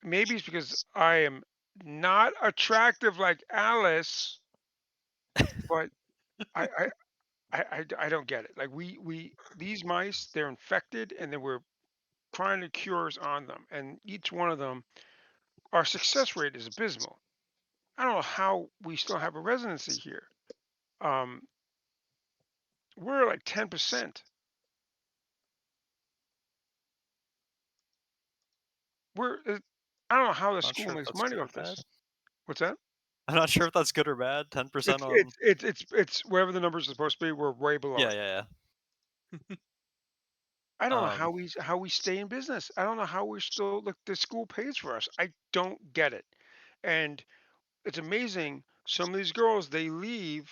Maybe it's because I am not attractive like Alice, but I I don't get it. Like we these mice, they're infected, and then we're trying to cures on them, and each one of them, our success rate is abysmal. I don't know how we still have a residency here. Um, we're like 10%. I don't know how the Not school sure if makes that's money good or off bad. this. What's that? I'm not sure if that's good or bad. 10% It's on. it's it's it's it's wherever the numbers are supposed to be. We're way below Yeah, it. yeah, I don't know yeah. how we stay in business. I don't know how we're still look. The school pays for us. I don't get it, and it's amazing. Some of these girls, they leave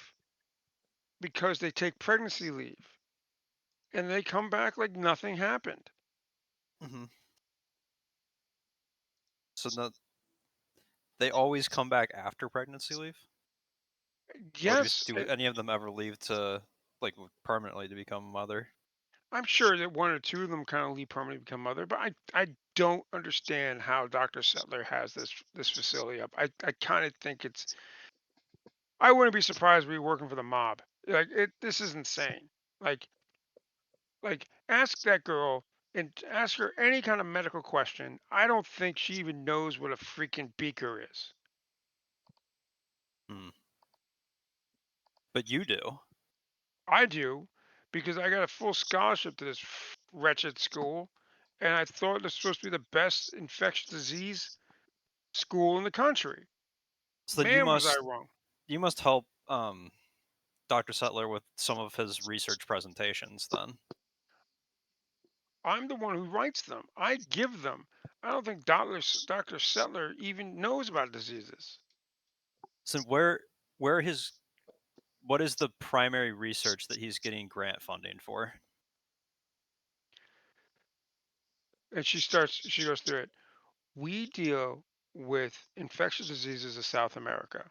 because they take pregnancy leave, and they come back like nothing happened. Hmm. So that they always come back after pregnancy leave, or Yes, do any of them ever leave to like permanently to become a mother? I'm sure that one or two of them kind of leave permanently become mother, but I don't understand how Dr. Settler has this facility up. I kind of think it's. I wouldn't be surprised if we were working for the mob. Like this is insane. Like ask that girl and ask her any kind of medical question. I don't think she even knows what a freaking beaker is. Hmm. But you do. I do, because I got a full scholarship to this wretched school, and I thought it was supposed to be the best infectious disease school in the country. So then Man, was I wrong. you must help Dr. Settler with some of his research presentations then. I'm the one who writes them. I give them. I don't think Dr. Settler even knows about diseases. So where his what is the primary research that he's getting grant funding for? And she goes through it. We deal with infectious diseases of South America,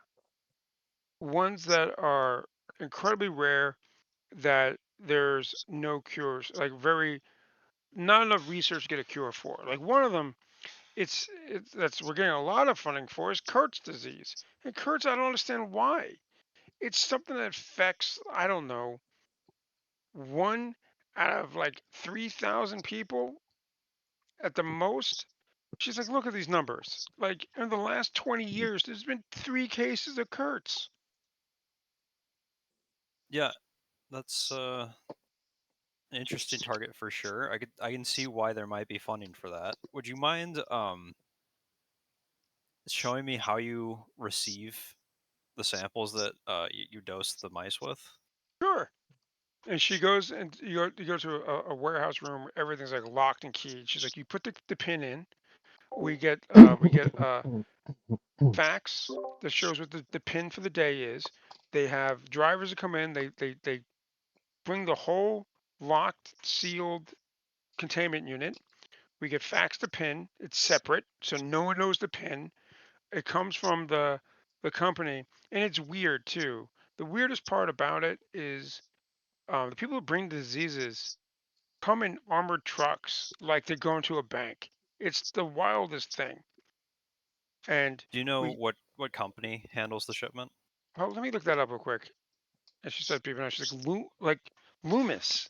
ones that are incredibly rare, that there's no cures, like very not enough research to get a cure for. Like one of them, it's that's we're getting a lot of funding for is Kurt's disease. And Kurt's, I don't understand why. It's something that affects, I don't know, one out of like 3,000 people at the most. She's like, look at these numbers. Like in the last 20 years, there's been 3 cases of Kurt's. Yeah, that's an interesting target for sure. I can see why there might be funding for that. Would you mind showing me how you receive the samples that you dose the mice with? Sure. And she goes and you go to a warehouse room. Everything's like locked and keyed. She's like, you put the pin in. We get fax that shows what the pin for the day is. They have drivers that come in. They bring the whole locked, sealed containment unit. We get faxed the pin. It's separate, so no one knows the pin. It comes from the company, and it's weird too. The weirdest part about it is the people who bring the diseases come in armored trucks like they're going to a bank. It's the wildest thing. And Do you know we, what company handles the shipment? oh, let me look that up real quick. And she said, people, she's like, like Loomis.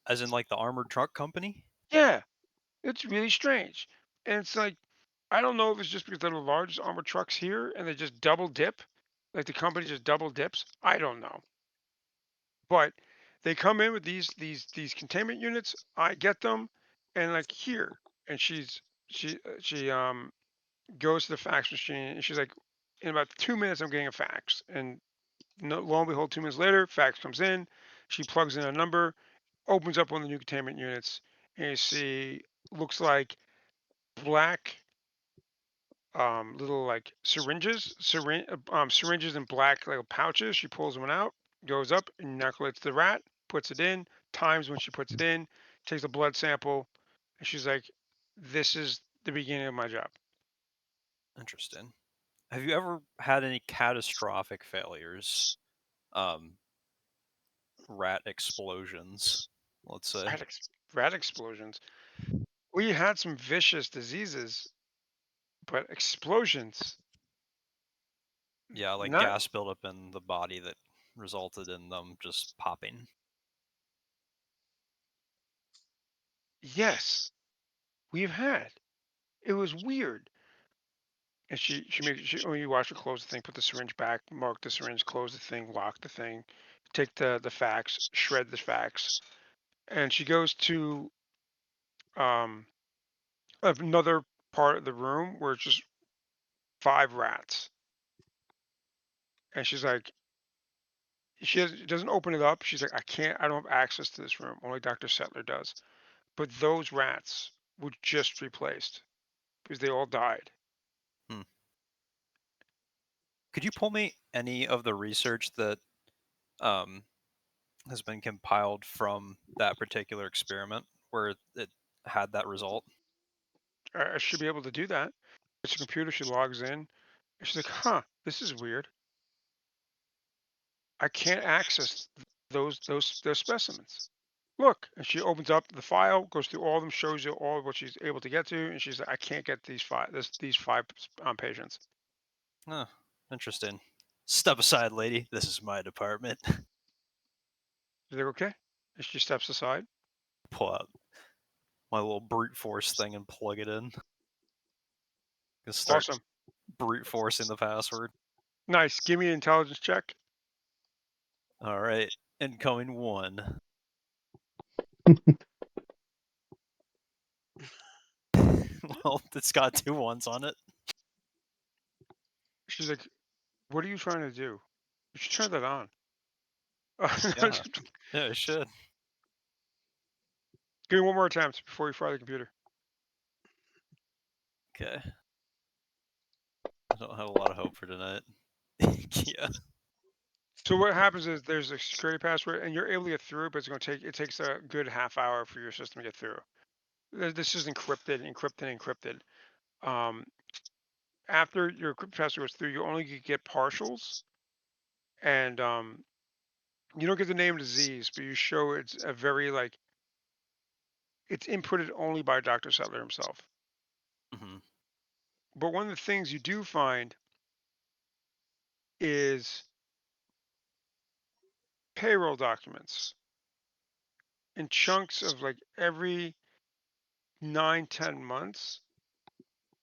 As in like the armored truck company? Yeah, it's really strange. And it's like, I don't know if it's just because they're the largest armored trucks here and they just double dip, like the company just double dips. I don't know. But they come in with these containment units. I get them, and like here, and she goes to the fax machine, and she's like, in about 2 minutes, I'm getting a fax, and no, lo and behold, 2 minutes later, fax comes in. She plugs in a number, opens up one of the new containment units, and you see looks like black little like syringes in black little pouches. She pulls one out, goes up, inoculates the rat, puts it in, times when she puts it in, takes a blood sample, and she's like, "This is the beginning of my job." Interesting. Have you ever had any catastrophic failures? Um, rat explosions, let's say. Rat, rat explosions. We had some vicious diseases, but explosions, Yeah, like not. gas buildup in the body that resulted in them just popping. Yes, we've had. It was weird. And she makes when you watch her close the thing, put the syringe back, mark the syringe, close the thing, lock the thing, take the facts, shred the facts, and she goes to um another part of the room where it's just 5 rats, and she's like, doesn't open it up. She's like, I don't have access to this room. Only Dr. Settler does. But those rats were just replaced because they all died. Hmm. Could you pull me any of the research that um, has been compiled from that particular experiment where it had that result? I should be able to do that. It's a computer. She logs in. And she's like, huh, this is weird. I can't access those specimens. Look, and she opens up the file, goes through all of them, shows you all of what she's able to get to, and she's like, I can't get these five patients. Oh, interesting. Step aside, lady. This is my department. She's like, okay. And she steps aside. Pull out my little brute force thing and plug it in. Gonna start Awesome. brute forcing the password. Nice. Give me an intelligence check. All right, incoming 1. Well, it's got 2 1s on it. She's like, what are you trying to do? You should turn that on. Yeah, yeah, it should. Give me one more attempt before you fry the computer. Okay. I don't have a lot of hope for tonight. Yeah. So what happens is there's a security password, and you're able to get through, but it takes a good half hour for your system to get through. This is encrypted, encrypted, encrypted. Um, After your encrypted password goes through, you only get partials, and you don't get the name of the disease, but you show it's a very like it's inputted only by Dr. Settler himself. Hmm. But one of the things you do find is payroll documents in chunks of like every 9, 10 months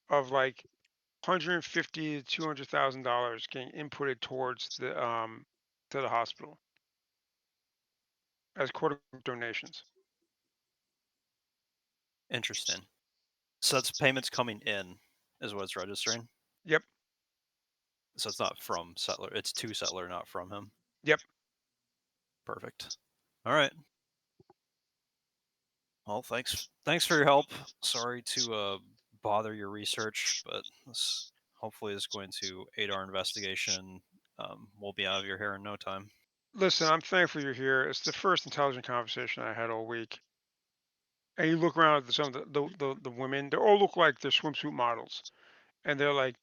of like 150 to $200,000 getting inputted towards the to the hospital as quote unquote donations. Interesting. So that's payments coming in, is what it's registering. Yep, So it's not from Settler. It's to Settler, not from him. yep. Perfect. All right. Well, thanks for your help. Sorry to bother your research, but this hopefully is going to aid our investigation. We'll be out of your hair in no time. Listen, I'm thankful you're here. It's the first intelligent conversation I had all week. And you look around at some of the women, they all look like they're swimsuit models. And they're like,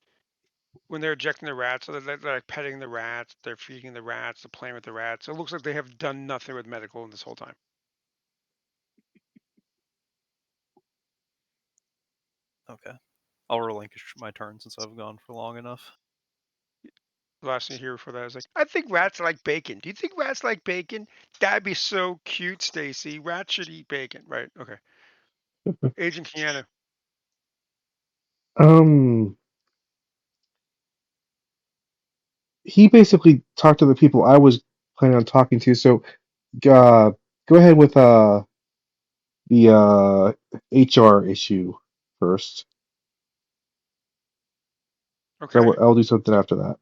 when they're ejecting the rats, they're like petting the rats, they're feeding the rats, they're playing with the rats. It looks like they have done nothing with medical in this whole time. Okay. I'll relinquish my turn since I've gone for long enough. The last thing you hear before that is like, I think rats like bacon. Do you think rats like bacon? That'd be so cute, Stacy. Rats should eat bacon. Right. Okay. Agent Keanu. Um, he basically talked to the people I was planning on talking to. So, go ahead with the HR issue first. Okay. I'll do something after that.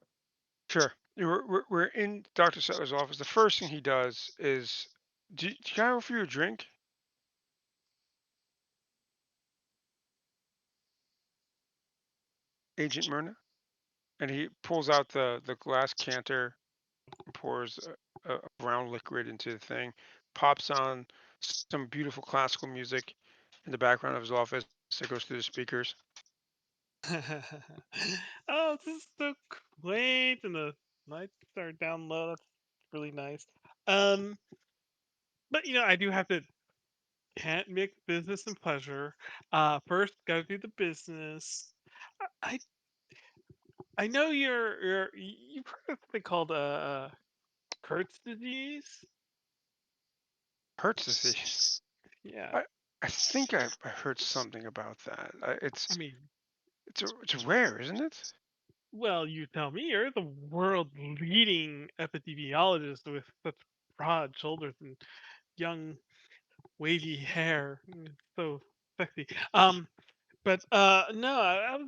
Sure. We're in Dr. Settler's office. The first thing he does is, can I offer you a drink? Agent Myrna, and he pulls out the glass canter and pours a brown liquid into the thing, pops on some beautiful classical music in the background of his office that goes through the speakers. Oh, this is so quaint, and the lights are down low. That's really nice. Um, but I do have to can't mix business and pleasure. First, gotta do the business. I I know you've heard of something called Kurt's disease. Hurts disease. Yeah, I think I heard something about that. I mean, It's rare, isn't it? well, you tell me. You're the world leading epidemiologist with such broad shoulders and young wavy hair. It's so sexy. But no, I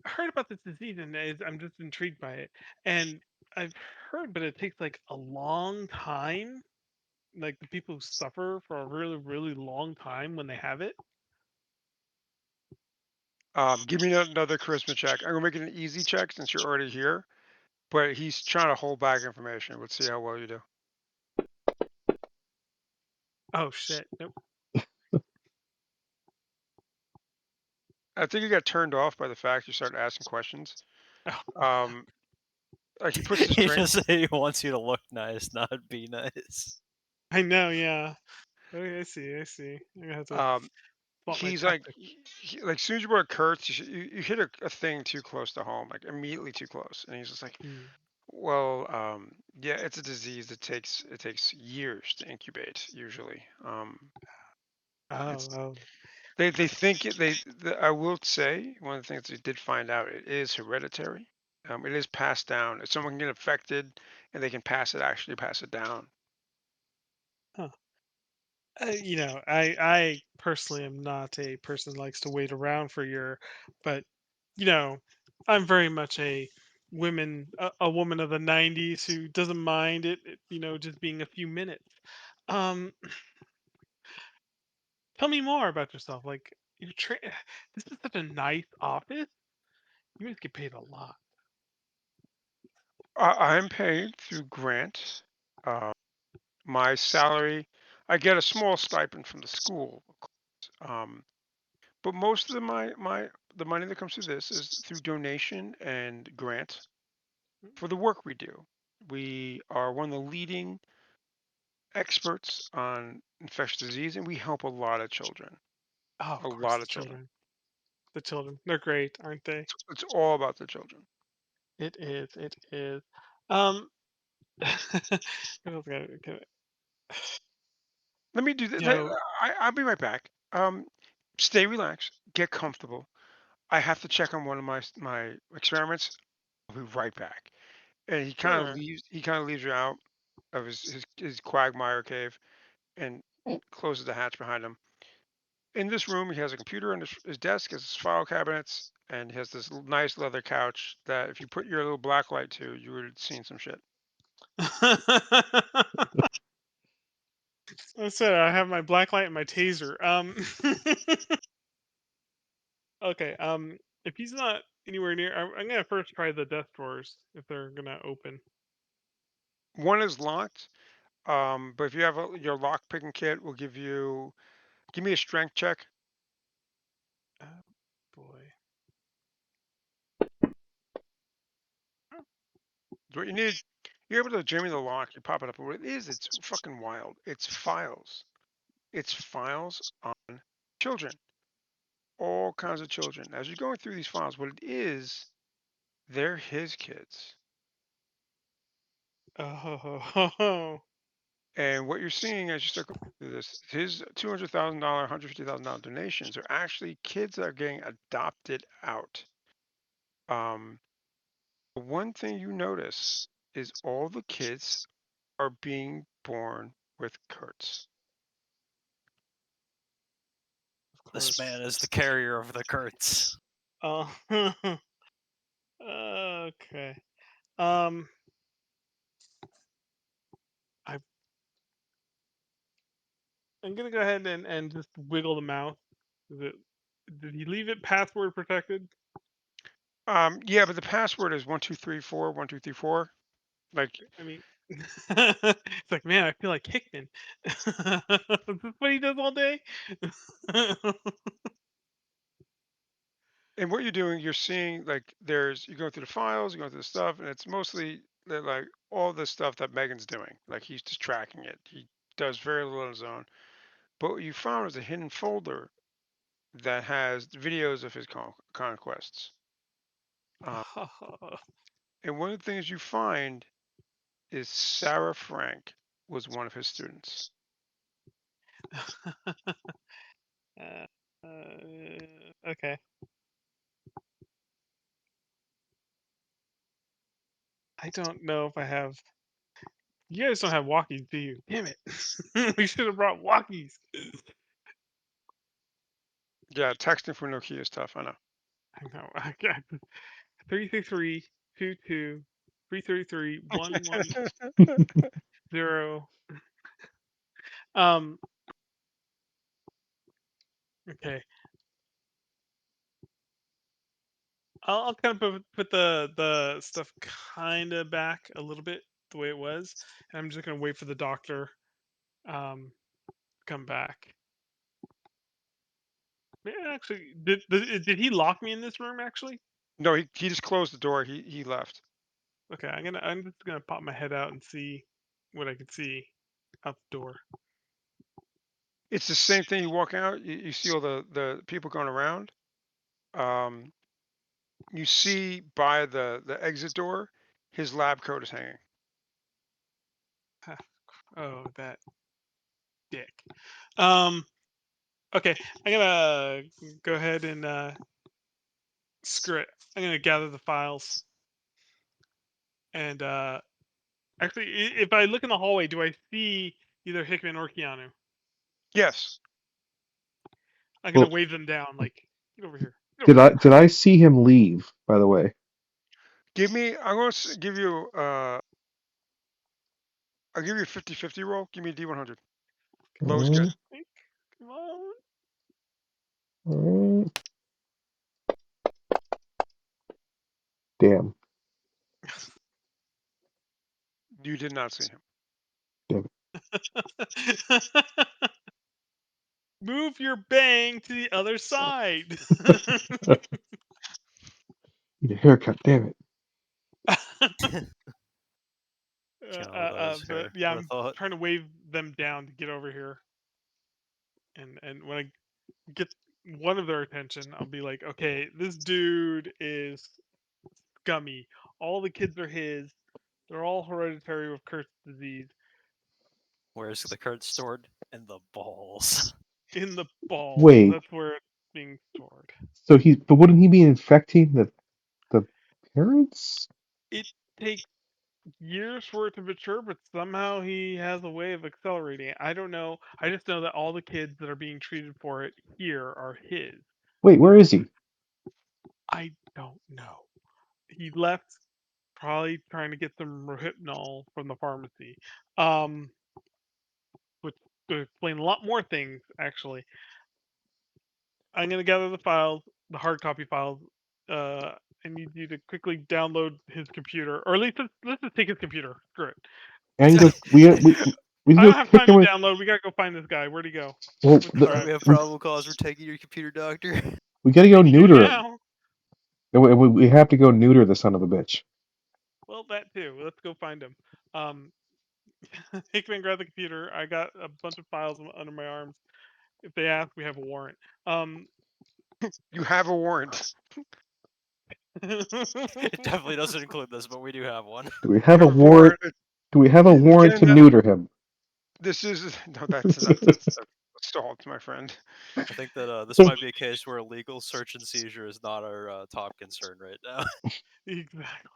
heard about this disease and I'm just intrigued by it. And I've heard, but it takes like a long time. Like the people who suffer for a really, really long time when they have it. Give me another charisma check. I'm gonna make it an easy check since you're already here. But he's trying to hold back information. Let's see how well you do. Oh shit! Nope. I think you got turned off by the fact you started asking questions. Um, like he puts his He drink. just said he wants you to look nice, not be nice. I know. Yeah. Okay, I see. I see. I'm gonna have to Um, swap my he's like, tactics. like as soon as you brought Kurtz, you hit a thing too close to home, like immediately too close, and he's just like, Hmm. well, yeah, it's a disease that takes years to incubate usually. Oh, It's oh. they think I will say one of the things they did find out, it is hereditary. It is passed down. If someone can get affected and they can actually pass it down. Huh. I personally am not a person that likes to wait around for but you know, I'm very much a woman of the '90s who doesn't mind just being a few minutes. Um, Tell me more about yourself. Like, this is such a nice office. You must get paid a lot. I'm paid through grant. Uh, my salary, I get a small stipend from the school, um, but most of the money that comes through this is through donation and grant for the work we do. We are one of the leading experts on infectious disease, and we help a lot of children. Oh, A of course, lot the of children. children. The children. They're great, aren't they? It's all about the children. It is. It is. Um, what else Let me do that. you know, I'll be right back. Stay relaxed. Get comfortable. I have to check on one of my experiments. I'll be right back. And he kind of sure. leaves. He kind of leaves you out of his quagmire cave and closes the hatch behind him. In this room, he has a computer on his desk, has his file cabinets, and he has this nice leather couch that if you put your little black light to, you would have seen some shit. I said I have my black light and my taser. Okay. If he's not anywhere near, I'm gonna first try the death drawers if they're gonna open. One is locked, but if you have your lock picking kit, we'll give me a strength check. Oh boy. It's what you need. You're able to jimmy the lock. You pop it up. But what it is, it's fucking wild. It's files. It's files on children, all kinds of children. As you're going through these files, what it is, they're his kids. Oh. And what you're seeing as you start going through this, his $200,000, $150,000 donations are actually kids that are getting adopted out. Um, the one thing you notice is all the kids are being born with Kurtz. Of This course. man is the carrier of the Kurtz. Oh. Okay. Um. I I'm gonna go ahead and just wiggle the mouse. Is it? Did he leave it password protected? Yeah, but the password is 1234 1234. Like, I mean, it's like, man, I feel like Hickman. Is this what he does all day? and what you're doing, you're seeing like you're going through the files, you're going through the stuff, and it's mostly like all the stuff that Megan's doing. Like he's just tracking it. He does very little on his own. But what you found is a hidden folder that has videos of his conquests. And one of the things you find is Sarah Frank was one of his students. Uh, okay. I don't know if I have. You guys don't have walkies, do you? Damn it! We should have brought walkies. Yeah, texting from Nokia is tough. I know. I know. I got 363 22 333 110. Okay. I'll kind of put the stuff kind of back a little bit the way it was, and I'm just gonna wait for the doctor to come back. Yeah, actually, did he lock me in this room? Actually, No, he just closed the door. He left. okay. I'm just gonna pop my head out and see what I can see out the door. It's the same thing. You walk out, you see all the people going around. Um, you see by the exit door, his lab coat is hanging. Oh, that dick. Um. Okay, I'm gonna go ahead and screw it. I'm gonna gather the files and actually, if I look in the hallway, do I see either Hickman or Keanu? Yes. I'm gonna Well, wave them down, like, get over here. Get did over I here. did I see him leave? By the way. Give me. I'm going to give you. I'll give you a 50-50 roll. Give me a D100. Low's good. Mm, Come on. mm, damn. You did not see him. Damn Move your bang to the other side. it. Need a haircut. Damn it. Can't with those But here. yeah, Would have I'm thought. trying to wave them down to get over here, and when I get one of their attention, I'll be like, okay, this dude is scummy. All the kids are his. They're all hereditary with Kurt's disease. Where's the card stored? In the balls. In the balls. Wait. That's where it's being stored. So but wouldn't he be infecting the parents? It takes years for it to mature, but somehow he has a way of accelerating it. I don't know. I just know that all the kids that are being treated for it here are his. Wait, where is he? I don't know. He left probably trying to get some Rohypnol from the pharmacy. Which could explain a lot more things, actually. I'm gonna gather the files, the hard copy files. I need you to quickly download his computer, or at least let's just take his computer. Screw And it. go, we can I go don't have kick time him to with. download. We gotta go find this guy. Where'd he go? Well, What's the Alright, we drive? have probable cause for taking your computer, doctor. we got to go We do neuter him. now. And we have to go neuter the son of a bitch. Well, that too. Let's go find him. Hickman, grab the computer. I got a bunch of files under my arms. If they ask, we have a warrant. You have a warrant. It definitely doesn't include this, but we do have one. Do we have You a have a warrant? Do we have a warrant Again, to neuter him? this is no. That's assault, my friend. I think that this might be a case where illegal search and seizure is not our top concern right now. Exactly.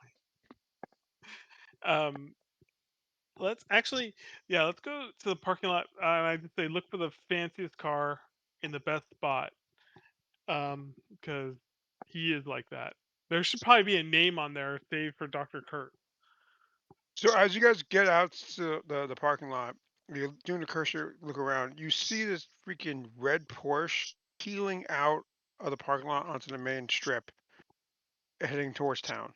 Um, let's actually, yeah, let's go to the parking lot. And I just say, look for the fanciest car in the best spot. Because he is like that. There should probably be a name on there saved for Dr. Kurt. So as you guys get out to the parking lot, you're doing the cursor look around. You see this freaking red Porsche peeling out of the parking lot onto the main strip, heading towards town.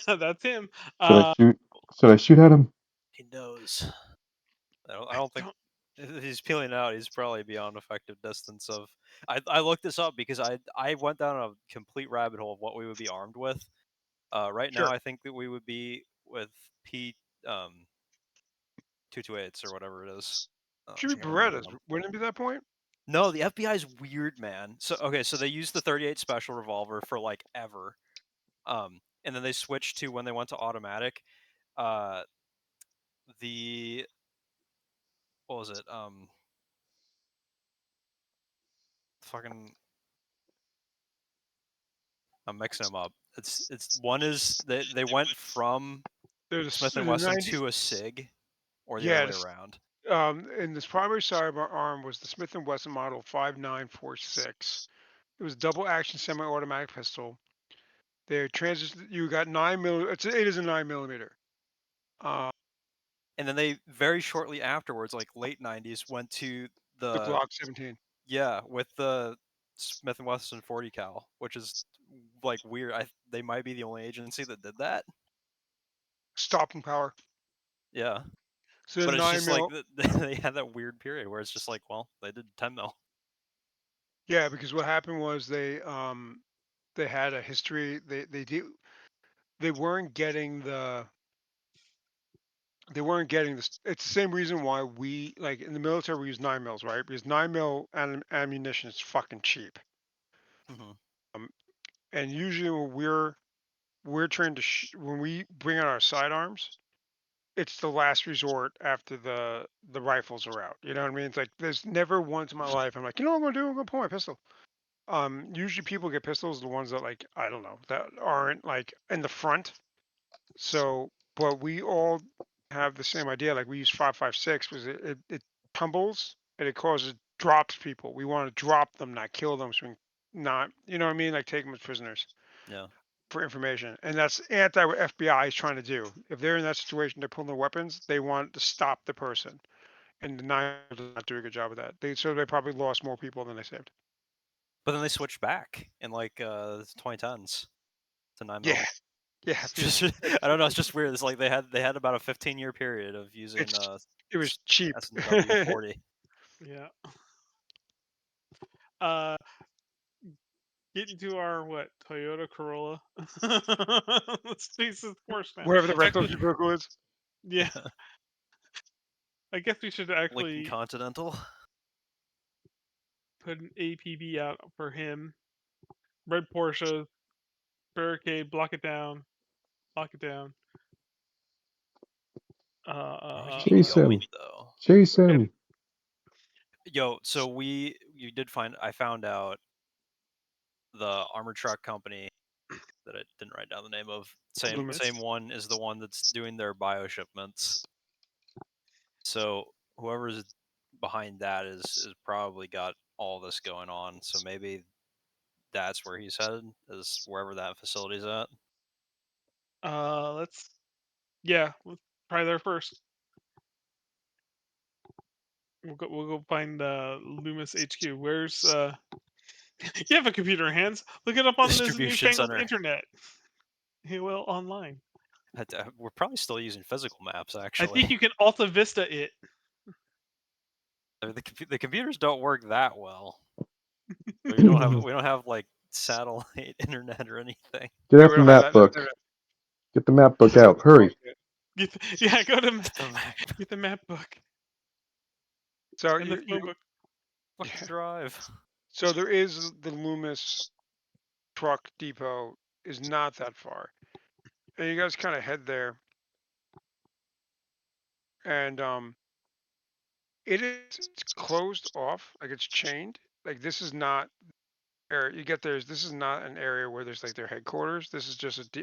That's him. Should I shoot? Should I shoot at him? He knows. I don't think he's peeling out. He's probably beyond effective distance of. I looked this up because I went down a complete rabbit hole of what we would be armed with. Right now, Sure. I think that we would be with P 228s or whatever it is. Should be Never mind Berettas. them. Wouldn't it be that point? No, the FBI is weird, man. So okay, so they used the 38 special revolver for like ever, and then they switched to when they went to automatic. The what was it? Fucking, I'm mixing them up. It's one is they went from There's Smith in and the Wesson 90s. to a Sig, or the Yeah, other way around. in this primary sidearm was the Smith and Wesson model 5946. It was double action semi-automatic pistol. They transition. You got 9 mm. It is a 9 mm. And then they very shortly afterwards, like late 90s, went to The the Glock 17. yeah with the Smith and Wesson 40 cal, which is like weird. They might be the only agency that did that. Stopping power. Yeah, So but it's just like 9 mm. they had that weird period where it's just like, well, they did 10 mil. Yeah, because what happened was they had a history. They weren't getting the this. It's the same reason why we, like in the military, we use 9 mm, right? Because 9 mm ammunition is fucking cheap. Mm-hmm. And usually when we're trained to when we bring out our sidearms, it's the last resort after the rifles are out. You know what I mean? It's like there's never once in my life I'm like, you know what I'm gonna do? I'm gonna pull my pistol. Usually people get pistols, the ones that, like, I don't know, that aren't like in the front. So, but we all have the same idea. Like we use 5.56 because it tumbles and it causes drops people. We want to drop them, not kill them. So we not, you know what I mean? Like take them as prisoners Yeah. for information. And that's anti what FBI is trying to do. If they're in that situation, they're pulling their weapons, they want to stop the person. And the nine does not do a good job of that. They probably lost more people than they saved. But then they switched back in like 2010s to 9 mil. Yeah. Yeah. Just I don't know. It's just weird. It's like they had about a 15-year period of using It was cheap. S&W 40. Yeah. Get into our Toyota Corolla. Let's face this Porsche now. Whatever the rental Actually, vehicle is. yeah. I guess we should Lincoln actually Continental. put an APB out for him. Red Porsche, barricade, block it down, lock it down. Where would he be Chase going him. though? Chase him. Yo, so I found out the armored truck company that I didn't write down the name of. Loomis. Same one is the one that's doing their bio shipments. So whoever's behind that is probably got all this going on. So maybe that's where he's headed, is wherever that facility's at. We'll try there first. We'll go find Loomis HQ. Where's you have a computer, Hands? Look it up on this Distribution newfangled center. internet. Well, online. We're probably still using physical maps, I actually. think you can Alta Vista it. The computers don't work that well. We don't have like satellite internet or anything. Get Yeah, out we the don't have map that. book. Get the map book out. Hurry. Yeah, go to The map. get the map book So and the phone book. Fucking drive. so there is the Loomis truck depot is not that far, and you guys kind of head there, and it's closed off, like it's chained. Like this is not area you get there. This is not an area where there's like their headquarters. This is just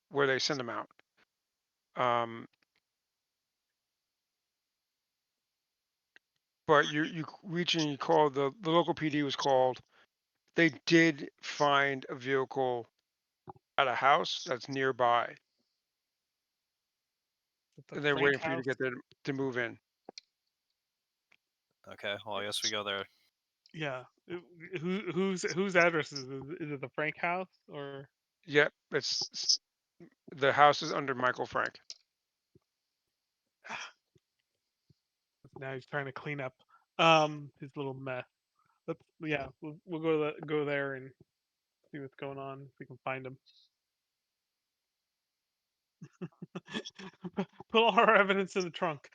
where they send them out. But you reach and you call the local PD was called. They did find a vehicle at a house that's nearby, The and they're Frank waiting for you to House. get there to move in. Okay, well I guess we go there. Yeah. Whose address is it? Is it the Frank house or? Yep, the house is under Michael Frank. Now he's trying to clean up his little mess. We'll go there and see what's going on. If we can find him. Put all our evidence in the trunk.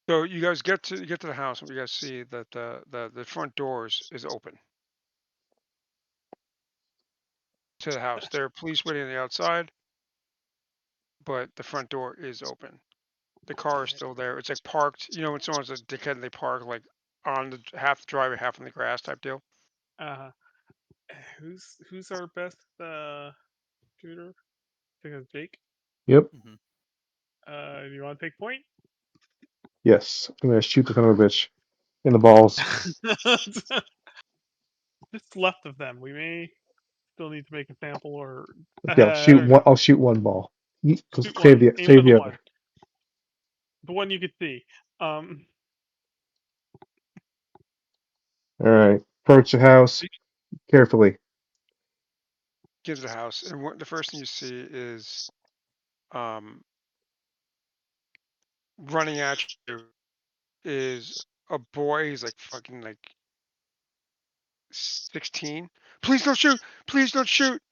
So you guys get to the house, and you guys see that the front doors is open to the house. There are police waiting on the outside, but the front door is open. The car is still there. It's like parked. You know when someone's a dickhead, and they park like on the half the driveway, half on the grass type deal. Uh, who's our best shooter? I think it's Jake. Yep. Mhm. Do you want to take point? Yes. I'm gonna shoot the son of a bitch in the balls. Just left of them. We may still need to make a sample, or Okay, I'll I shoot don't one. know. I'll shoot one ball. Shoot Save one. the Aim for save the the one. other. The one you could see. All right. Approach the house carefully. Get to the house, and the first thing you see is um, running at you is a boy. He's like fucking like 16. Please don't shoot! Please don't shoot!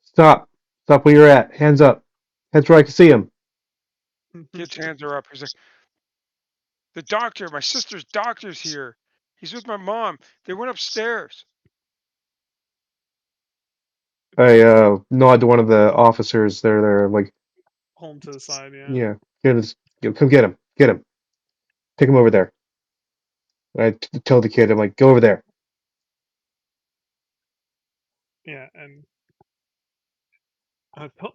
Stop. Stop where you're at. Hands up. Heads where I can see him. Kid's hands are up. He's like, the doctor, my sister's doctor's here. He's with my mom. They went upstairs. I nod to one of the officers. They're like, Home to the side. Yeah. yeah, come get him. Get him. Take him over there. I tell the kid, I'm like, go over there. Yeah, and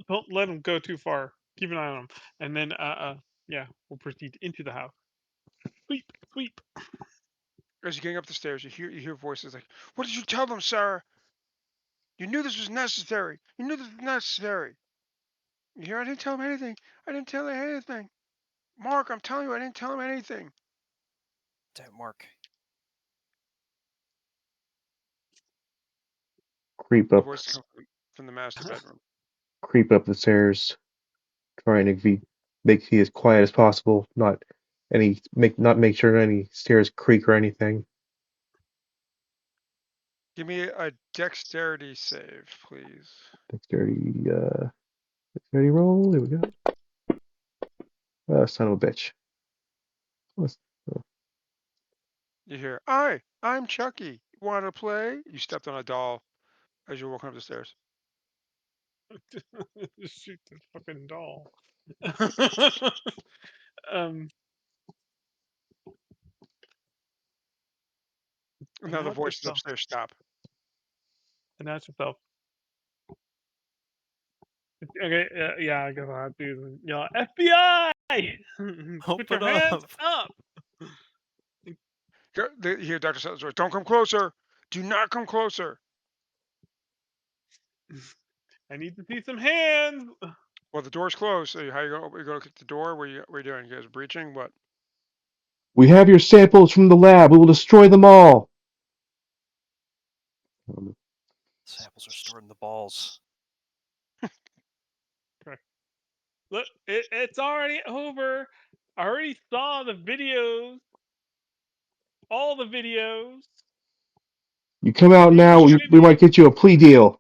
don't let him go too far. Keep an eye on him, and then yeah, we'll proceed into the house. Sweep, sweep. As you're getting up the stairs, you hear voices like, what did you tell them, sir? You knew this was necessary. You knew this was necessary. You hear, I didn't tell him anything. I didn't tell him anything. Mark, I'm telling you, I didn't tell him anything. Damn, Mark. Creep The up, voice comes from the master bedroom. creep up the stairs, trying to make it as quiet as possible. Not make sure any stairs creak or anything. Give me a dexterity save, please. Dexterity roll. There we go. Son of a bitch. Let's- You hear, I'm Chucky. Want to play? You stepped on a doll as you're walking up the stairs. Just shoot the fucking doll. um, And now the announce voice is yourself. upstairs. Stop. Announce yourself. Okay, yeah, I guess I'll have to yell, FBI! Put Open your hands up. up! You hear Dr. Sutton's voice. Don't come closer. Do not come closer. I need to see some hands! Well, the door's closed. So how you going to kick the door? What are you doing? You guys breaching? What? We have your samples from the lab. We will destroy them all. Samples are stored in the balls. Look, it's already over. I already saw the videos. All the videos. You come out Are you now. kidding We me? might get you a plea deal.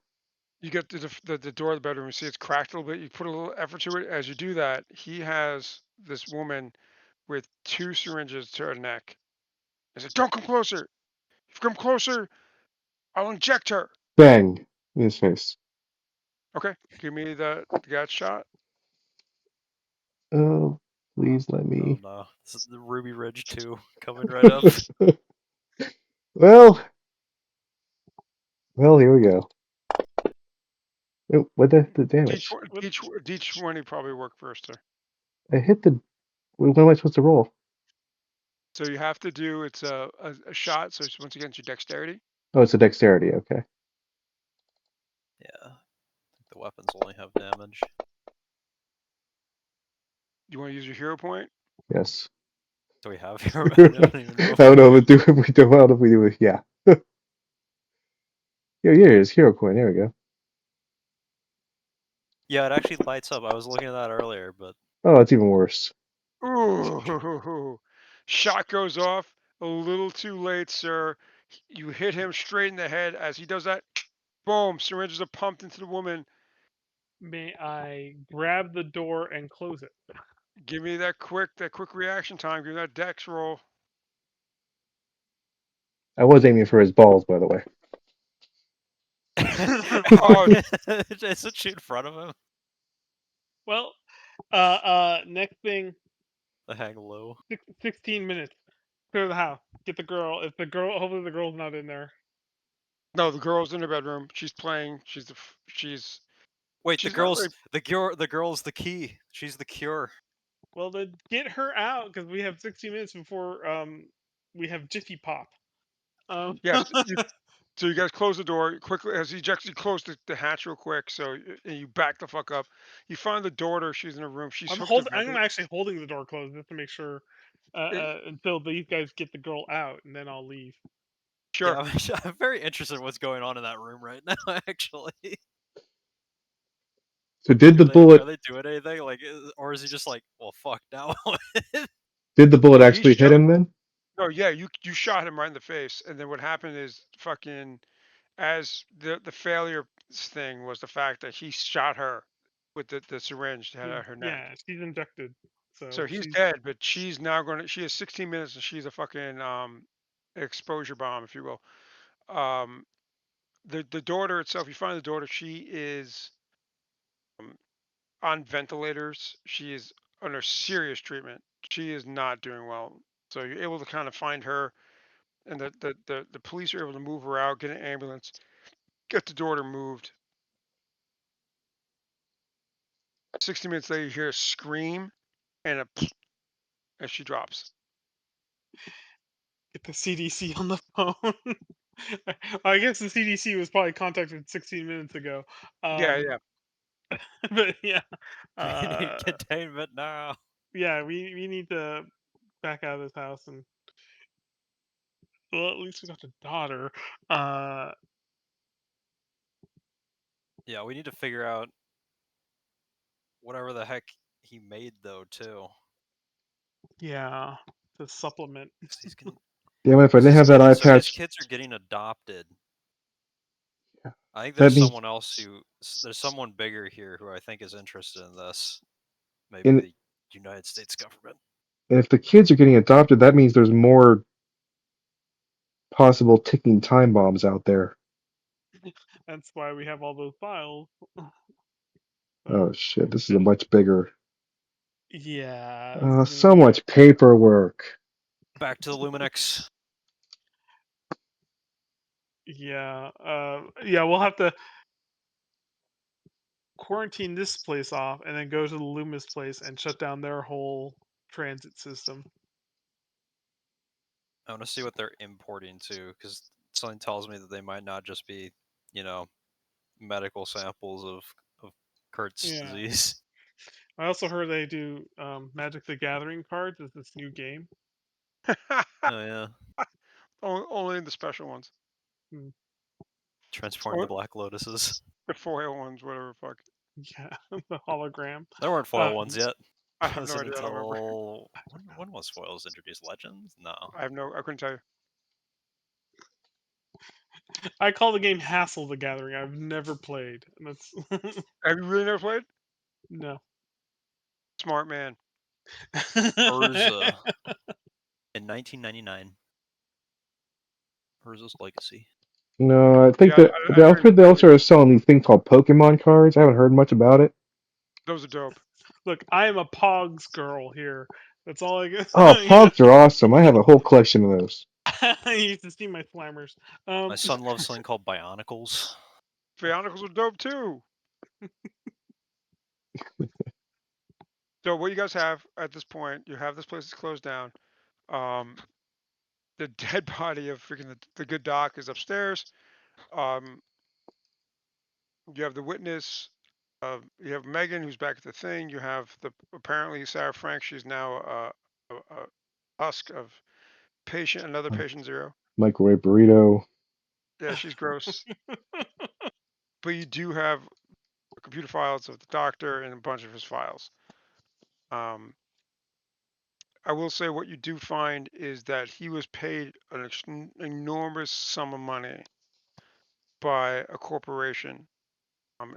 You get to the door of the bedroom. You see it's cracked a little bit. You put a little effort to it. As you do that, he has this woman with 2 syringes to her neck. He said, "Don't come closer. If you come closer, I'll inject her." Bang in his face. Okay, give me the gut shot. Oh, please let Oh me. no. This is the Ruby Ridge 2 coming right up. well, here we go. Oh, what the damage? D20 probably work first, sir. I hit the. What am I supposed to roll? So you have to do it's a shot. So it's once again it's your dexterity. Oh, it's a dexterity. Okay. Yeah. I think the weapons only have damage. You want to use your hero point? Yes. Do we have hero? I don't even know. I don't know if we do well if we do it. Yeah. Yeah, here it is. Hero coin. There we go. Yeah, it actually lights up. I was looking at that earlier, but Oh, it's even worse. Ooh, shot goes off a little too late, sir. You hit him straight in the head. As he does that, boom, syringes are pumped into the woman. May I grab the door and close it? Give me that quick reaction time. Give me that dex roll. I was aiming for his balls, by the way. Oh, is it shoot in front of him? Well, next thing, The hang low. 16 minutes. Clear the house. Get the girl. If the girl, hopefully the girl's not in there. no, the girl's in her bedroom. She's playing. She's Wait, the not girl's really. the girl's the key. She's the cure. Well, then get her out because we have 60 minutes before we have Jiffy Pop. Yes. So you guys close the door quickly as he actually closed the hatch real quick. So and you back the fuck up. You find the daughter. She's in her room. She's hooked to I'm ventilator. actually holding the door closed just to make sure until these guys get the girl out, and then I'll leave. Sure. Yeah, I'm very interested in what's going on in that room right now. Actually, So did the are bullet they doing anything? Like, or is he just like, well, fuck now? Did the bullet No, he actually hit shot. him then? No, yeah, you shot him right in the face, and then what happened is fucking as the failure thing was the fact that he shot her with the syringe that had at her neck. Yeah, she's injected, So so he's she's dead, but she's now going to. She has 16 minutes, and she's a fucking exposure bomb, if you will. Um, the daughter itself, you find the daughter. She is um, on ventilators. She is under serious treatment. She is not doing well. So you're able to kind of find her, and the police are able to move her out, get an ambulance, get the daughter moved. 60 minutes later, you hear a scream and a as she drops. get the CDC on the phone. I guess the CDC was probably contacted 16 minutes ago. Yeah, yeah. But yeah, We need uh, containment now. yeah, we need to back out of this house and well, at least we got the daughter. Uh, Yeah, we need to figure out whatever the heck he made though too. yeah, to supplement. 'Cause he's gonna, Damn it! If I didn't his have that eye kids. So his patch, kids are getting adopted. yeah, I think that there's means someone else there's someone bigger here who I think is interested in this. Maybe in the United States government. and if the kids are getting adopted, that means there's more possible ticking time bombs out there. That's why we have all those files. Oh So shit! This is a much bigger. yeah, this is gonna So be much paperwork. Back to the Luminex. yeah. Yeah, we'll have to quarantine this place off and then go to the Loomis place and shut down their whole transit system. I want to see what they're importing to, because something tells me that they might not just be, you know, medical samples of Kurt's Yeah. disease. I also heard they do Magic the Gathering cards as this new game. Oh yeah, Only the special ones. Hmm. transporting the Or Black Lotuses. the foil ones, whatever the fuck. Yeah, the hologram. There weren't foil ones yet. I have no Wasn't idea. I don't remember. until when was foils introduced? Legends? No. I couldn't tell you. I call the game Hassle the Gathering. I've never played. And that's Have you really never played? no. Smart man. Urza in 1999. Urza's Legacy. No, I think Yeah, that I I've heard they never. also are selling these things called Pokemon cards. I haven't heard much about it. Those are dope. Look, I am a Pogs girl here. That's all I get. Oh, You know, Pogs are awesome. I have a whole collection of those. I used to see my slammers. My son loves something called Bionicles. Bionicles are dope too. So what you guys have at this point, you have this place is closed down. Um, the dead body of freaking the good doc is upstairs. Um, you have the witness. You have Megan, who's back at the thing. You have the apparently Sarah Frank. She's now husk of another patient zero. Microwave burrito. Yeah, she's gross. But you do have computer files of the doctor and a bunch of his files. Um, I will say what you do find is that he was paid an enormous sum of money by a corporation.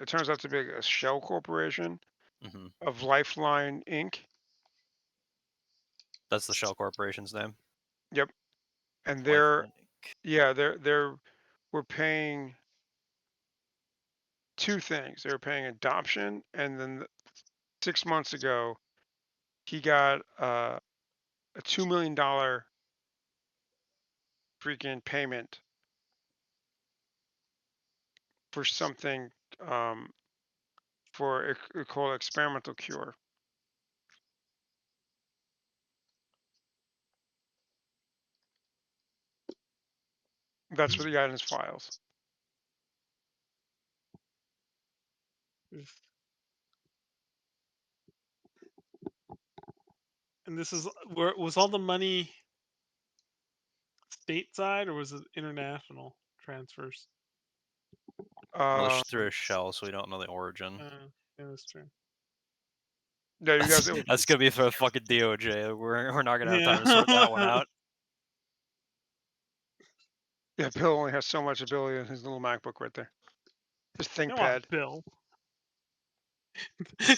It turns out to be a shell corporation Hmm. of Lifeline Inc. That's the Shell Corporation's name. Yep, and Lifeline Inc. we're paying two things. They were paying adoption, and then 6 months ago, he got a $2 million freaking payment for something for called experimental cure. That's what he got in his files. And this is where was all the money stateside or was it international transfers? Well, Uh, it's through a shell, so we don't know the origin. Yeah, that's true. yeah, you guys. That's gonna be for the fucking DOJ. We're not gonna have time to Yeah. sort that one out. Yeah, Bill only has so much ability in his little MacBook right there. His Come on, ThinkPad. Bill.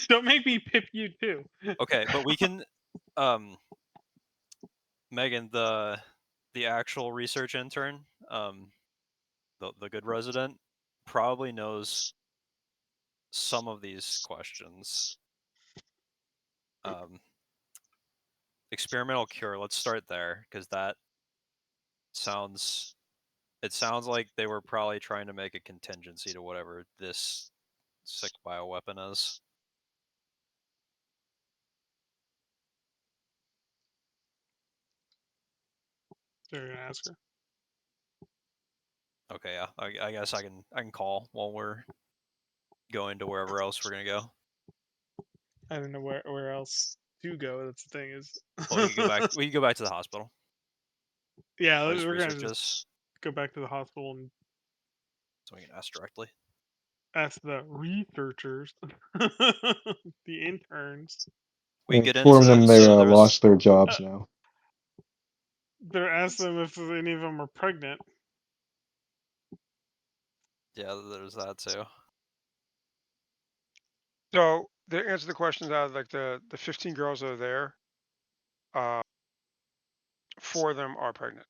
Don't make me pip you too. Okay, but we can, Megan, the actual research intern, the good resident, probably knows some of these questions. Experimental cure. Let's start there because that sounds. It sounds like they were probably trying to make a contingency to whatever this sick bioweapon is. So you're gonna ask her? Okay, yeah. I guess I can call while we're going to wherever else we're gonna go. I don't know where else to go. That's the thing is. Well, we can go back. We can go back to the hospital. Yeah, Where his we're gonna research just is, go back to the hospital and so we can ask directly. ask the researchers, the interns. We get Inform into them they so there was. lost their jobs now. They're asking them if any of them are pregnant. Yeah, there's that too. So to answer the questions out of like the 15 girls that are there, 4 of them are pregnant.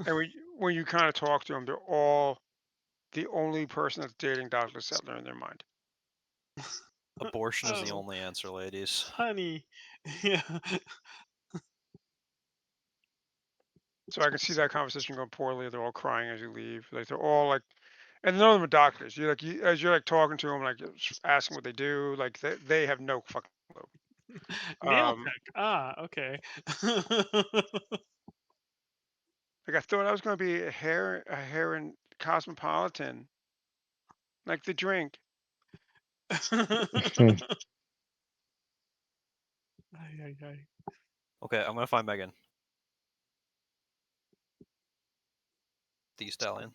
And when you kind of talk to them, they're all the only person that's dating Dr. Settler in their mind. Abortion is the Oh, only answer, ladies. honey. Yeah. So I can see that conversation going poorly. They're all crying as you leave. Like they're all like, and none of them are doctors. As you're like talking to them, like asking what they do, like they have no fucking clue. Nail tech. Ah, okay. Like I thought I was going to be a hair and cosmopolitan, like the drink. Hmm. Ay, ay, ay. Okay, I'm gonna find Megan. The stallion.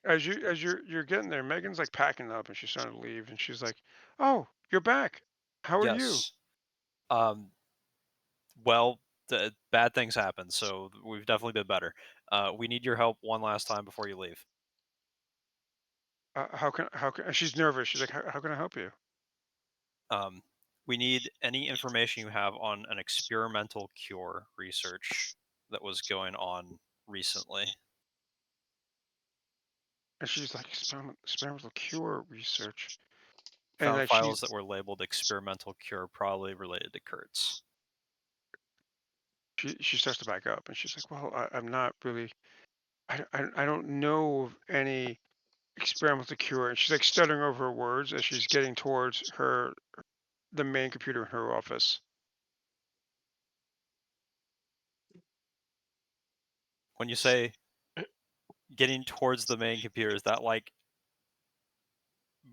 As you're getting there, Megan's like packing up and she's starting to leave, and she's like, "Oh, you're back. How are you?" Yes. Um. Well, bad things happen, so we've definitely been better. We need your help one last time before you leave. How can? And she's nervous. She's like, "How can I help you?" We need any information you have on an experimental cure research that was going on recently. And she's like, experimental cure research. And Found like files that were labeled experimental cure, probably related to Kurtz. she starts to back up, and she's like, "Well, I'm not really. I don't know of any experimental cure." And she's like stuttering over her words as she's getting towards the main computer in her office. When you say getting towards the main computer, is that like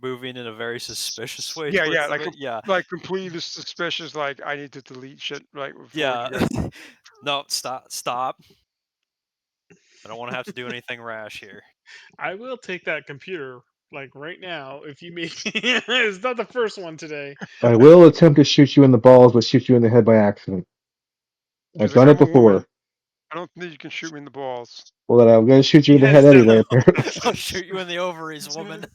moving in a very suspicious way Yeah, towards yeah, them. Yeah, like completely suspicious. Like I need to delete shit right before yeah. you guys. No, stop. I don't want to have to do anything rash here. I will take that computer like right now if you make. It's not the first one today. I will attempt to shoot you in the balls, but shoot you in the head by accident. I've She's like, done it I'm a woman. before. I don't think you can shoot me in the balls. Well, then I'm going to shoot you in the He head has anyway, apparently. I'll shoot you in the ovaries, woman.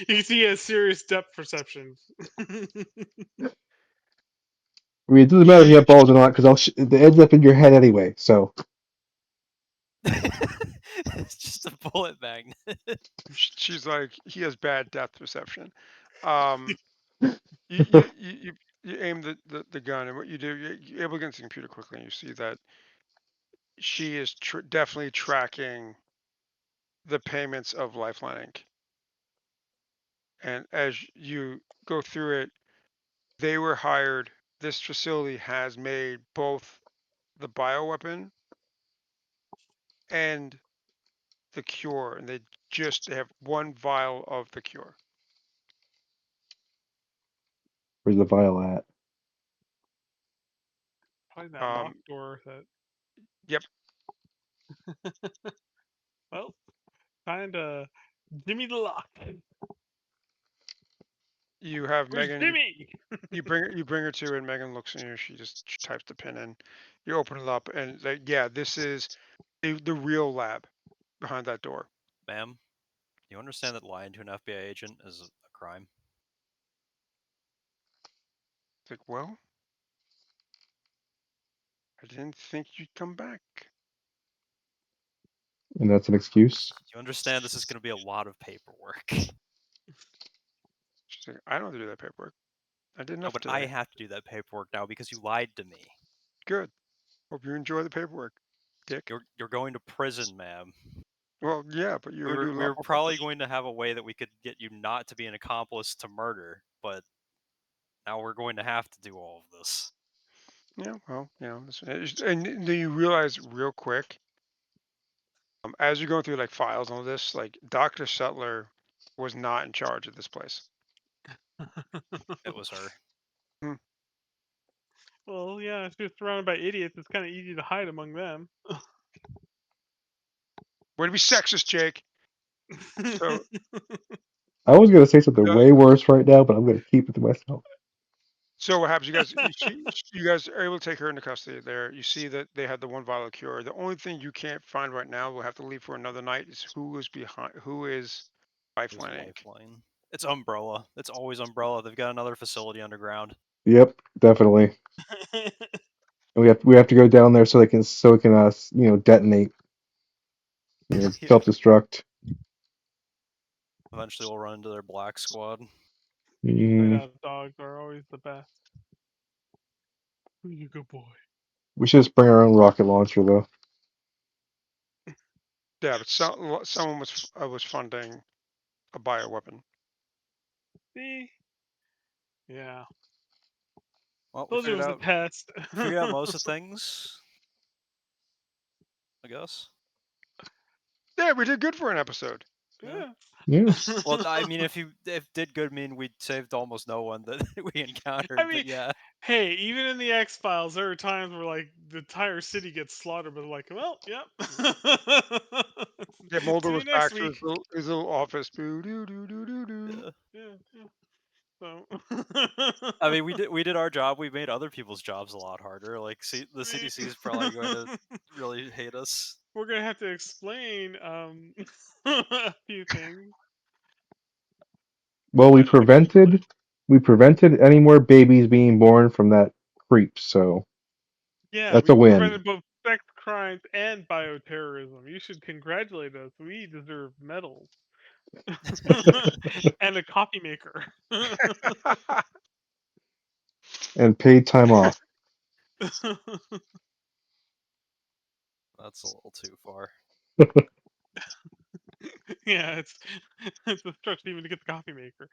You see, he has serious depth perception. I mean, it doesn't matter if you have balls or not, because it ends up in your head anyway. So It's just a bullet magnet. She's like, he has bad depth perception. Um, you aim the gun, and what you do, you're able to get into the computer quickly, and you see that she is definitely tracking the payments of Lifeline Inc. And as you go through it, they were hired. This facility has made both the bioweapon and the cure, and they have one vial of the cure. where's the vial at? Probably that locked door. Yep. Well, time to Jimmy the lock. You have Where's Megan. Jimmy? You bring her to, and Megan looks in you. She types the pin in. You open it up, and yeah, this is the real lab behind that door. Ma'am, you understand that lying to an FBI agent is a crime? It's like, well, I didn't think you'd come back. And that's an excuse. You understand this is going to be a lot of paperwork. She's like, I don't have to do that paperwork. I did No, enough but today. I have to do that paperwork now because you lied to me. Good. Hope you enjoy the paperwork, Dick. You're going to prison, ma'am. Well, yeah, but you We do a lot were more probably purpose. going to have a way that we could get you not to be an accomplice to murder, but now we're going to have to do all of this. Yeah, well, and then you realize real quick, as you're going through like files and all this, like Dr. Sutler was not in charge of this place. It was her. Well, yeah, if you're surrounded by idiots, it's kind of easy to hide among them. Way to be sexist, Jake. So I was going to say something way worse right now, but I'm going to keep it to myself. So what happens? You guys are able to take her into custody. There, you see that they had the one vial cure. The only thing you can't find right now, we'll have to leave for another night, is who is Lifeline Inc. Lifeline. It's Umbrella. It's always Umbrella. They've got another facility underground. Yep, definitely. We have to go down there so it can detonate, Yeah. self-destruct. Eventually, we'll run into their black squad. Mhm. Night dogs are always the best. Who's a good boy? We should just bring our own rocket launcher, though. Yeah, but someone was funding a bioweapon. See? Yeah. Well, Told you it was a test. figured out most of things, I guess. Yeah, we did good for an episode. Yeah. Yeah. Well, I mean, if did good mean we saved almost no one that we encountered, I mean, but yeah. Hey, even in the X Files, there are times where like the entire city gets slaughtered, but like, well, yep. Yeah, Mulder See you was next back to week. his little office. Boo doo doo doo doo doo. Yeah. So. I mean, we did our job. We made other people's jobs a lot harder. Like, the CDC is probably going to really hate us. We're gonna have to explain a few things. Well, we prevented any more babies being born from that creep, so Yeah, that's we a win. prevented both sex crimes and bioterrorism. You should congratulate us. We deserve medals and a coffee maker. And paid time off. That's a little too far. Yeah, it's a stretch even to get the coffee maker.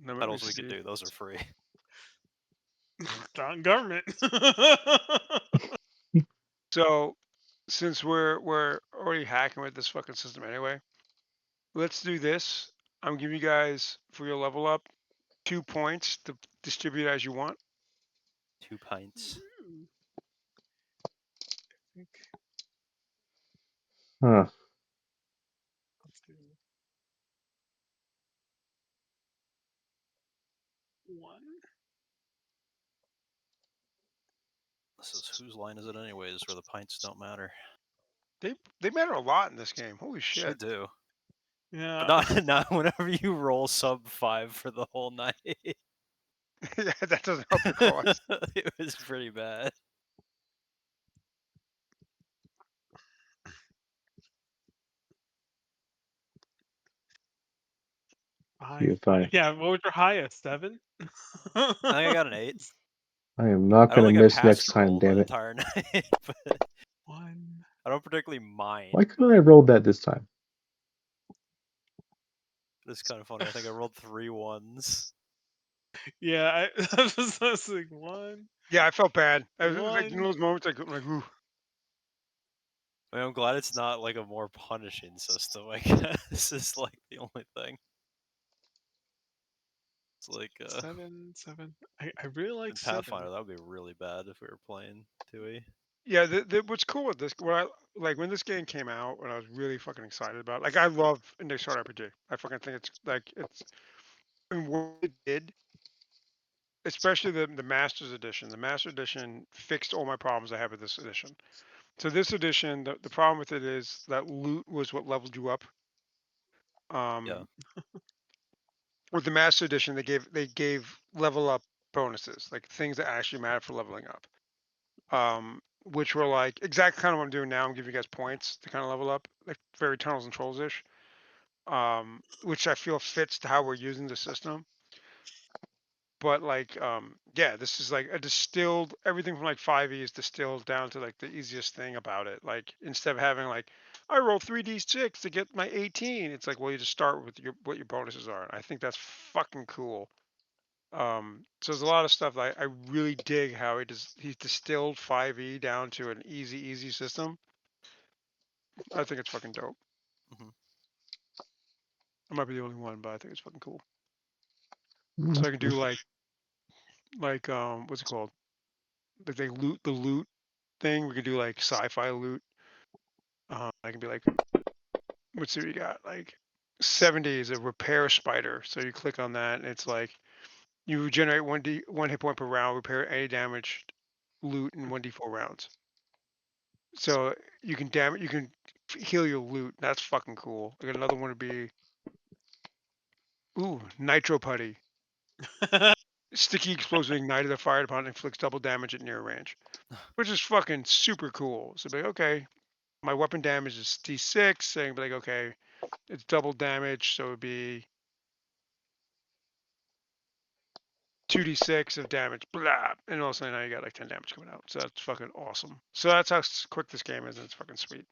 Medals we could do; those are free. Not government. So, since we're already hacking with this fucking system anyway, let's do this. I'm giving you guys for your level up 2 points to distribute as you want. 2 pints. Ooh. I think Huh. let's do 1. This is whose line is it anyways, where the pints don't matter. They matter a lot in this game. Holy They shit. do. Yeah. But not whenever you roll sub 5 for the whole night. Yeah, that doesn't help your cause. It was pretty bad. See if I Yeah, what was your highest? 7? I think I got an 8. am not I don't gonna think I miss next passed time, roll the damn it. entire night, but 1. I don't particularly mind. Why couldn't I roll that this time? It's kind of funny. I think I rolled 3 1s. Yeah, I was like 1. Yeah, I felt bad. I was like, you know 1. those moments like, I'm like, ooh. I mean, I'm glad it's not like a more punishing system. I guess is like the only thing. It's like 7, 7. I really like in 7. Pathfinder, that would be really bad if we were playing 2e. Yeah, what's cool with this, what I like when this game came out, when I was really fucking excited about, like I love Index Card RPG. I fucking think it's like it's and what it did, especially the Masters Edition. The Master Edition fixed all my problems I had with this edition. So this edition, the problem with it is that loot was what leveled you up. Yeah. With the Master Edition, they gave level up bonuses, like things that actually matter for leveling up. Which were like exactly kind of what I'm doing now. I'm giving you guys points to kind of level up, like very Tunnels and Trolls ish. Which I feel fits to how we're using the system. But like, yeah, this is like a distilled everything from like 5e is distilled down to like the easiest thing about it. Like instead of having like I roll 3d6 to get my 18, it's like well you just start with your what your bonuses are. And I think that's fucking cool. So there's a lot of stuff that I really dig how he's distilled 5e down to an easy system. I think it's fucking dope. hmm I might be the only one, but I think it's fucking cool. Mm, So I can do like what's it called? Like they loot the loot thing. We can do like sci-fi loot. I can be like, let's see what you got. Like 70 is a repair spider. So you click on that, and it's like you generate one hit point per round, repair any damaged loot in 1d4 rounds. So you can heal your loot. That's fucking cool. I got another one would be nitro putty. Sticky explosive ignited the fire upon inflicts double damage at near range, which is fucking super cool. So be like, okay, my weapon damage is D6, so you can be like, okay, it's double damage, so it would be 2d6 of damage, blah, and all of a sudden now you got like 10 damage coming out. So that's fucking awesome. So that's how quick this game is, and it's fucking sweet.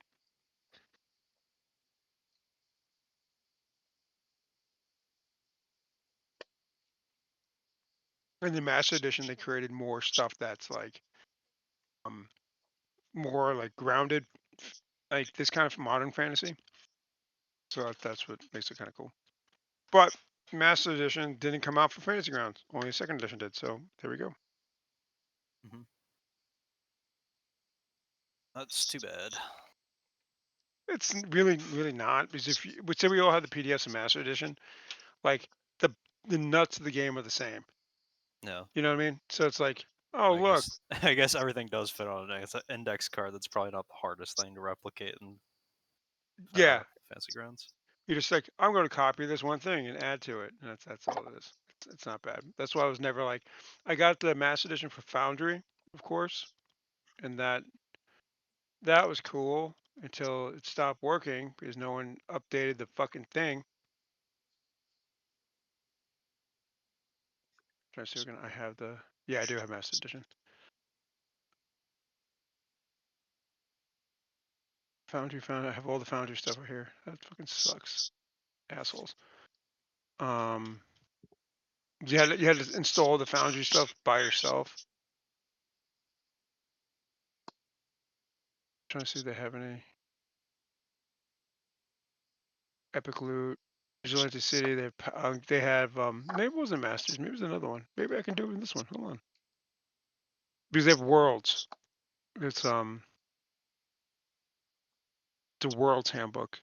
In the Master Edition, they created more stuff that's like um more like grounded, like this kind of modern fantasy. So that's what makes it kind of cool. But Master Edition didn't come out for Fantasy Grounds. Only Second Edition did. So there we go. hmm That's too bad. It's really not because if you would say we all had the PDFs of Master Edition, like the the nuts of the game are the same. No. You know what I mean? So it's like, oh I look, guess I guess everything does fit on an index card. That's probably not the hardest thing to replicate in yeah. Fancy Grounds. You're just like, I'm going to copy this one thing and add to it, and that's all it is. It's not bad. That's why I was never like, I got the Master Edition for Foundry, of course, and that was cool until it stopped working because no one updated the fucking thing. Trying to see if I have the. Yeah, I do have Master Edition. Foundry. I have all the Foundry stuff right here. That fucking sucks, assholes. Um, you had to install the Foundry stuff by yourself. Trying to see if they have any. Epic Loot, Vigilante City. They have maybe it wasn't Masters. Maybe it was another one. Maybe I can do it in this one. Hold on. Because they have Worlds. It's the Worlds Handbook.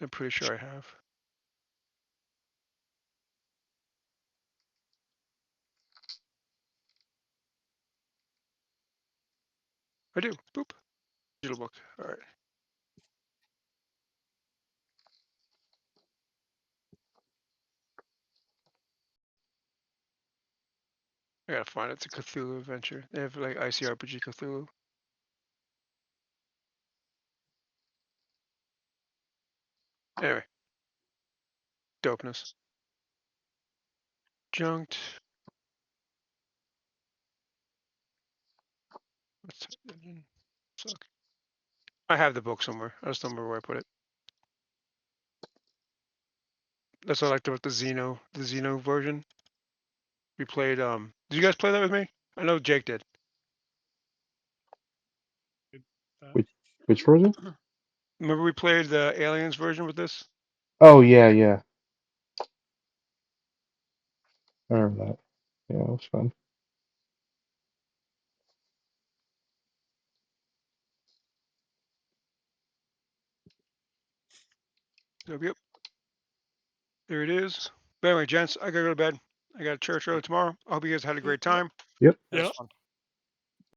I'm pretty sure I have. I do. Boop. Digital book. All right. I gotta find it. It's a Cthulhu adventure. They have like ICRPG Cthulhu. Anyway, dopeness. Junked. Suck. I have the book somewhere. I just don't remember where I put it. That's what I liked about the Xeno version. We played. Did you guys play that with me? I know Jake did. Which version? Remember we played the Aliens version with this? Oh yeah, yeah. I remember that. Yeah, it was fun. Yep. There it is. But anyway, gents, I gotta go to bed. I got church early tomorrow. I hope you guys had a great time. Yep. That was Yeah. fun.